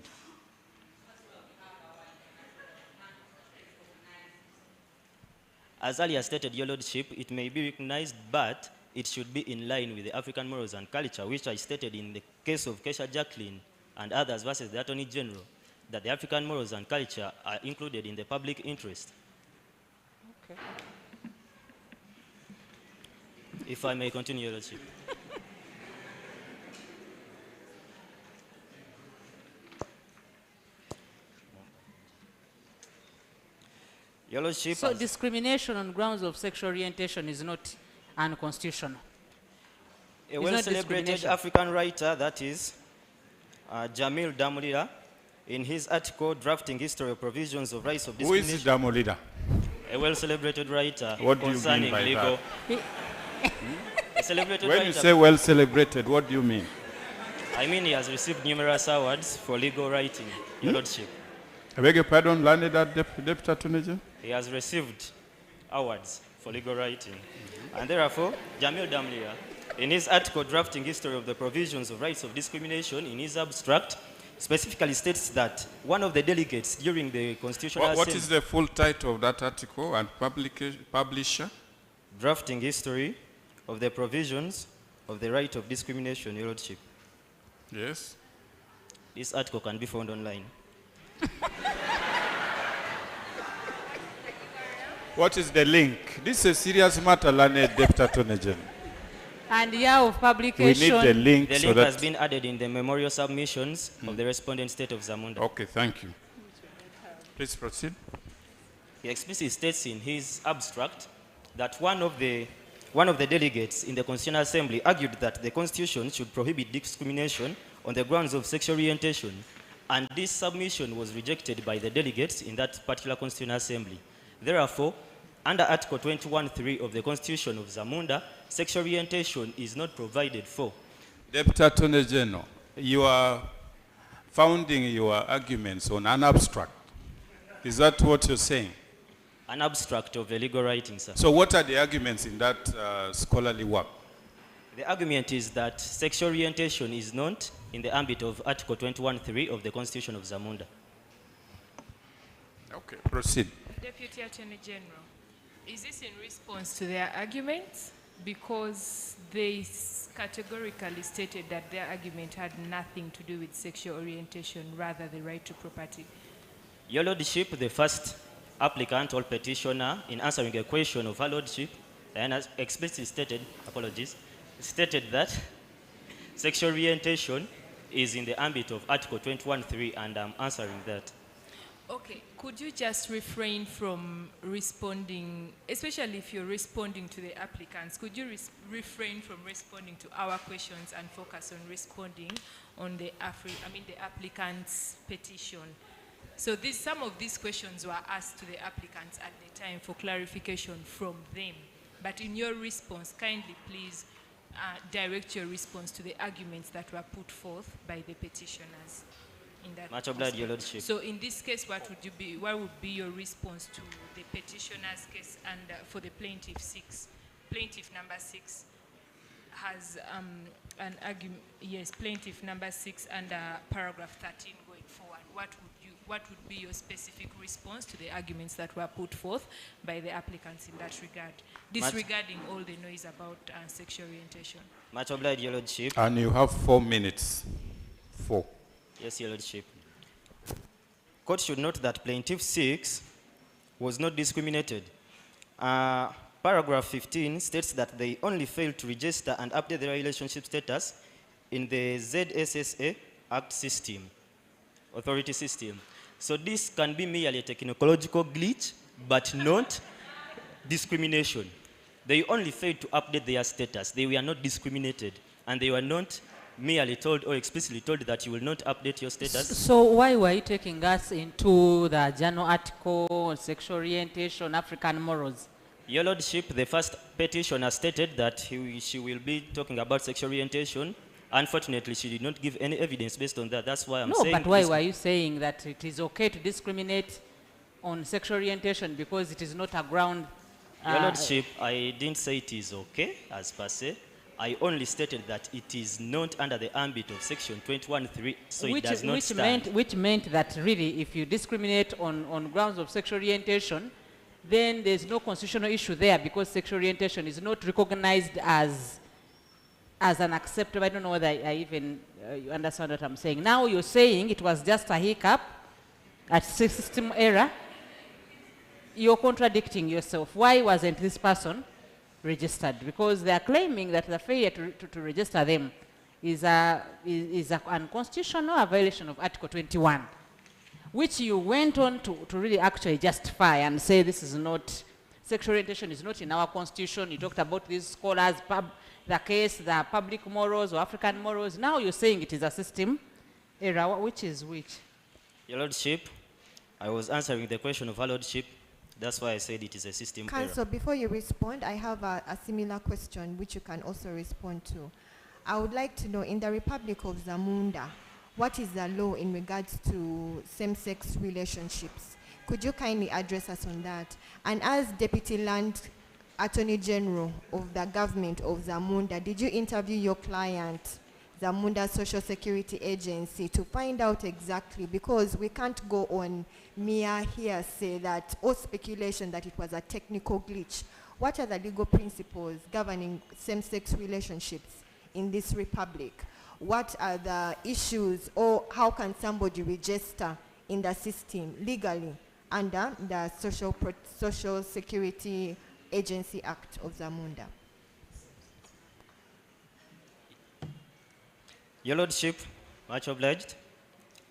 As earlier stated, Your Lordship, it may be recognized, but it should be in line with the African morals and culture, which I stated in the case of Kesha Jacqueline and others versus the Attorney General, that the African morals and culture are included in the public interest. Okay. If I may continue, Your Lordship. Your Lordship. So discrimination on grounds of sexual orientation is not unconstitutional. A well-celebrated African writer, that is Jamil Damulira, in his article, Drafting History of Provisions of Rights of Discrimination. Who is Damulira? A well-celebrated writer what do you concerning mean by legal. that? A celebrated when writer. you say well-celebrated, what do you mean? I mean he has received numerous awards for legal writing, Your Lordship. I beg your pardon, landed at Deputy Attorney General? He has received awards for legal writing. And therefore, Jamil Damlia, in his article, Drafting History of the Provisions of Rights of Discrimination, in his abstract, specifically states that one of the delegates during the Constitutional What Assembly... is the full title of that article and publisher? Drafting History of the Provisions of the Right of Discrimination, Your Lordship. Yes. This article can be found online. What is the link? This is a serious matter, learned Deputy Attorney General. And year of publication. We need the link. The link has been added in the memorial submissions of the respondent state of Zamunda. Okay, thank you. Please proceed. He explicitly states in his abstract that one of the delegates in the Constitutional Assembly argued that the Constitution should prohibit discrimination on the grounds of sexual orientation, and this submission was rejected by the delegates in that particular Constitutional Assembly. Therefore, under Article 21(3) of the Constitution of Zamunda, sexual orientation is not provided for. Deputy Attorney General, you are founding your arguments on an abstract. Is that what you're saying? An abstract of a legal writing, sir. So what are the arguments in that scholarly work? The argument is that sexual orientation is not in the ambit of Article 21(3) of the Constitution of Zamunda. Okay, proceed. Deputy Attorney General, is this in response to their arguments? because they categorically stated that their argument had nothing to do with sexual orientation, rather the right to property. Your Lordship, the first applicant or petitioner, in answering a question of Her Lordship, Diana explicitly stated, stated that sexual orientation is in the ambit of Article 21.3, and I'm answering that. Okay, could you just refrain from responding, especially if you're responding to the applicants, could you refrain from responding to our questions and focus on responding on the applicant's petition? So some of these questions were asked to the applicants at the time for clarification from them. But in your response, kindly please direct your response to the arguments that were put forth by the petitioners. Much obliged, Your Lordship. So in this case, what would be your response to the petitioner's case and for the plaintiff 6? Plaintiff number 6 has an argument, yes, plaintiff number 6 under paragraph 13 going forward. What would be your specific response to the arguments that were put forth by the applicants in that regard, disregarding all the noise about sexual orientation? Much obliged, Your Lordship. And you have 4 minutes. 4. Yes, Your Lordship. Court should note that plaintiff 6 was not discriminated. Paragraph 15 states that they only failed to register and update their relationship status in the ZSSA Act system, authority system. So this can be merely a technological glitch, but not discrimination. They only failed to update their status. They were not discriminated, and they were not merely told or explicitly told that you will not update your status. So why were you taking us into the journal article, sexual orientation, African morals? Your Lordship, the first petitioner stated that she will be talking about sexual orientation. Unfortunately, she did not give any evidence based on that. That's why I'm saying... No, but why were you saying that it is okay to discriminate on sexual orientation because it is not a ground... Your Lordship, I didn't say it is okay, as per se. I only stated that it is not under the ambit of section 21.3, so it does not stand. Which meant that really, if you discriminate on grounds of sexual orientation, then there's no constitutional issue there because sexual orientation is not recognized as an acceptable. I don't know whether I even you understand what I'm saying. Now you're saying it was just a hiccup, a system error. You're contradicting yourself. Why wasn't this person registered? Because they are claiming that the failure to register them is unconstitutional, a violation of Article 21, which you went on to really actually justify and say this is not, sexual orientation is not in our constitution. You talked about these scholars, the case, the public morals or African morals. Now you're saying it is a system error. Which is which? Your Lordship, I was answering the question of Her Lordship. That's why I said it is a system error. Counsel, before you respond, I have a similar question which you can also respond to. I would like to know, in the Republic of Zamunda, what is the law in regards to same-sex relationships? Could you kindly address us on that? And as Deputy Land Attorney General of the government of Zamunda, did you interview your client, Zamunda Social Security Agency, to find out exactly, because we can't go on mere hearsay that, or speculation that it was a technical glitch. What are the legal principles governing same-sex relationships in this republic? What are the issues, or how can somebody register in the system legally under the Social Security Agency Act of Zamunda? Your Lordship, much obliged.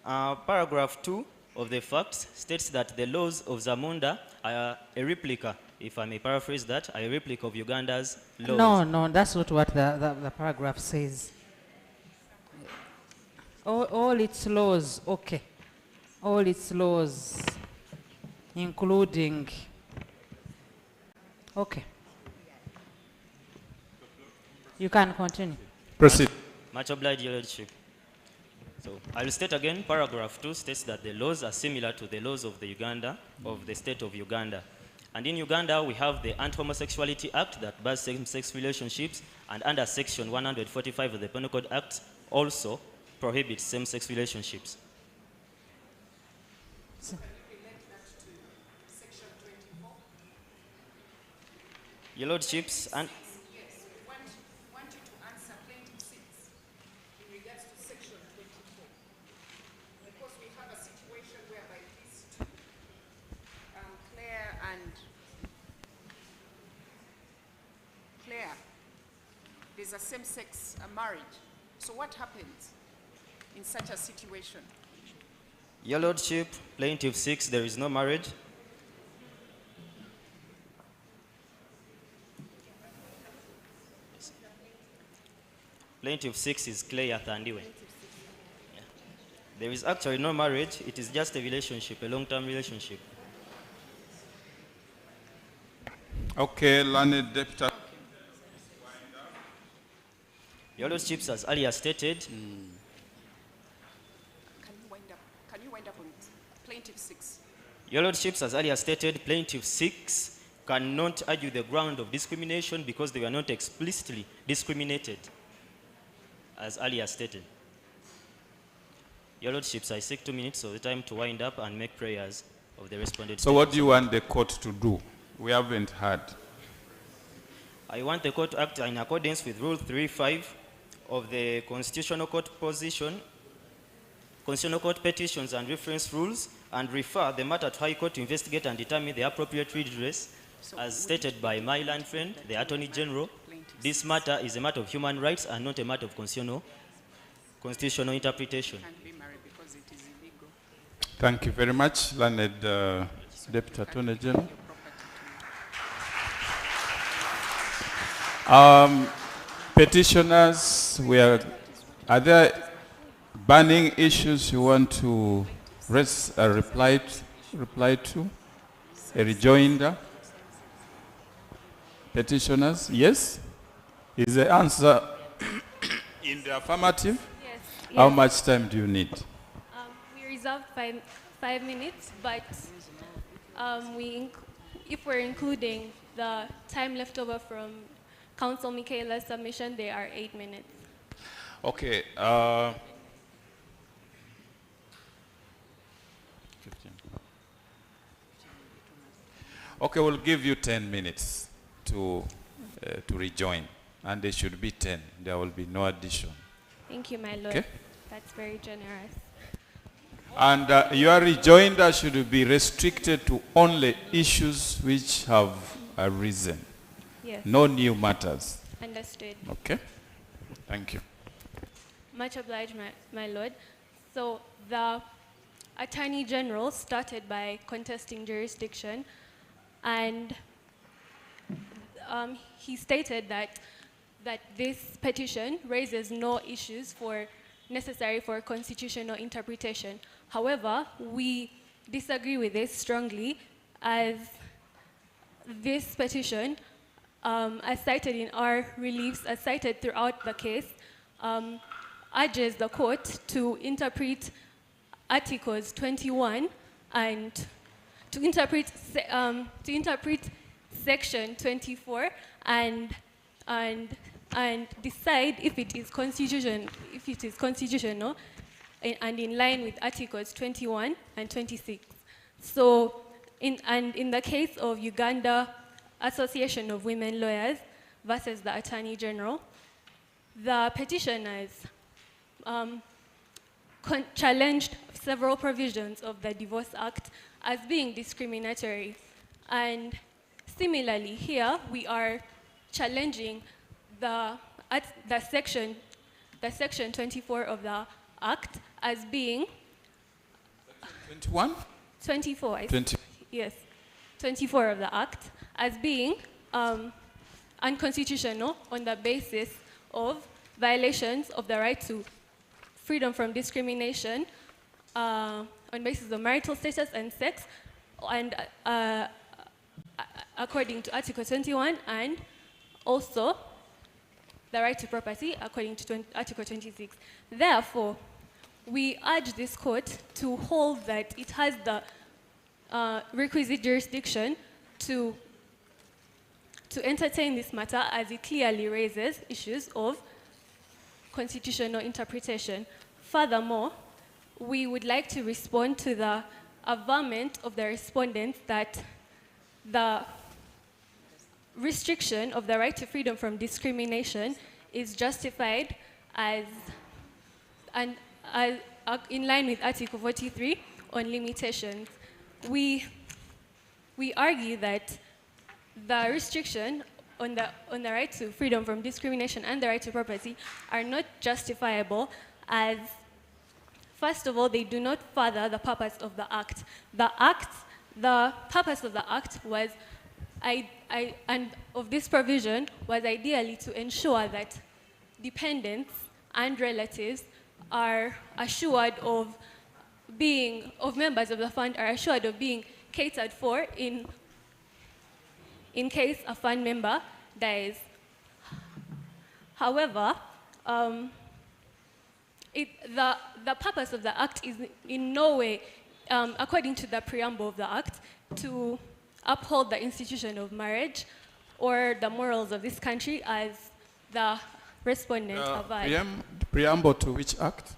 Paragraph 2 of the facts states that the laws of Zamunda are a replica, if I may paraphrase that, are a replica of Uganda's laws. No, that's not what the paragraph says. All its laws, okay. All its laws, including, okay. You can continue. Proceed. Much obliged, Your Lordship. So I will state again, paragraph 2 states that the laws are similar to the laws of the state of Uganda. And in Uganda, we have the Anti-Homosexuality Act that bars same-sex relationships, and under section 145 of the Penal Code Act also prohibits same-sex relationships. Your Lordships, and a same-sex marriage. So what happens in such a situation? Your Lordship, Plaintiff 6, there is no marriage. Plaintiff 6 is Clay Athandiwe. Yeah. There is actually no marriage. It is just a relationship, a long-term relationship. Okay, learned deputy. Your Lordships, as earlier stated, Can you wind up on Plaintiff 6? Your Lordships, as earlier stated, Plaintiff 6 cannot argue the ground of discrimination because they were not explicitly discriminated, as earlier stated. Your Lordships, I seek 2 minutes of the time to wind up and make prayers of the respondent. So what do you want the court to do? We haven't heard. I want the court to act in accordance with Rule 3.5 of the Constitutional Court position, Constitutional Court petitions and reference rules, and refer the matter to High Court to investigate and determine the appropriate redress, as stated by my learned friend, the Attorney General. This matter is a matter of human rights and not a matter of constitutional interpretation. Thank you very much, learned Deputy Attorney General. Petitioners, are there burning issues you want to raise a reply to? A rejoinder? Petitioners, yes? Is the answer in the affirmative? Yes. How much time do you need? We reserved 5 minutes, but if we're including the time left over from Council Michaela's submission, they are 8 minutes. Okay. 15. Okay, we'll give you 10 minutes to rejoin, and there should be 10. There will be no addition. Thank you, my lord. Okay. That's very generous. And your rejoinder should be restricted to only issues which have arisen. Yes. No new matters. Understood. Okay. Thank you. Much obliged, my lord. So the Attorney General started by contesting jurisdiction, and he stated that this petition raises no issues necessary for constitutional interpretation. However, we disagree with this strongly, as this petition, as cited in our reliefs, as cited throughout the case, urges the court to interpret Articles 21 and to interpret Section 24 and decide if it is constitutional and in line with Articles 21 and 26. So, in the case of Uganda Association of Women Lawyers versus the Attorney General, the petitioners challenged several provisions of the Divorce Act as being discriminatory. And similarly, here we are challenging the section 24 of the Act as being 21? 24. 20. Yes, 24 of the Act as being unconstitutional on the basis of violations of the right to freedom from discrimination on basis of marital status and sex, and according to Article 21, and also the right to property according to Article 26. Therefore, we urge this court to hold that it has the requisite jurisdiction to entertain this matter, as it clearly raises issues of constitutional interpretation. Furthermore, we would like to respond to the averment of the respondents that the restriction of the right to freedom from discrimination is justified in line with Article 43 on limitations. We argue that the restriction on the right to freedom from discrimination and the right to property are not justifiable as, first of all, they do not further the purpose of the Act. The purpose of the Act was, and of this provision was ideally to ensure that dependents and relatives are assured of members of the fund are assured of being catered for in case a fund member dies. However, the purpose of the Act is in no way, according to the preamble of the Act, to uphold the institution of marriage or the morals of this country as the respondent averred. Preamble to which act?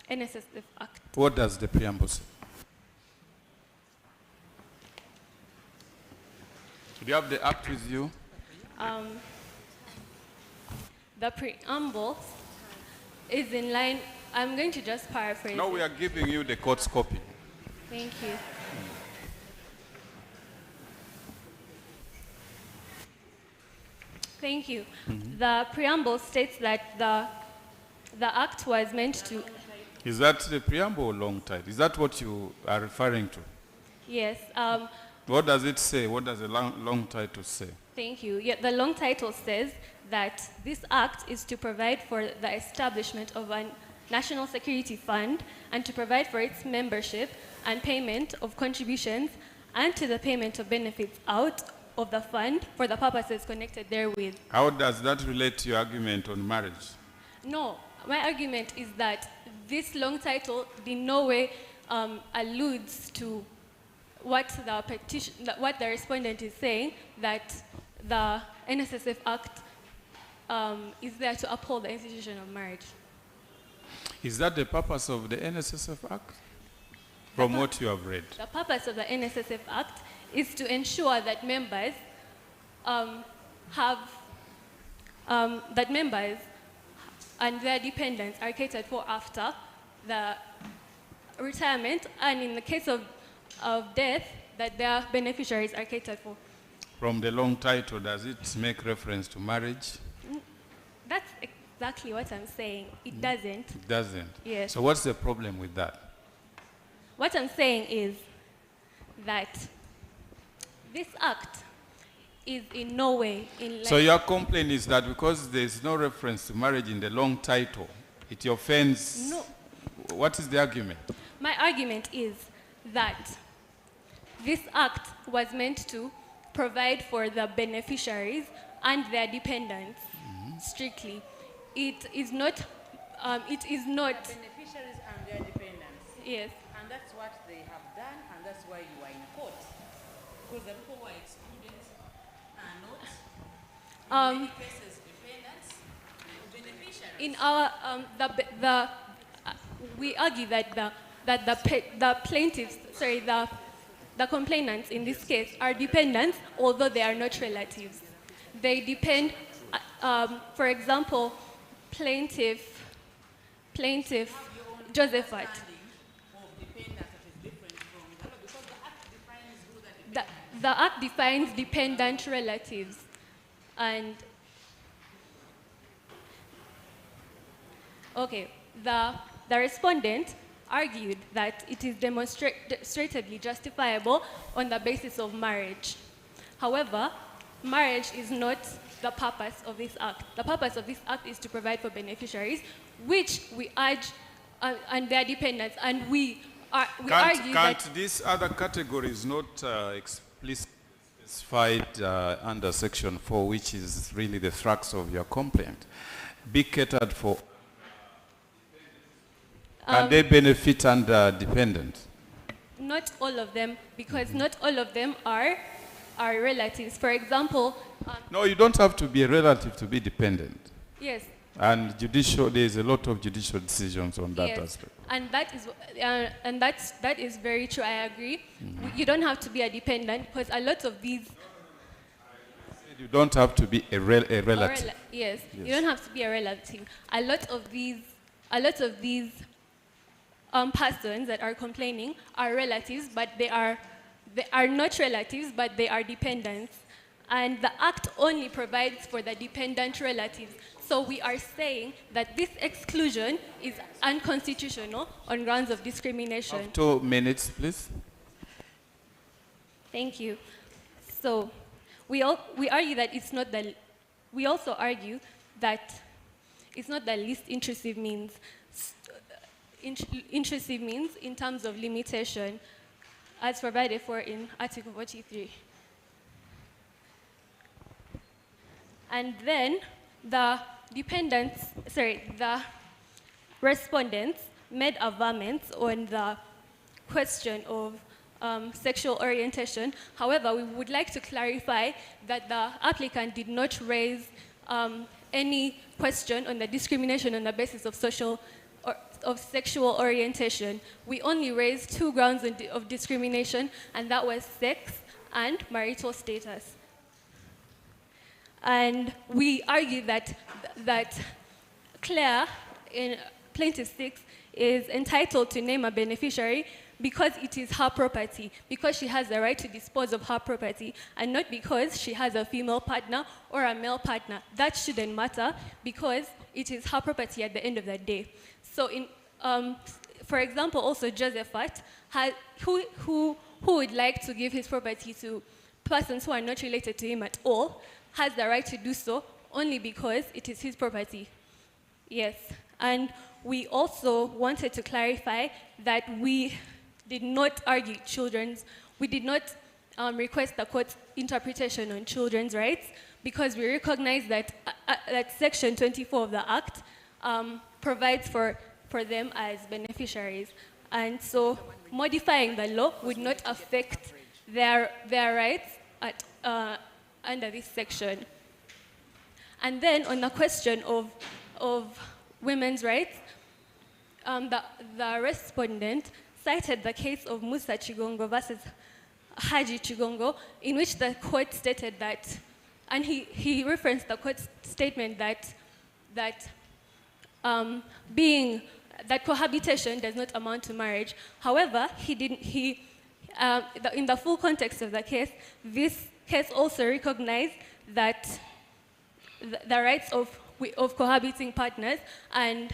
NSSF Act. What does the preamble say? Do you have the act with you? The preamble is in line. I'm going to just paraphrase. No, we it. are giving you the court's copy. Thank you. Thank you. The preamble states that the Act was meant to... Is that the preamble or long title? Is that what you are referring to? Yes. What does it say? What does the long title say? Thank you. Yeah, the long title says that this Act is to provide for the establishment of a national security fund and to provide for its membership and payment of contributions and to the payment of benefits out of the fund for the purposes connected therewith. How does that relate to your argument on marriage? No, my argument is that this long title in no way alludes to what the respondent is saying, that the NSSF Act is there to uphold the institution of marriage. Is that the purpose of the NSSF Act? From what you have read. The purpose of the NSSF Act is to ensure that members and their dependents are catered for after the retirement, and in the case of death, that their beneficiaries are catered for. From the long title, does it make reference to marriage? That's exactly what I'm saying. It doesn't. It doesn't? Yes. So what's the problem with that? What I'm saying is that this Act is in no way in line. So your complaint is that because there's no reference to marriage in the long title, it offends... No. What is the argument? My argument is that this Act was meant to provide for the beneficiaries and their dependents, strictly. It is not... Beneficiaries and their dependents. Yes. And that's what they have done, and that's why you are in court. Because the people who are excluded are not, in many cases, dependents, beneficiaries. In our, we argue that the plaintiffs, the complainants in this case are dependents, although they are not relatives. They depend, for example, plaintiff Josephat. The Act defines dependent relatives, and okay, the respondent argued that it is demonstrably justifiable on the basis of marriage. However, marriage is not the purpose of this Act. The purpose of this Act is to provide for beneficiaries, which we urge, and their dependents, and we argue that... Can't these other categories not explicitly specified under Section 4, which is really the thrust of your complaint, be catered for? Can they benefit under dependent? Not all of them, because not all of them are relatives. For example... no, you don't have to be a relative to be dependent. Yes. And there's a lot of judicial decisions on that aspect. And that is very true. I agree. You don't have to be a dependent, because a lot of these. You don't have to be a relative. Yes, you don't have to be a relative. A lot of these persons that are complaining are relatives, but they are not relatives, but they are dependents. And the Act only provides for the dependent relatives. So we are saying that this exclusion is unconstitutional on grounds of discrimination. 2 minutes, please. Thank you. So we argue that it's not the, we also argue that it's not the least intrusive means. Intrusive means in terms of limitation as provided for in Article 43. And then the respondents made averments on the question of sexual orientation. However, we would like to clarify that the applicant did not raise any question on the discrimination on the basis of sexual orientation. We only raised 2 grounds of discrimination, and that was sex and marital status. And we argue that Claire, in Plaintiff 6, is entitled to name a beneficiary because it is her property, because she has the right to dispose of her property, and not because she has a female partner or a male partner. That shouldn't matter because it is her property at the end of the day. So, for example, also Josephat, who would like to give his property to persons who are not related to him at all, has the right to do so only because it is his property. Yes, and we also wanted to clarify that we did not argue we did not request the court's interpretation on children's rights because we recognize that Section 24 of the Act provides for them as beneficiaries. And so modifying the law would not affect their rights under this section. And then on the question of women's rights, the respondent cited the case of Musa Chigongo versus Haji Chigongo, in which the court stated that, and he referenced the court's statement that cohabitation does not amount to marriage. However, in the full context of the case, this case also recognized that the rights of cohabiting partners, and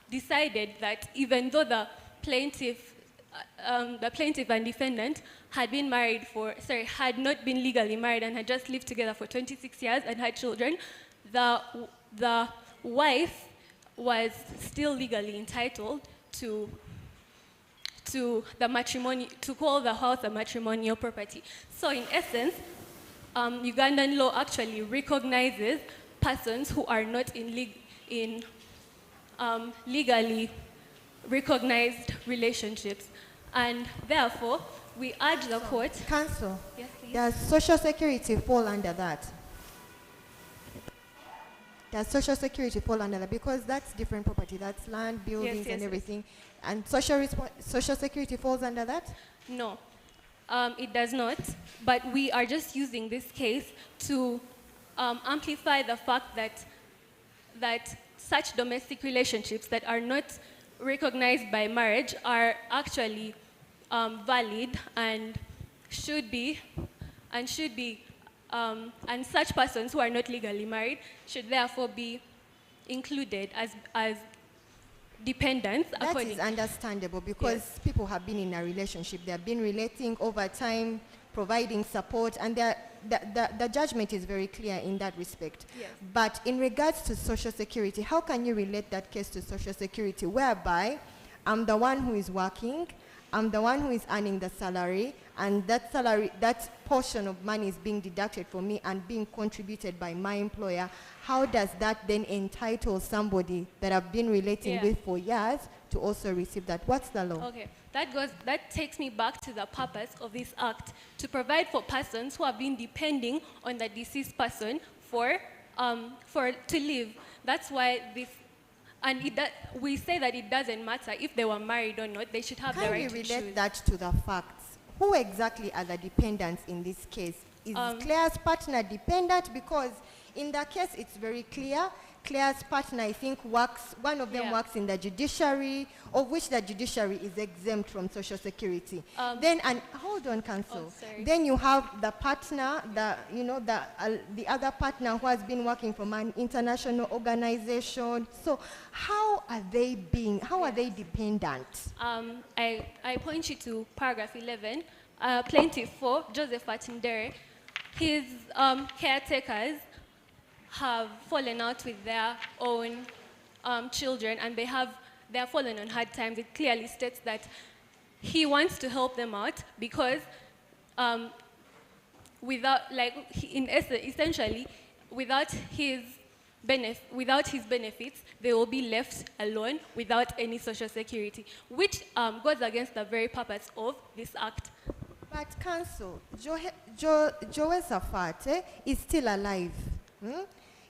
decided that even though the plaintiff and defendant had not been legally married and had just lived together for 26 years and had children, the wife was still legally entitled to the matrimony, to call the house a matrimonial property. So in essence, Ugandan law actually recognizes persons who are not in legally recognized relationships. And therefore, we urge the court... Counsel, yes, please. does Social Security fall under that? Does Social Security fall under that? Because that's different property. That's land, buildings, and everything. And Social Security falls under that? No, it does not. But we are just using this case to amplify the fact that such domestic relationships that are not recognized by marriage are actually valid and should be, and such persons who are not legally married should therefore be included as dependents. That is understandable because people have been in a relationship. They have been relating over time, providing support, and the judgment is very clear in that respect. Yes. But in regards to Social Security, how can you relate that case to Social Security, whereby I'm the one who is working, I'm the one who is earning the salary, and that portion of money is being deducted from me and being contributed by my employer? How does that then entitle somebody that I've been relating with for years to also receive that? What's the law? Okay, that takes me back to the purpose of this act, to provide for persons who have been depending on the deceased person to live. That's why this, and we say that it doesn't matter if they were married or not, they should have the right to choose. Can we relate that to the facts? Who exactly are the dependents in this case? Is Claire's partner dependent? Because in the case, it's very clear. Claire's partner, I think, works, one of them works in the judiciary, of which the judiciary is exempt from Social Security. Then, and hold on, Council. Then you have the partner, the other partner who has been working from an international organization. So how are they dependent? I point you to paragraph 11, plaintiff 4, Joseph Atindere. His caretakers have fallen out with their own children, and they are fallen on hard times. It clearly states that he wants to help them out because essentially, without his benefits, they will be left alone without any social security, which goes against the very purpose of this act. But Council, Josephat is still alive.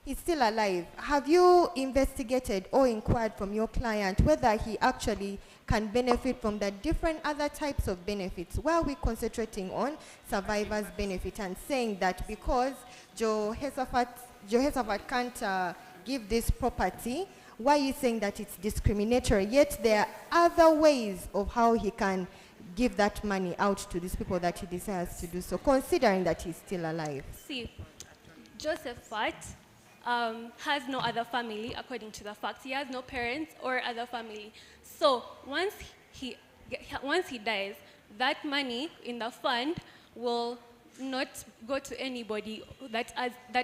He's still alive. Have you investigated or inquired from your client whether he actually can benefit from the different other types of benefits? Why are we concentrating on survivor's benefit and saying that because Josephat can't give this property, why are you saying that it's discriminatory? Yet there are other ways of how he can give that money out to these people that he desires to do so, considering that he's still alive. See, Josephat has no other family, according to the facts. He has no parents or other family. So once he dies, that money in the fund will not go to anybody that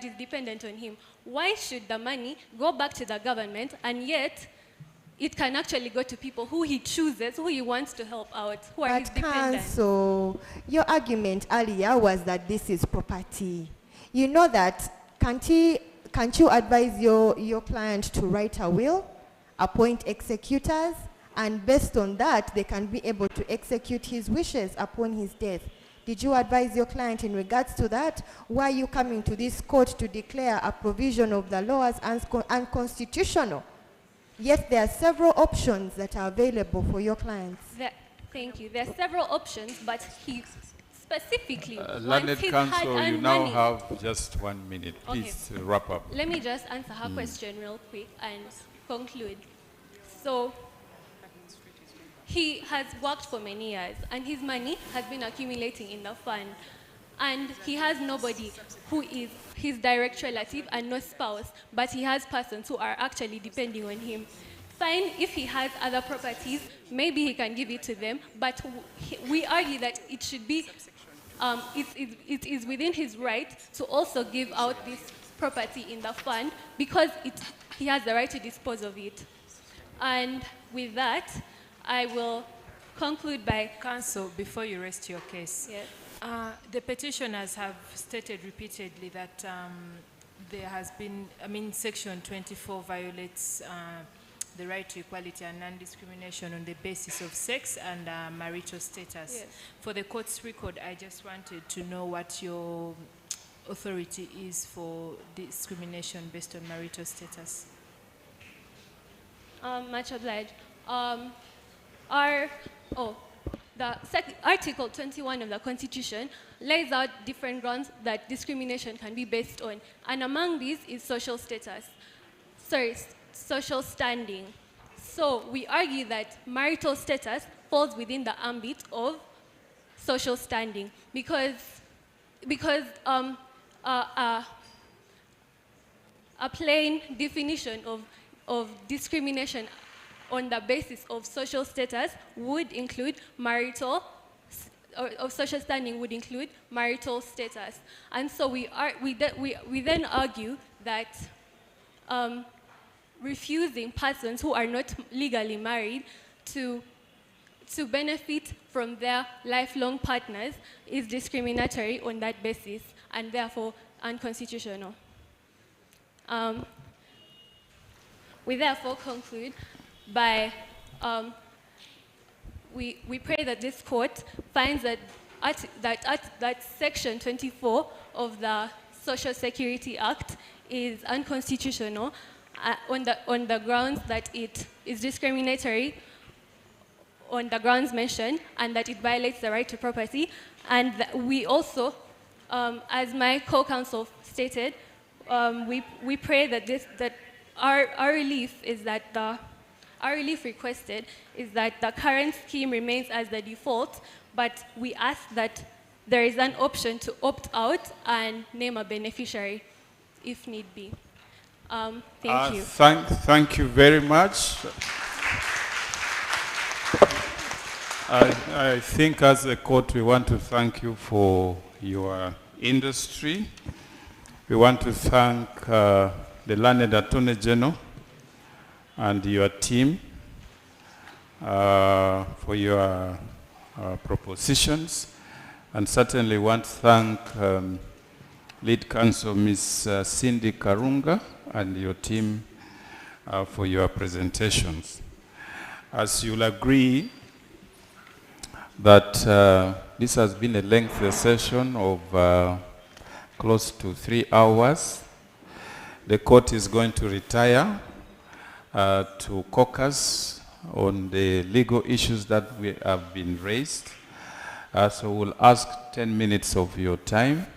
is dependent on him. Why should the money go back to the government, and yet it can actually go to people who he chooses, who he wants to help out, who are his dependents? So your argument earlier was that this is property. You know that, can't you advise your client to write a will, appoint executors, and based on that, they can be able to execute his wishes upon his death? Did you advise your client in regards to that? Why are you coming to this court to declare a provision of the law as unconstitutional? Yet there are several options that are available for your clients. Thank you. There are several options, but he specifically Learned Counsel, you now have just 1 minute. Please wrap up. Let me just answer her question real quick and conclude. So he has worked for many years, and his money has been accumulating in the fund. And he has nobody who is his direct relative and no spouse, but he has persons who are actually depending on him. Fine, if he has other properties, maybe he can give it to them, but we argue that it should be, it is within his right to also give out this property in the fund because he has the right to dispose of it. And with that, I will conclude by... Counsel, before you rest your case. Yes. The petitioners have stated repeatedly that there has been, Section 24 violates the right to equality and non-discrimination on the basis of sex and marital status. Yes. For the court's record, I just wanted to know what your authority is for discrimination based on marital status. Much obliged. Article 21 of the Constitution lays out different grounds that discrimination can be based on, and among these is social standing. So we argue that marital status falls within the ambit of social standing because a plain definition of discrimination on the basis of social status would include social standing would include marital status. And so we then argue that refusing persons who are not legally married to benefit from their lifelong partners is discriminatory on that basis and therefore unconstitutional. We therefore conclude by, we pray that this court finds that Section 24 of the Social Security Act is unconstitutional on the grounds that it is discriminatory on the grounds mentioned and that it violates the right to property. And we also, as my co-counsel stated, we pray that our relief is that our relief requested is that the current scheme remains as the default, but we ask that there is an option to opt out and name a beneficiary if need be. Thank you. Thank you very much. I think as a court, we want to thank you for your industry. We want to thank the learned Attorney General and your team for your propositions, and certainly want to thank Lead Counsel Ms. Cindy Karunga and your team for your presentations. As you'll agree that this has been a lengthy session of close to 3 hours, the court is going to retire to caucus on the legal issues that we have been raised. So we'll ask 10 minutes of your time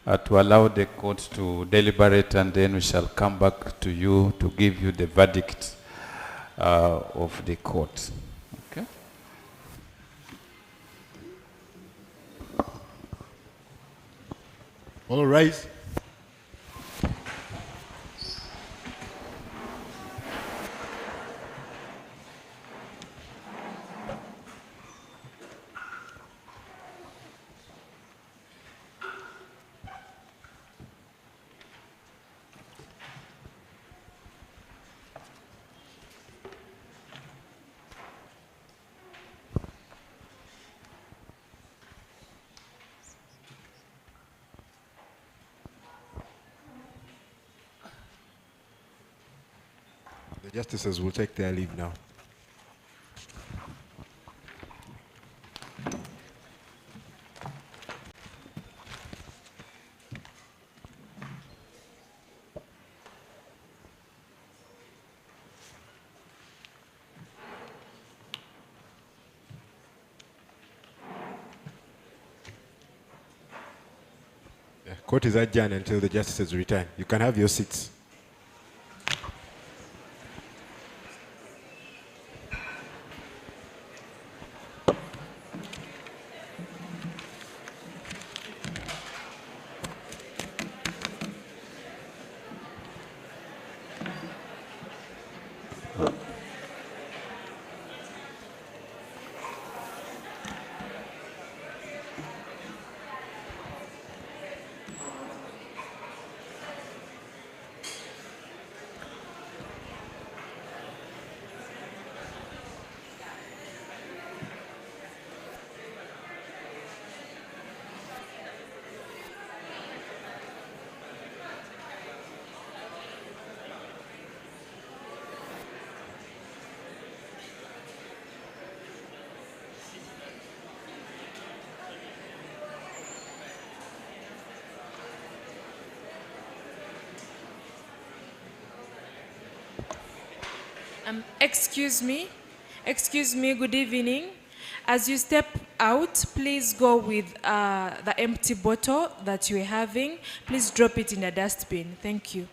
to allow the court to deliberate, and then we shall come back to you to give you the verdict of the court. Okay? All rise. The justices will take their leave now. The court is adjourned until the justices return. You can have your seats. Excuse me, good evening. As you step out, please go with the empty bottle that you're having. Please drop it in a dustbin. Thank you.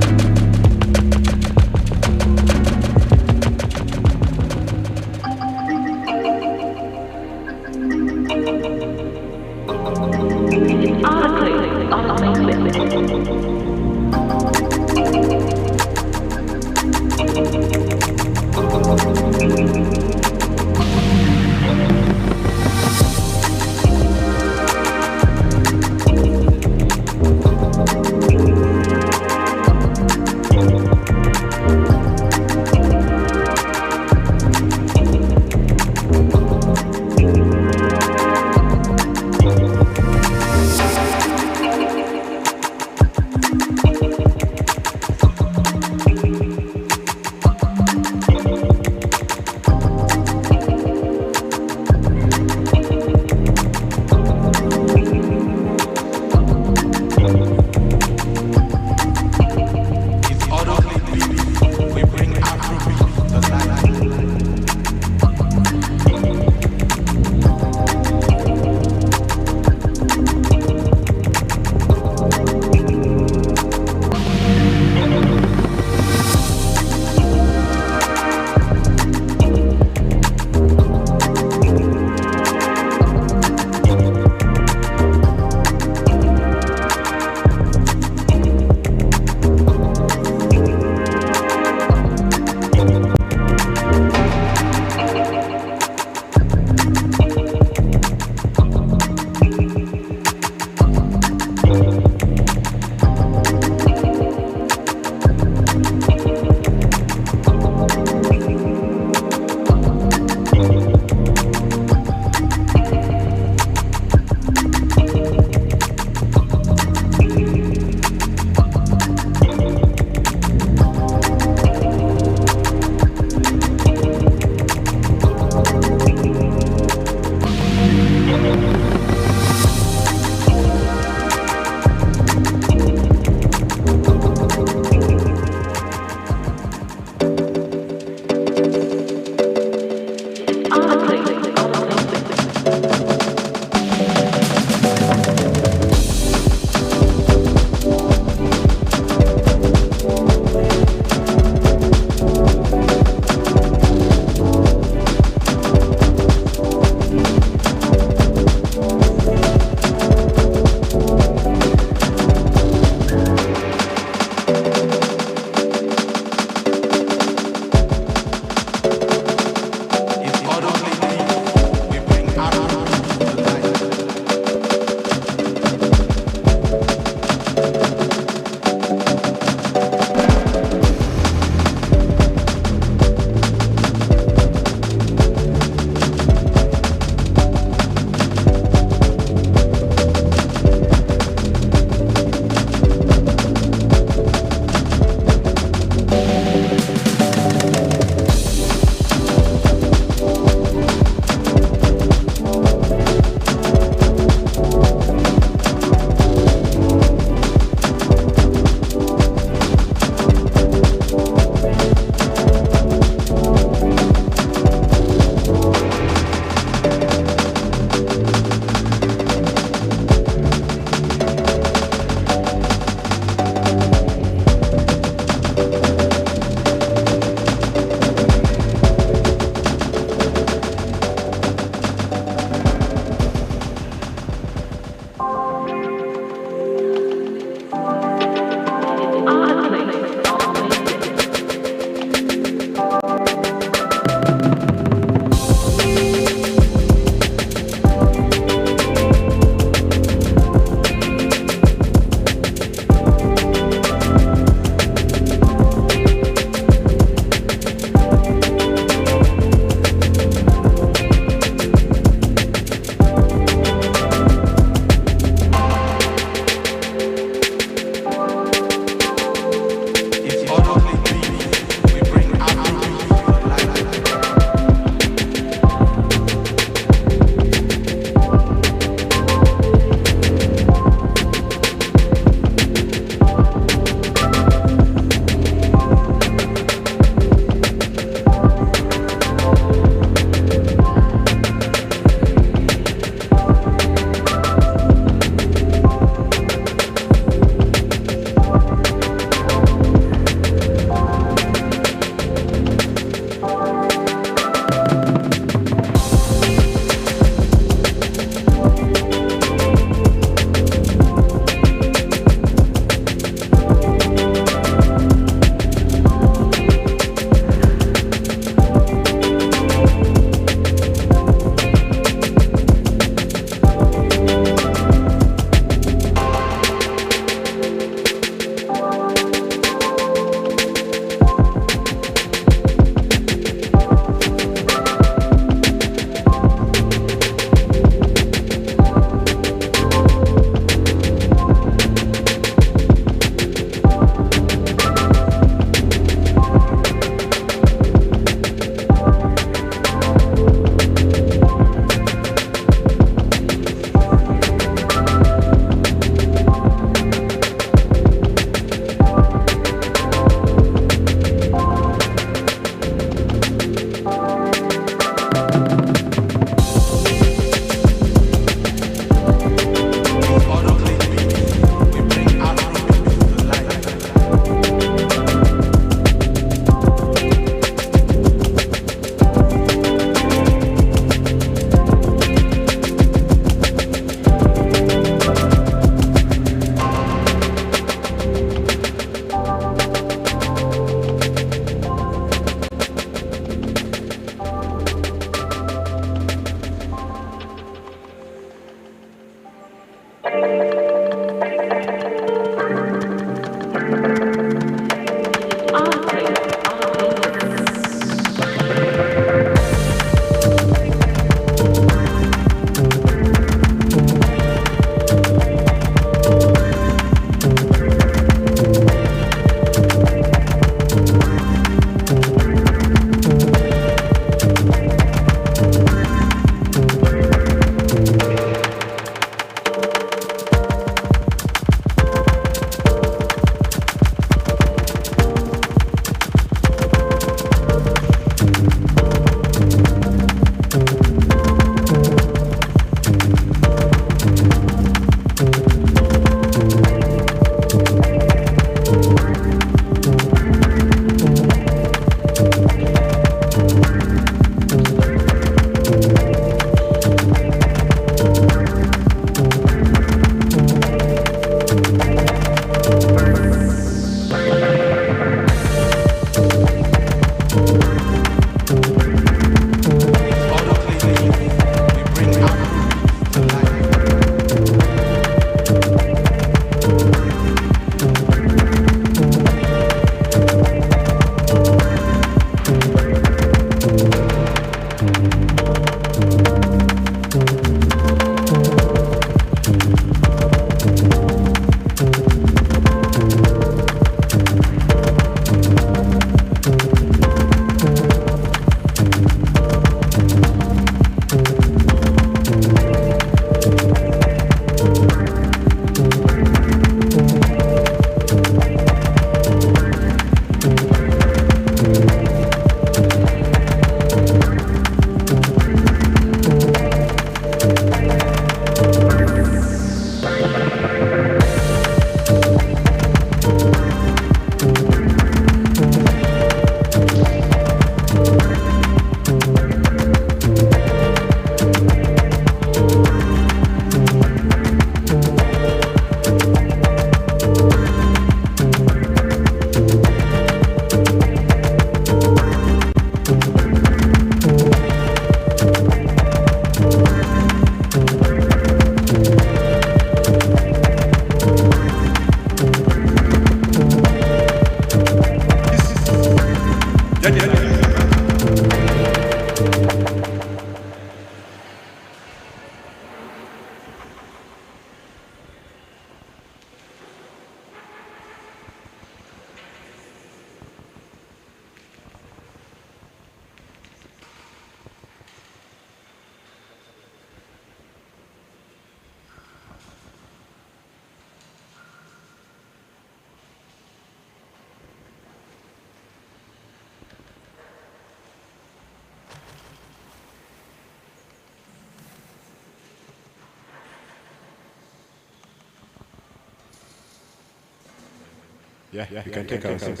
Yeah, you can take our seats.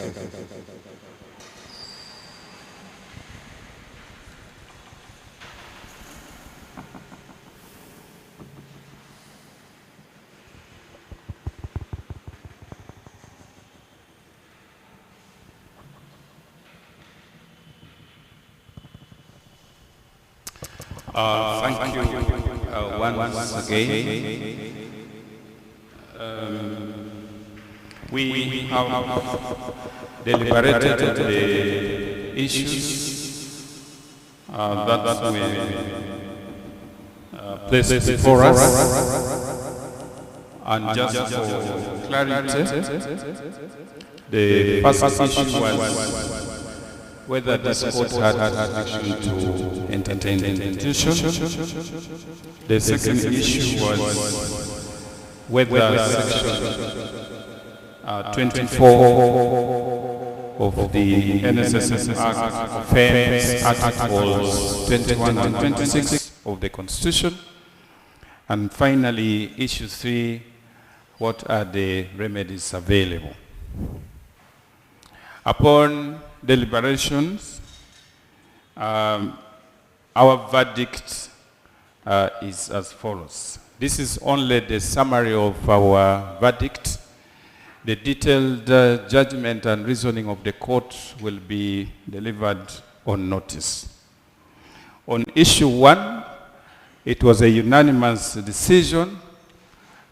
Thank you once again. We have deliberated the issues that we placed before us, and just for clarity, the first issue was whether this court had action to entertain the petition. The second issue was whether section 24 of the NSSF Act offends Articles 21 and 26 of the Constitution. And finally, issue 3, what are the remedies available? Upon deliberations, our verdict is as follows. This is only the summary of our verdict. The detailed judgment and reasoning of the court will be delivered on notice. On issue 1, it was a unanimous decision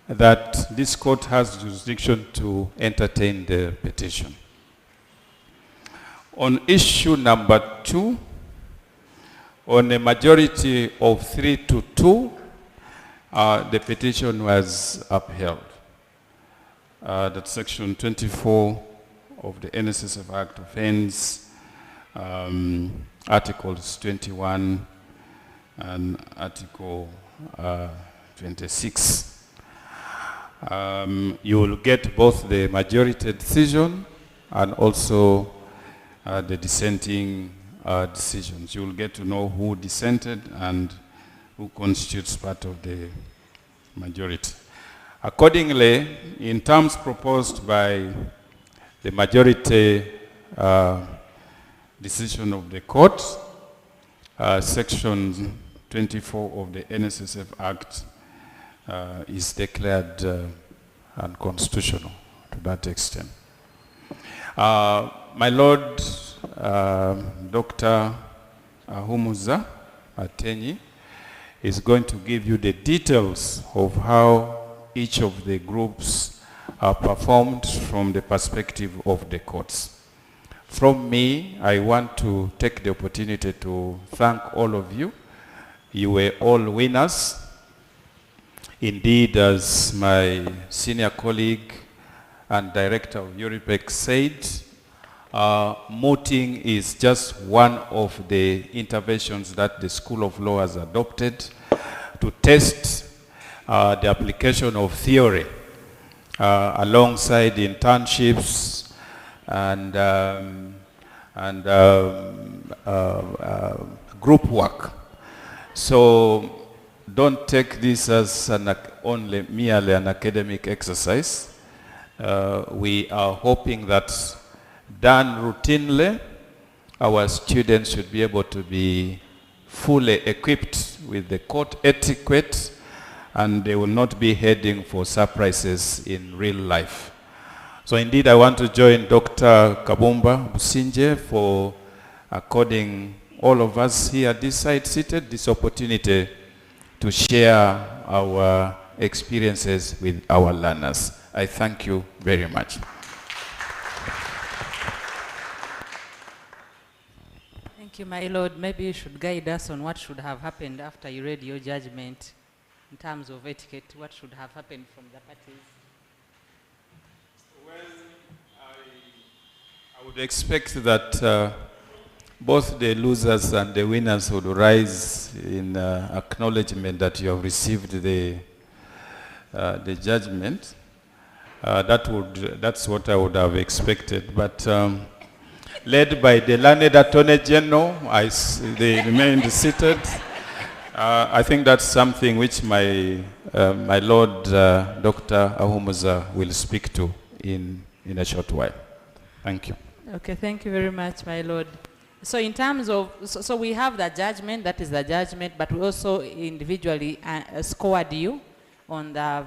that this court has jurisdiction to entertain the petition. On issue number 2, on a majority of 3 to 2, the petition was upheld. That section 24 of the NSSF Act offends Articles 21 and Article 26. You will get both the majority decision and also the dissenting decisions. You will get to know who dissented and who constitutes part of the majority. Accordingly, in terms proposed by the majority decision of the court, section 24 of the NSSF Act is declared unconstitutional to that extent. My Lord, Dr. Ahumuza Atenyi is going to give you the details of how each of the groups are performed from the perspective of the courts. From me, I want to take the opportunity to thank all of you. You were all winners. Indeed, as my senior colleague and director of HURIPEC said, mooting is just one of the interventions that the School of Law has adopted to test the application of theory alongside internships and group work. So don't take this as only merely an academic exercise. We are hoping that done routinely, our students should be able to be fully equipped with the court etiquette, and they will not be heading for surprises in real life. So indeed, I want to join Dr. Kabumba Businje for according all of us here this side seated this opportunity to share our experiences with our learners. I thank you very much. Thank you, my Lord. Maybe you should guide us on what should have happened after you read your judgment in terms of etiquette. What should have happened from the parties? Well, I would expect that both the losers and the winners would rise in acknowledgement that you have received the judgment. That's what I would have expected. But led by the learned Attorney General, they remained seated. I think that's something which my Lord Dr. Ahumuza will speak to in a short while. Thank you. Okay, thank you very much, my Lord. So in terms of, so we have the judgment, that is the judgment, but we also individually scored you on the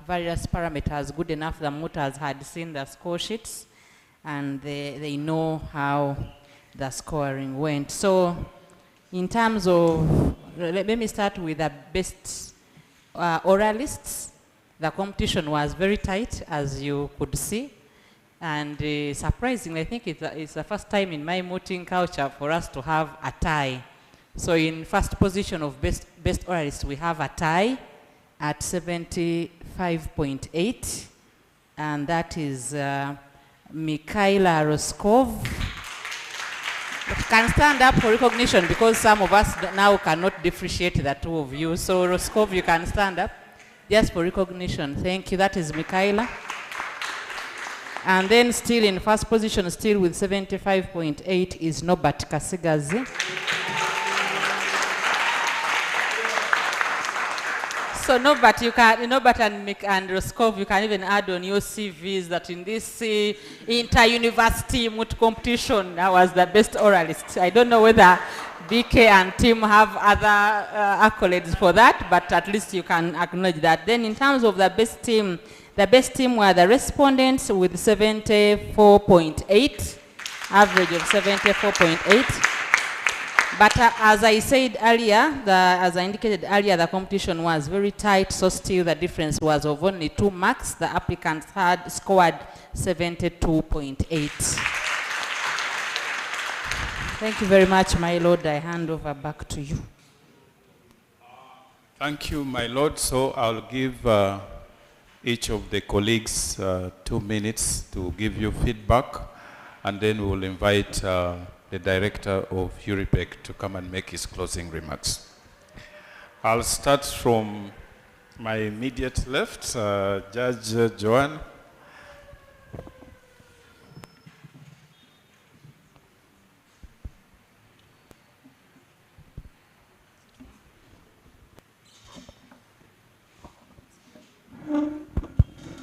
various parameters good enough. The Mooters had seen the score sheets and they know how the scoring went. So in terms of, let me start with the best oralists. The competition was very tight, as you could see. And surprisingly, I think it's the first time in my mooting culture for us to have a tie. So in first position of best oralist, we have a tie at 75.8. And that is Mikhaila Roskov. Can stand up for recognition because some of us now cannot differentiate the two of you. So Roskov, you can stand up just for recognition. Thank you. That is Mikhaila. And then still in first position, still with 75.8 is Norbert Kasigazi. So Norbert, Norbert and Roskov, you can even add on your CVs that in this inter-university moot competition, I was the best oralist. I don't know whether BK and Tim have other accolades for that, but at least you can acknowledge that. Then in terms of the best team were the respondents with 74.8, average of 74.8. But as I said earlier, as I indicated earlier, the competition was very tight, so still the difference was of only 2 marks. The applicants had scored 72.8. Thank you very much, my Lord. I hand over back to you. Thank you, my Lord. So I'll give each of the colleagues 2 minutes to give you feedback, and then we'll invite the director of HURIPEC to come and make his closing remarks. I'll start from my immediate left, Judge Joanne.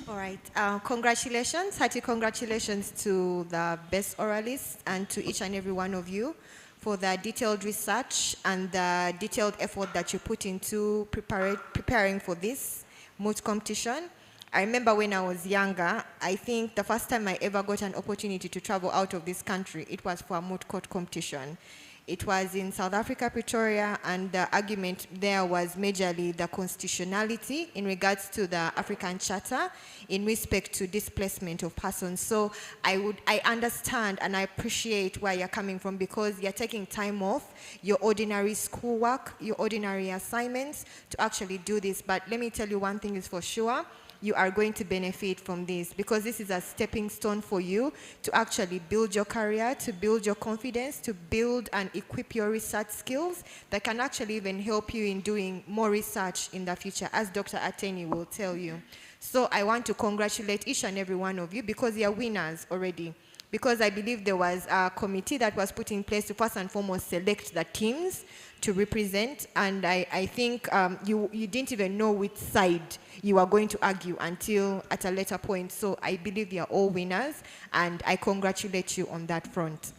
All right, congratulations, hearty congratulations to the best oralists and to each and every one of you for the detailed research and the detailed effort that you put into preparing for this Moot competition. I remember when I was younger, I think the first time I ever got an opportunity to travel out of this country, it was for a Moot court competition. It was in South Africa, Pretoria, and the argument there was majorly the constitutionality in regards to the African Charter in respect to displacement of persons. So I understand and I appreciate where you're coming from, because you're taking time off your ordinary schoolwork, your ordinary assignments to actually do this. But let me tell you one thing is for sure, you are going to benefit from this, because this is a stepping stone for you to actually build your career, to build your confidence, to build and equip your research skills that can actually even help you in doing more research in the future, as Dr. Ateni will tell you. So I want to congratulate each and every one of you, because you're winners already. Because I believe there was a committee that was put in place to first and foremost select the teams to represent, and I think you didn't even know which side you are going to argue until at a later point. So I believe you are all winners, and I congratulate you on that front.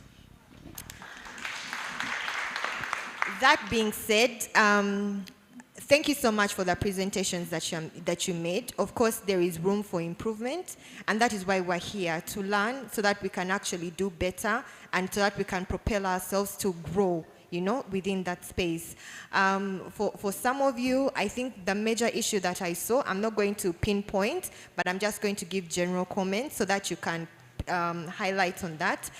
That being said, thank you so much for the presentations that you made. Of course, there is room for improvement, and that is why we're here, to learn so that we can actually do better and so that we can propel ourselves to grow, you know, within that space. For some of you, I think the major issue that I saw, I'm not going to pinpoint, but I'm just going to give general comments so that you can highlight on that.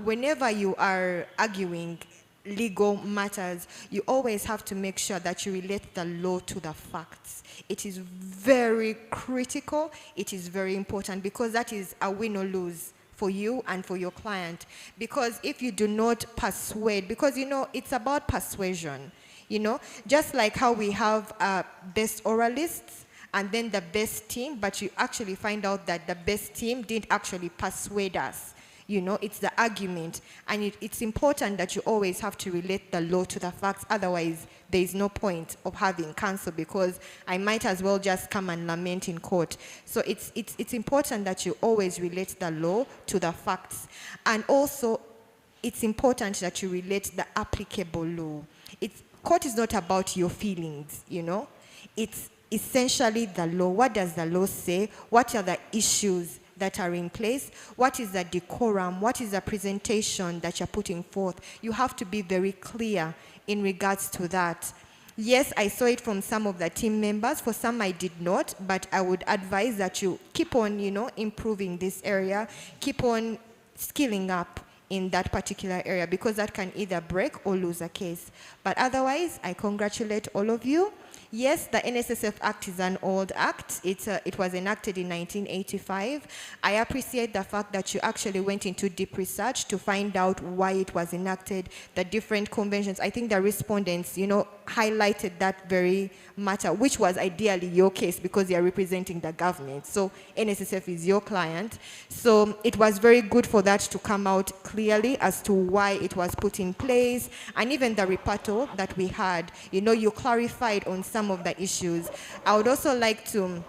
Whenever you are arguing legal matters, you always have to make sure that you relate the law to the facts. It is very critical, it is very important, because that is a win or lose for you and for your client. Because if you do not persuade, because you know, it's about persuasion, you know, just like how we have best oralists and then the best team, but you actually find out that the best team didn't actually persuade us. You know, it's the argument, and it's important that you always have to relate the law to the facts. Otherwise, there is no point of having counsel, because I might as well just come and lament in court. So it's important that you always relate the law to the facts, and also it's important that you relate the applicable law. Court is not about your feelings, you know. It's essentially the law. What does the law say? What are the issues that are in place? What is the decorum? What is the presentation that you're putting forth? You have to be very clear in regards to that. Yes, I saw it from some of the team members. For some, I did not, but I would advise that you keep on, you know, improving this area, keep on skilling up in that particular area, because that can either break or lose a case. But otherwise, I congratulate all of you. Yes, the NSSF Act is an old act. It was enacted in 1985. I appreciate the fact that you actually went into deep research to find out why it was enacted, the different conventions. I think the respondents, you know, highlighted that very matter, which was ideally your case because you're representing the government. So NSSF is your client. So it was very good for that to come out clearly as to why it was put in place, and even the rebuttal that we had, you know, you clarified on some of the issues. I would also like to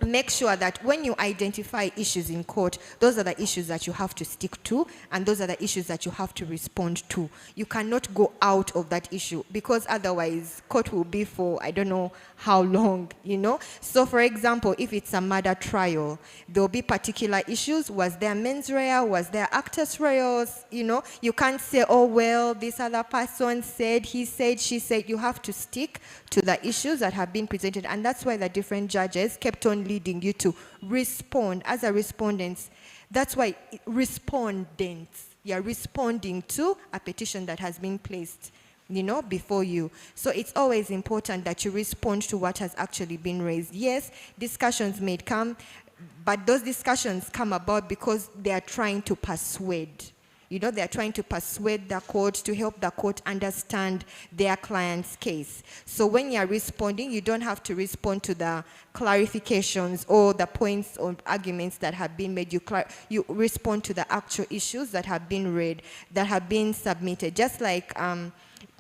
make sure that when you identify issues in court, those are the issues that you have to stick to, and those are the issues that you have to respond to. You cannot go out of that issue, because otherwise court will be for I don't know how long, you know. So for example, if it's a murder trial, there will be particular issues. Was there mens rea? Was there actus reus? You know, you can't say, oh well, this other person said, he said, she said. You have to stick to the issues that have been presented, and that's why the different judges kept on leading you to respond as a respondent. That's why respondents, you're responding to a petition that has been placed, you know, before you. So it's always important that you respond to what has actually been raised. Yes, discussions may come, but those discussions come about because they are trying to persuade. You know, they're trying to persuade the court, to help the court understand their client's case. So when you're responding, you don't have to respond to the clarifications or the points or arguments that have been made. You respond to the actual issues that have been read, that have been submitted. Just like my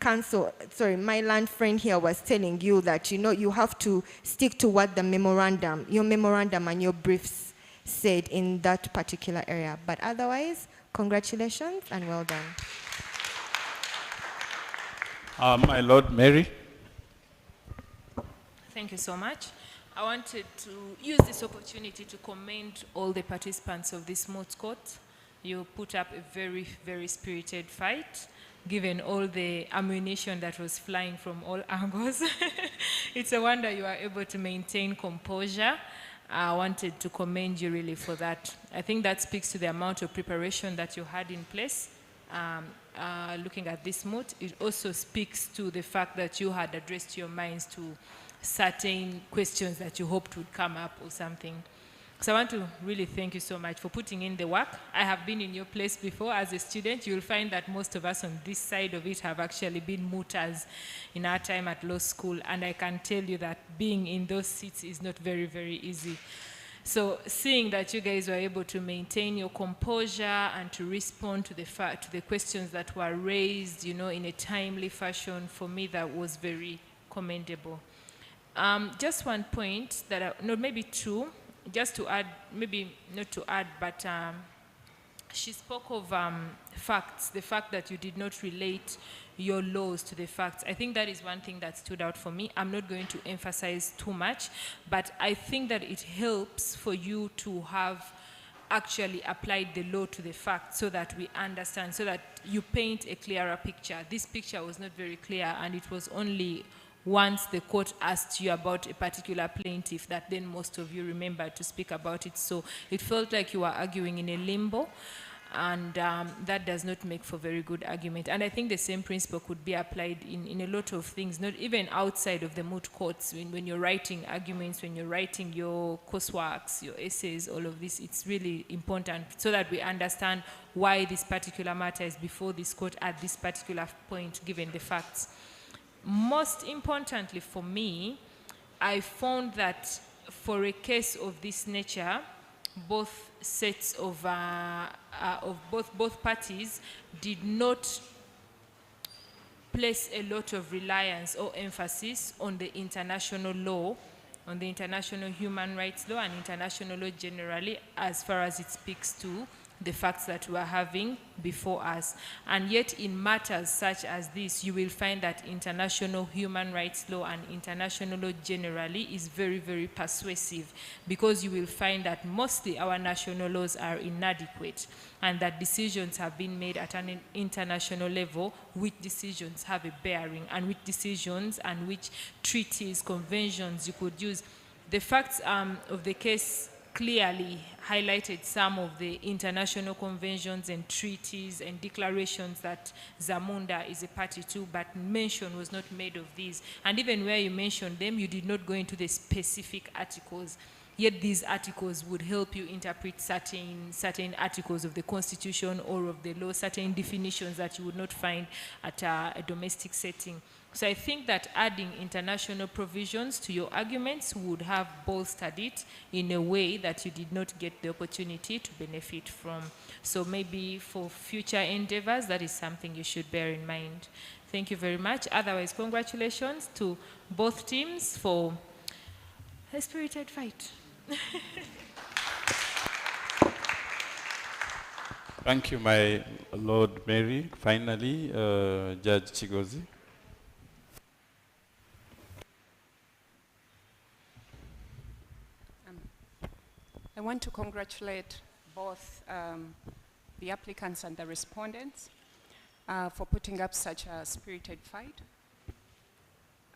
land friend here was telling you that, you know, you have to stick to what the memorandum, your memorandum and your briefs said in that particular area. But otherwise, congratulations and well done. My Lord, Mary. Thank you so much. I wanted to use this opportunity to commend all the participants of this Moot court. You put up a very, very spirited fight, given all the ammunition that was flying from all angles. It's a wonder you are able to maintain composure. I wanted to commend you really for that. I think that speaks to the amount of preparation that you had in place. Looking at this Moot, it also speaks to the fact that you had addressed your minds to certain questions that you hoped would come up or something. So I want to really thank you so much for putting in the work. I have been in your place before as a student. You'll find that most of us on this side of it have actually been mooters in our time at law school, and I can tell you that being in those seats is not very, very easy. So seeing that you guys were able to maintain your composure and to respond to the questions that were raised, you know, in a timely fashion, for me that was very commendable. Just one point that, no, maybe two, just to add, maybe not to add, but she spoke of facts, the fact that you did not relate your laws to the facts. I think that is one thing that stood out for me. I'm not going to emphasize too much, but I think that it helps for you to have actually applied the law to the facts so that we understand, so that you paint a clearer picture. This picture was not very clear, and it was only once the court asked you about a particular plaintiff that then most of you remembered to speak about it. So it felt like you were arguing in a limbo, and that does not make for very good argument. And I think the same principle could be applied in a lot of things, not even outside of the moot courts. When you're writing arguments, when you're writing your courseworks, your essays, all of this, it's really important so that we understand why this particular matter is before this court at this particular point, given the facts. Most importantly for me, I found that for a case of this nature, both sets of both parties did not place a lot of reliance or emphasis on the international law, on the international human rights law and international law generally, as far as it speaks to the facts that we are having before us. And yet in matters such as this, you will find that international human rights law and international law generally is very, very persuasive, because you will find that mostly our national laws are inadequate, and that decisions have been made at an international level, which decisions have a bearing, and which decisions and which treaties, conventions you could use. The facts of the case clearly highlighted some of the international conventions and treaties and declarations that Zamunda is a party to, but mention was not made of these. And even where you mentioned them, you did not go into the specific articles. Yet these articles would help you interpret certain articles of the Constitution or of the law, certain definitions that you would not find at a domestic setting. So I think that adding international provisions to your arguments would have bolstered it in a way that you did not get the opportunity to benefit from. So maybe for future endeavors, that is something you should bear in mind. Thank you very much. Otherwise, congratulations to both teams for a spirited fight. Thank you, my Lord Mary. Finally, Judge Chigozi. I want to congratulate both the applicants and the respondents for putting up such a spirited fight.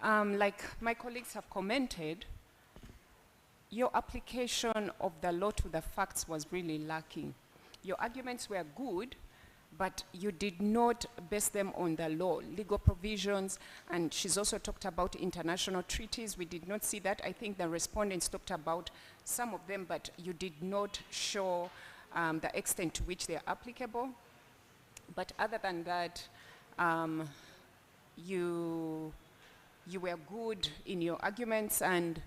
Like my colleagues have commented, your application of the law to the facts was really lacking. Your arguments were good, but you did not base them on the law, legal provisions, and she's also talked about international treaties. We did not see that. I think the respondents talked about some of them, but you did not show the extent to which they are applicable. But other than that, you were good in your arguments, and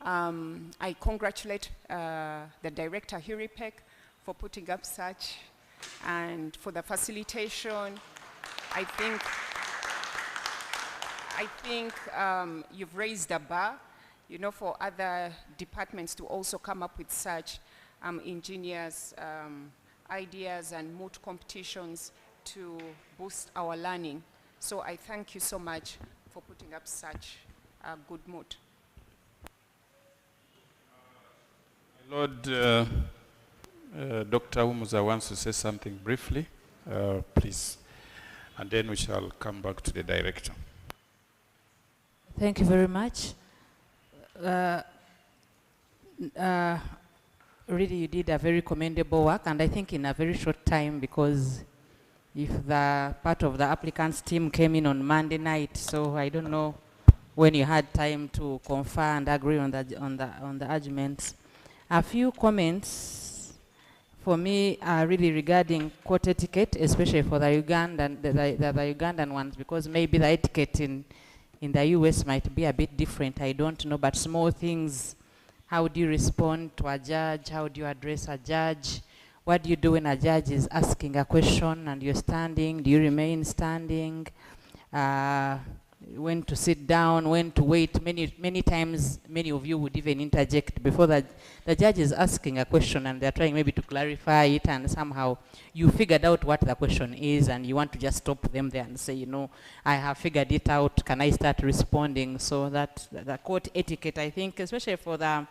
I congratulate the director, HURIPEC, for putting up such, and for the facilitation. I think you've raised a bar, you know, for other departments to also come up with such ingenious ideas and moot competitions to boost our learning. So I thank you so much for putting up such a good moot. Lord, Dr. Umuza wants to say something briefly, please, and then we shall come back to the director. Thank you very much. Really, you did a very commendable work, and I think in a very short time, because if the part of the applicants team came in on Monday night, so I don't know when you had time to confer and agree on the arguments. A few comments for me are really regarding court etiquette, especially for the Ugandan, the Ugandan ones, because maybe the etiquette in the US might be a bit different, I don't know, but small things, how do you respond to a judge, how do you address a judge, what do you do when a judge is asking a question and you're standing, do you remain standing, when to sit down, when to wait. Many times, many of you would even interject before the judge is asking a question and they're trying maybe to clarify it, and somehow you figured out what the question is and you want to just stop them there and say, you know, I have figured it out, can I start responding? So that the court etiquette, I think, especially for the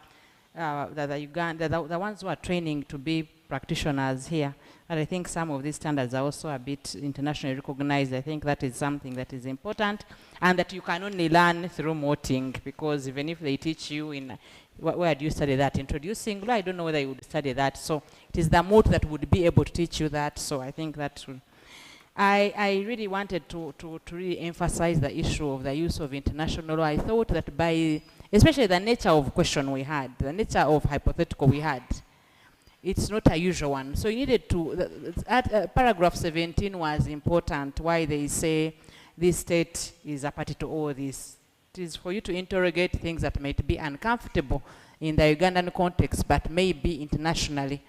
ones who are training to be practitioners here, and I think some of these standards are also a bit internationally recognized. I think that is something that is important, and that you can only learn through mooting, because even if they teach you in, where do you study that? Introducing law, I don't know whether you would study that. So it is the moot that would be able to teach you that. So I think that I really wanted to really emphasize the issue of the use of international law. I thought that by, especially the nature of question we had, the nature of hypothetical we had, it's not a usual one. So you needed to, paragraph 17 was important, why they say this state is a party to all this. It is for you to interrogate things that might be uncomfortable in the Ugandan context, but maybe internationally.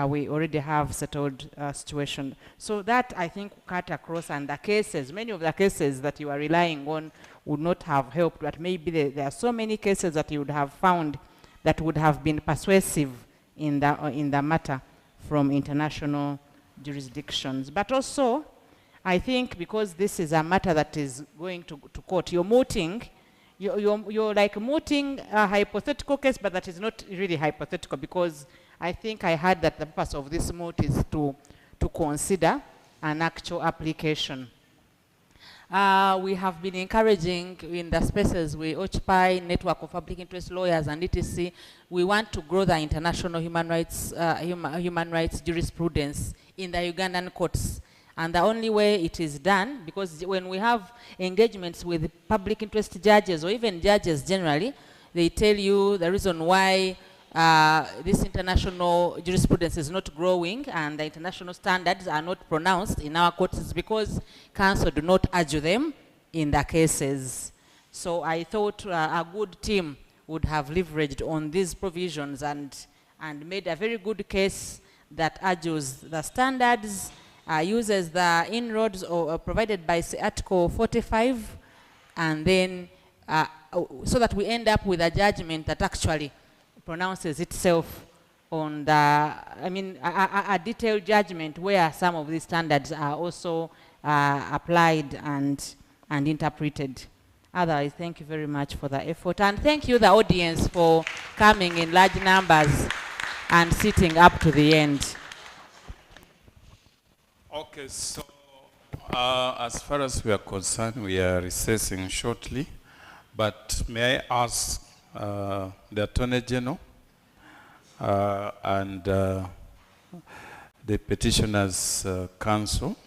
We already have settled situation. So that, I think, cut across, and the cases, many of the cases that you are relying on would not have helped, but maybe there are so many cases that you would have found that would have been persuasive in the matter from international jurisdictions. But also, I think because this is a matter that is going to court, you're mooting, you're like mooting a hypothetical case, but that is not really hypothetical, because I think I heard that the purpose of this moot is to consider an actual application. We have been encouraging in the spaces we occupy, network of public interest lawyers and etc. We want to grow the international human rights jurisprudence in the Ugandan courts. And the only way it is done, because when we have engagements with public interest judges or even judges generally, they tell you the reason why this international jurisprudence is not growing and the international standards are not pronounced in our courts is because counsel do not argue them in the cases. So I thought a good team would have leveraged on these provisions and made a very good case that argues the standards, uses the inroads provided by Article 45, and then so that we end up with a judgment that actually pronounces itself on the, a detailed judgment where some of these standards are also applied and interpreted. Otherwise, thank you very much for the effort. And thank you, the audience, for coming in large numbers and sitting up to the end. Okay, so as far as we are concerned, we are recessing shortly. But may I ask the Attorney General and the Petitioners Council,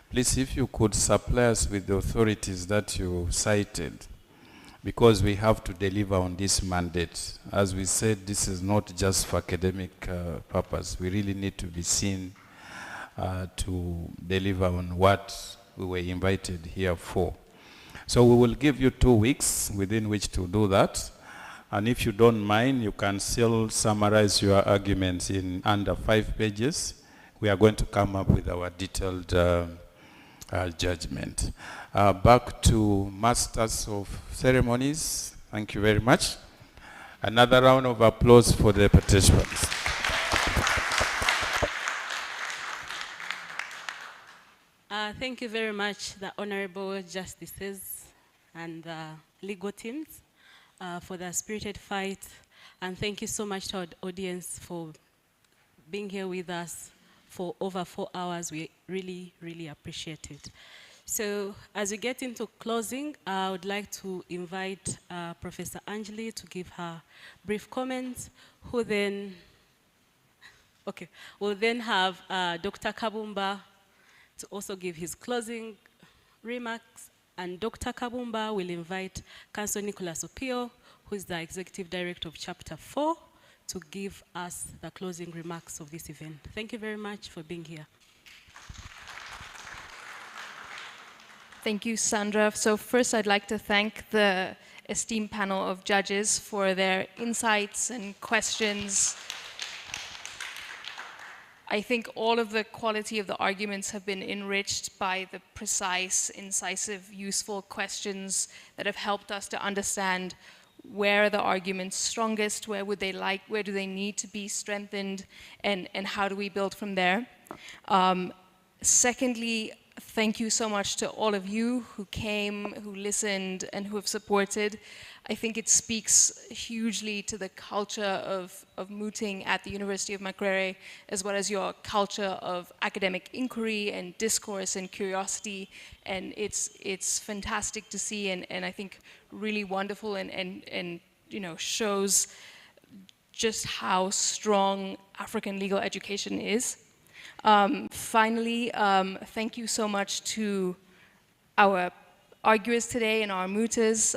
please, if you could supply us with the authorities that you cited, because we have to deliver on this mandate. As we said, this is not just for academic purpose. We really need to be seen to deliver on what we were invited here for. So we will give you 2 weeks within which to do that. And if you don't mind, you can still summarize your arguments in under 5 pages. We are going to come up with our detailed judgment. Back to Masters of Ceremonies. Thank you very much. Another round of applause for the participants. Thank you very much, the Honorable Justices and the legal teams for the spirited fight. And thank you so much to our audience for being here with us for over 4 hours. We really, really appreciate it. So as we get into closing, I would like to invite Professor Anjali to give her brief comments, who then, we'll then have Dr. Kabumba to also give his closing remarks, and Dr. Kabumba will invite Councillor Nicholas Opio, who is the Executive Director of Chapter 4, to give us the closing remarks of this event. Thank you very much for being here. Thank you, Sandra. So first, I'd like to thank the esteemed panel of judges for their insights and questions. I think all of the quality of the arguments have been enriched by the precise, incisive, useful questions that have helped us to understand where are the arguments strongest, where do they need to be strengthened, and how do we build from there. Secondly, thank you so much to all of you who came, who listened, and who have supported. I think it speaks hugely to the culture of mooting at the University of Makerere, as well as your culture of academic inquiry and discourse and curiosity. And it's fantastic to see, and I think really wonderful, and shows just how strong African legal education is. Finally, thank you so much to our arguers today and our mooters,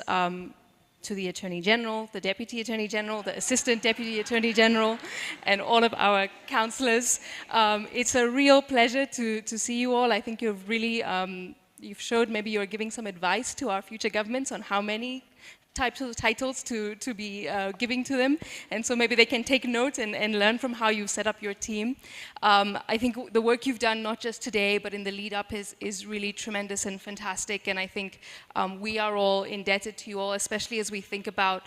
to the Attorney General, the Deputy Attorney General, the Assistant Deputy Attorney General, and all of our counselors. It's a real pleasure to see you all. I think you've really, you've showed maybe you're giving some advice to our future governments on how many types of titles to be giving to them, and so maybe they can take note and learn from how you set up your team. I think the work you've done, not just today, but in the lead up is really tremendous and fantastic, and I think we are all indebted to you all, especially as we think about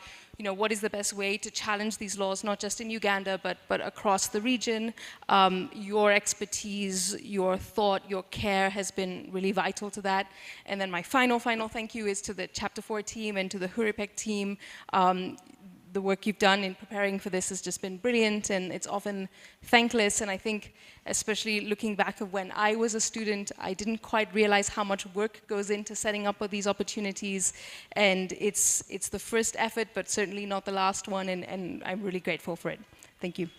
what is the best way to challenge these laws, not just in Uganda, but across the region. Your expertise, your thought, your care has been really vital to that. And then my final thank you is to the Chapter 4 team and to the HURIPEC team. The work you've done in preparing for this has just been brilliant, and it's often thankless. And I think, especially looking back of when I was a student, I didn't quite realize how much work goes into setting up these opportunities. And it's the first effort, but certainly not the last one, and I'm really grateful for it. Thank you.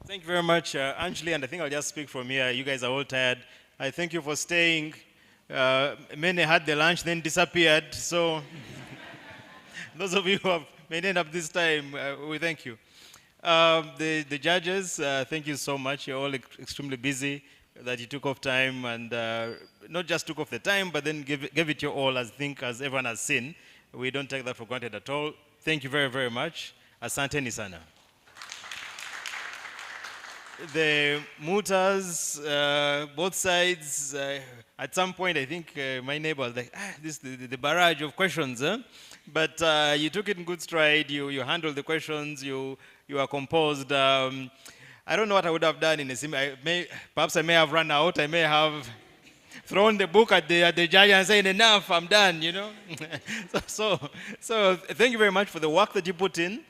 Thank you very much, Anjali, and I think I'll just speak from here. You guys are all tired. I thank you for staying. Many had the lunch, then disappeared. So those of you who have made it up this time, we thank you. The judges, thank you so much. You're all extremely busy, that you took off time, and not just took off the time, but then gave it your all, as everyone has seen. We don't take that for granted at all. Thank you very, very much. Asante ni sana. the Mooters, both sides, at some point, I think my neighbor was like, this the barrage of questions, huh? But you took it in good stride, you handled the questions, you are composed. I don't know what I would have done in a perhaps I may have run out, I may have thrown the book at the judge and saying, enough, I'm done, you know. so thank you very much for the work that you put in,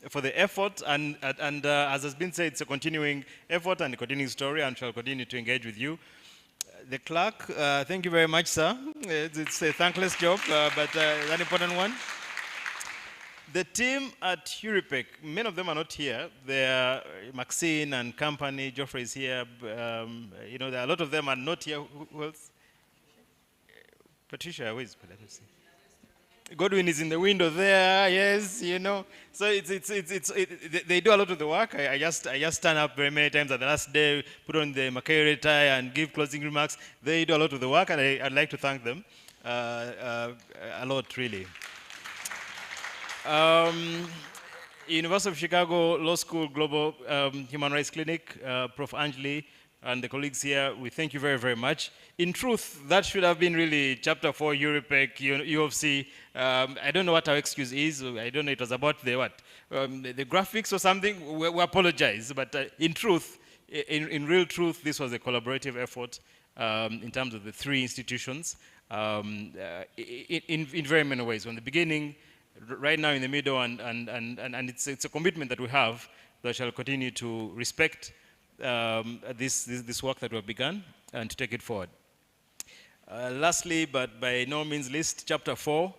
for the effort, and as has been said, it's a continuing effort and a continuing story, and shall continue to engage with you. The clerk, thank you very much, sir. It's a thankless job, but an important one. The team at HURIPEC, many of them are not here. They're Maxine and company, Geoffrey is here. You know, a lot of them are not here. Who else? Patricia, where is Patricia? Godwin is in the window there, yes, you know. So they do a lot of the work. I just stand up very many times at the last day, put on the Makere tie and give closing remarks. They do a lot of the work, and I'd like to thank them a lot, really. University of Chicago Law School Global Human Rights Clinic, Prof. Anjali, and the colleagues here, we thank you very, very much. In truth, that should have been really Chapter 4, HURIPEC, U of C. I don't know what our excuse is. I don't know, it was about the what? The graphics or something. We apologize. But in truth, in real truth, this was a collaborative effort in terms of the three institutions in very many ways. From the beginning, right now in the middle, and it's a commitment that we have that shall continue to respect this work that we have begun and to take it forward. Lastly, but by no means least, Chapter 4,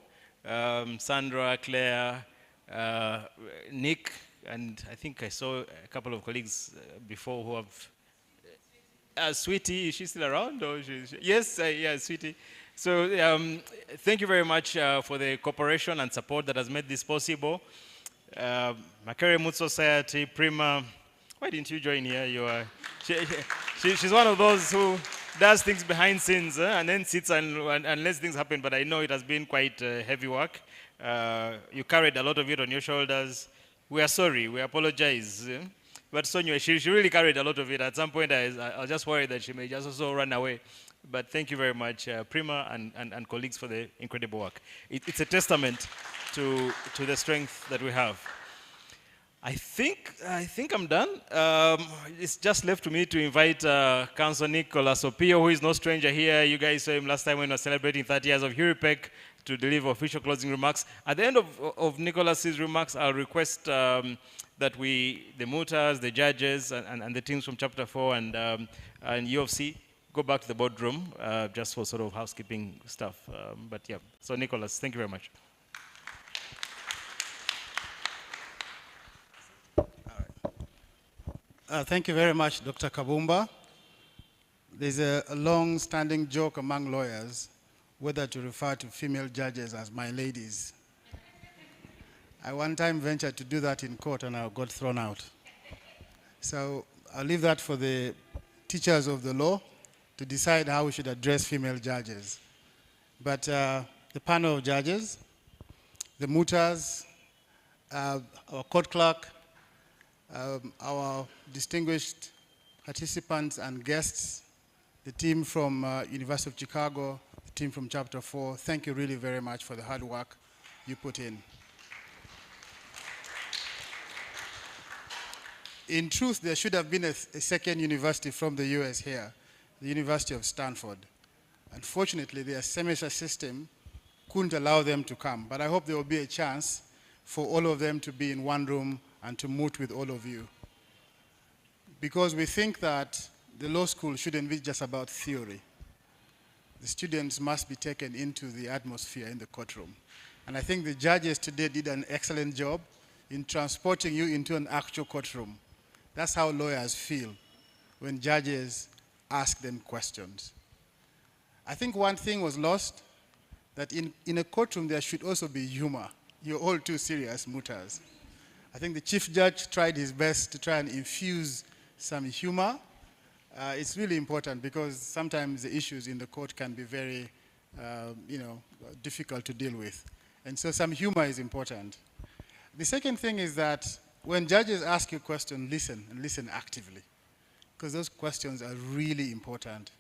Sandra, Claire, Nick, and I think I saw a couple of colleagues before who have, Sweetie, is she still around? Or yes, yeah, Sweetie. So thank you very much for the cooperation and support that has made this possible. Makere Moot Society, Prima, why didn't you join here? You are, she's one of those who does things behind scenes and then sits and lets things happen, but I know it has been quite heavy work. You carried a lot of it on your shoulders. We are sorry, we apologize. But Sonia, she really carried a lot of it. At some point, I was just worried that she may just also run away. But thank you very much, Prima and colleagues, for the incredible work. It's a testament to the strength that we have. I think I'm done. It's just left to me to invite Councillor Nicholas Opio, who is no stranger here. You guys saw him last time when we were celebrating 30 years of HURIPEC, to deliver official closing remarks. At the end of Nicholas's remarks, I'll request that the Mooters, the judges, and the teams from Chapter 4 and U of C go back to the boardroom just for sort of housekeeping stuff. But yeah, so Nicholas, thank you very much. Thank you very much, Dr. Kabumba. There's a long-standing joke among lawyers whether to refer to female judges as my ladies. I one time ventured to do that in court and I got thrown out. So I'll leave that for the teachers of the law to decide how we should address female judges. But the panel of judges, the Mooters, our court clerk, our distinguished participants and guests, the team from University of Chicago, the team from Chapter 4, thank you really very much for the hard work you put in. In truth, there should have been a second university from the US here, the University of Stanford. Unfortunately, their semester system couldn't allow them to come, but I hope there will be a chance for all of them to be in one room and to meet with all of you. Because we think that the law school shouldn't be just about theory. The students must be taken into the atmosphere in the courtroom. And I think the judges today did an excellent job in transporting you into an actual courtroom. That's how lawyers feel when judges ask them questions. I think one thing was lost, that in a courtroom there should also be humor. You're all too serious, Mooters. I think the chief judge tried his best to try and infuse some humor. It's really important because sometimes the issues in the court can be very, difficult to deal with. And so some humor is important. The second thing is that when judges ask you a question, listen, and listen actively. because those questions are really important.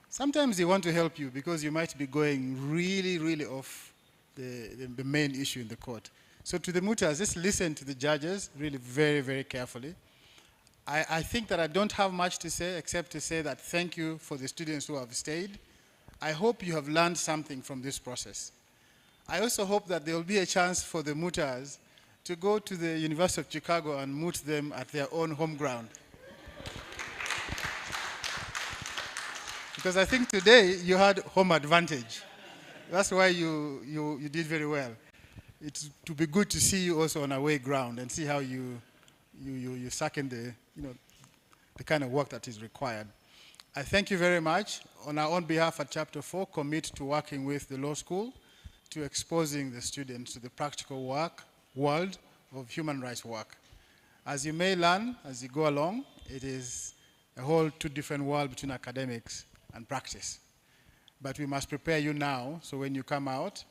Sometimes they want to help you because you might be going really, really off the main issue in the court. So to the Mootas, just listen to the judges really very, very carefully. I think that I don't have much to say except to say that thank you for the students who have stayed. I hope you have learned something from this process. I also hope that there will be a chance for the Mootas to go to the University of Chicago and moot them at their own home ground. Because I think today you had home advantage. That's why you did very well. It's to be good to see you also on away ground and see how you second the kind of work that is required. I thank you very much. On our own behalf at Chapter 4, commit to working with the law school to exposing the students to the practical world of human rights work. As you may learn as you go along, it is a whole two different world between academics and practice. But we must prepare you now, so when you come out,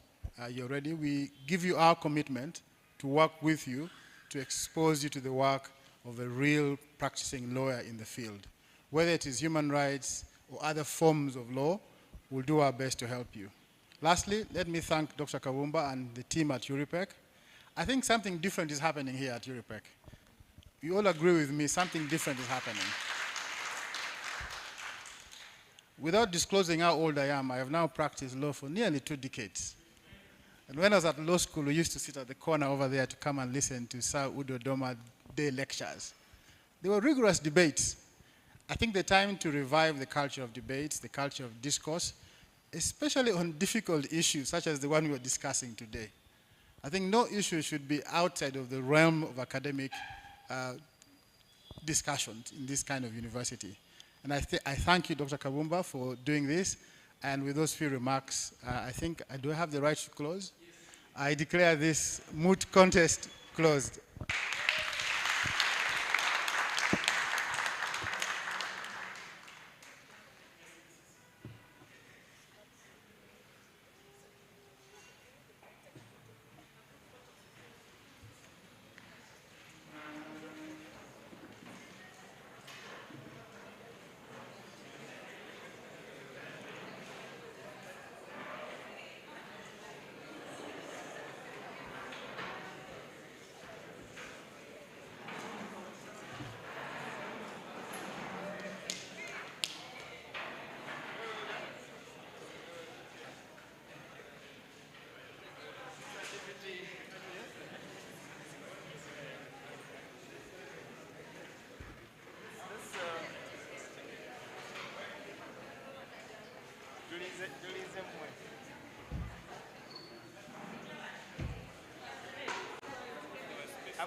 you're ready. We give you our commitment to work with you to expose you to the work of a real practicing lawyer in the field. Whether it is human rights or other forms of law, we'll do our best to help you. Lastly, let me thank Dr. Kawumba and the team at HURIPEC. I think something different is happening here at HURIPEC. You all agree with me, something different is happening. Without disclosing how old I am, I have now practiced law for nearly 2 decades. And when I was at law school, we used to sit at the corner over there to come and listen to Sir Udo Doma Day lectures. They were rigorous debates. I think the time to revive the culture of debates, the culture of discourse, especially on difficult issues such as the one we are discussing today. I think no issue should be outside of the realm of academic discussions in this kind of university. And I thank you, Dr. Kawumba, for doing this. And with those few remarks, I think I do have the right to close. Yes. I declare this moot contest closed.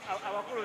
Abakulu,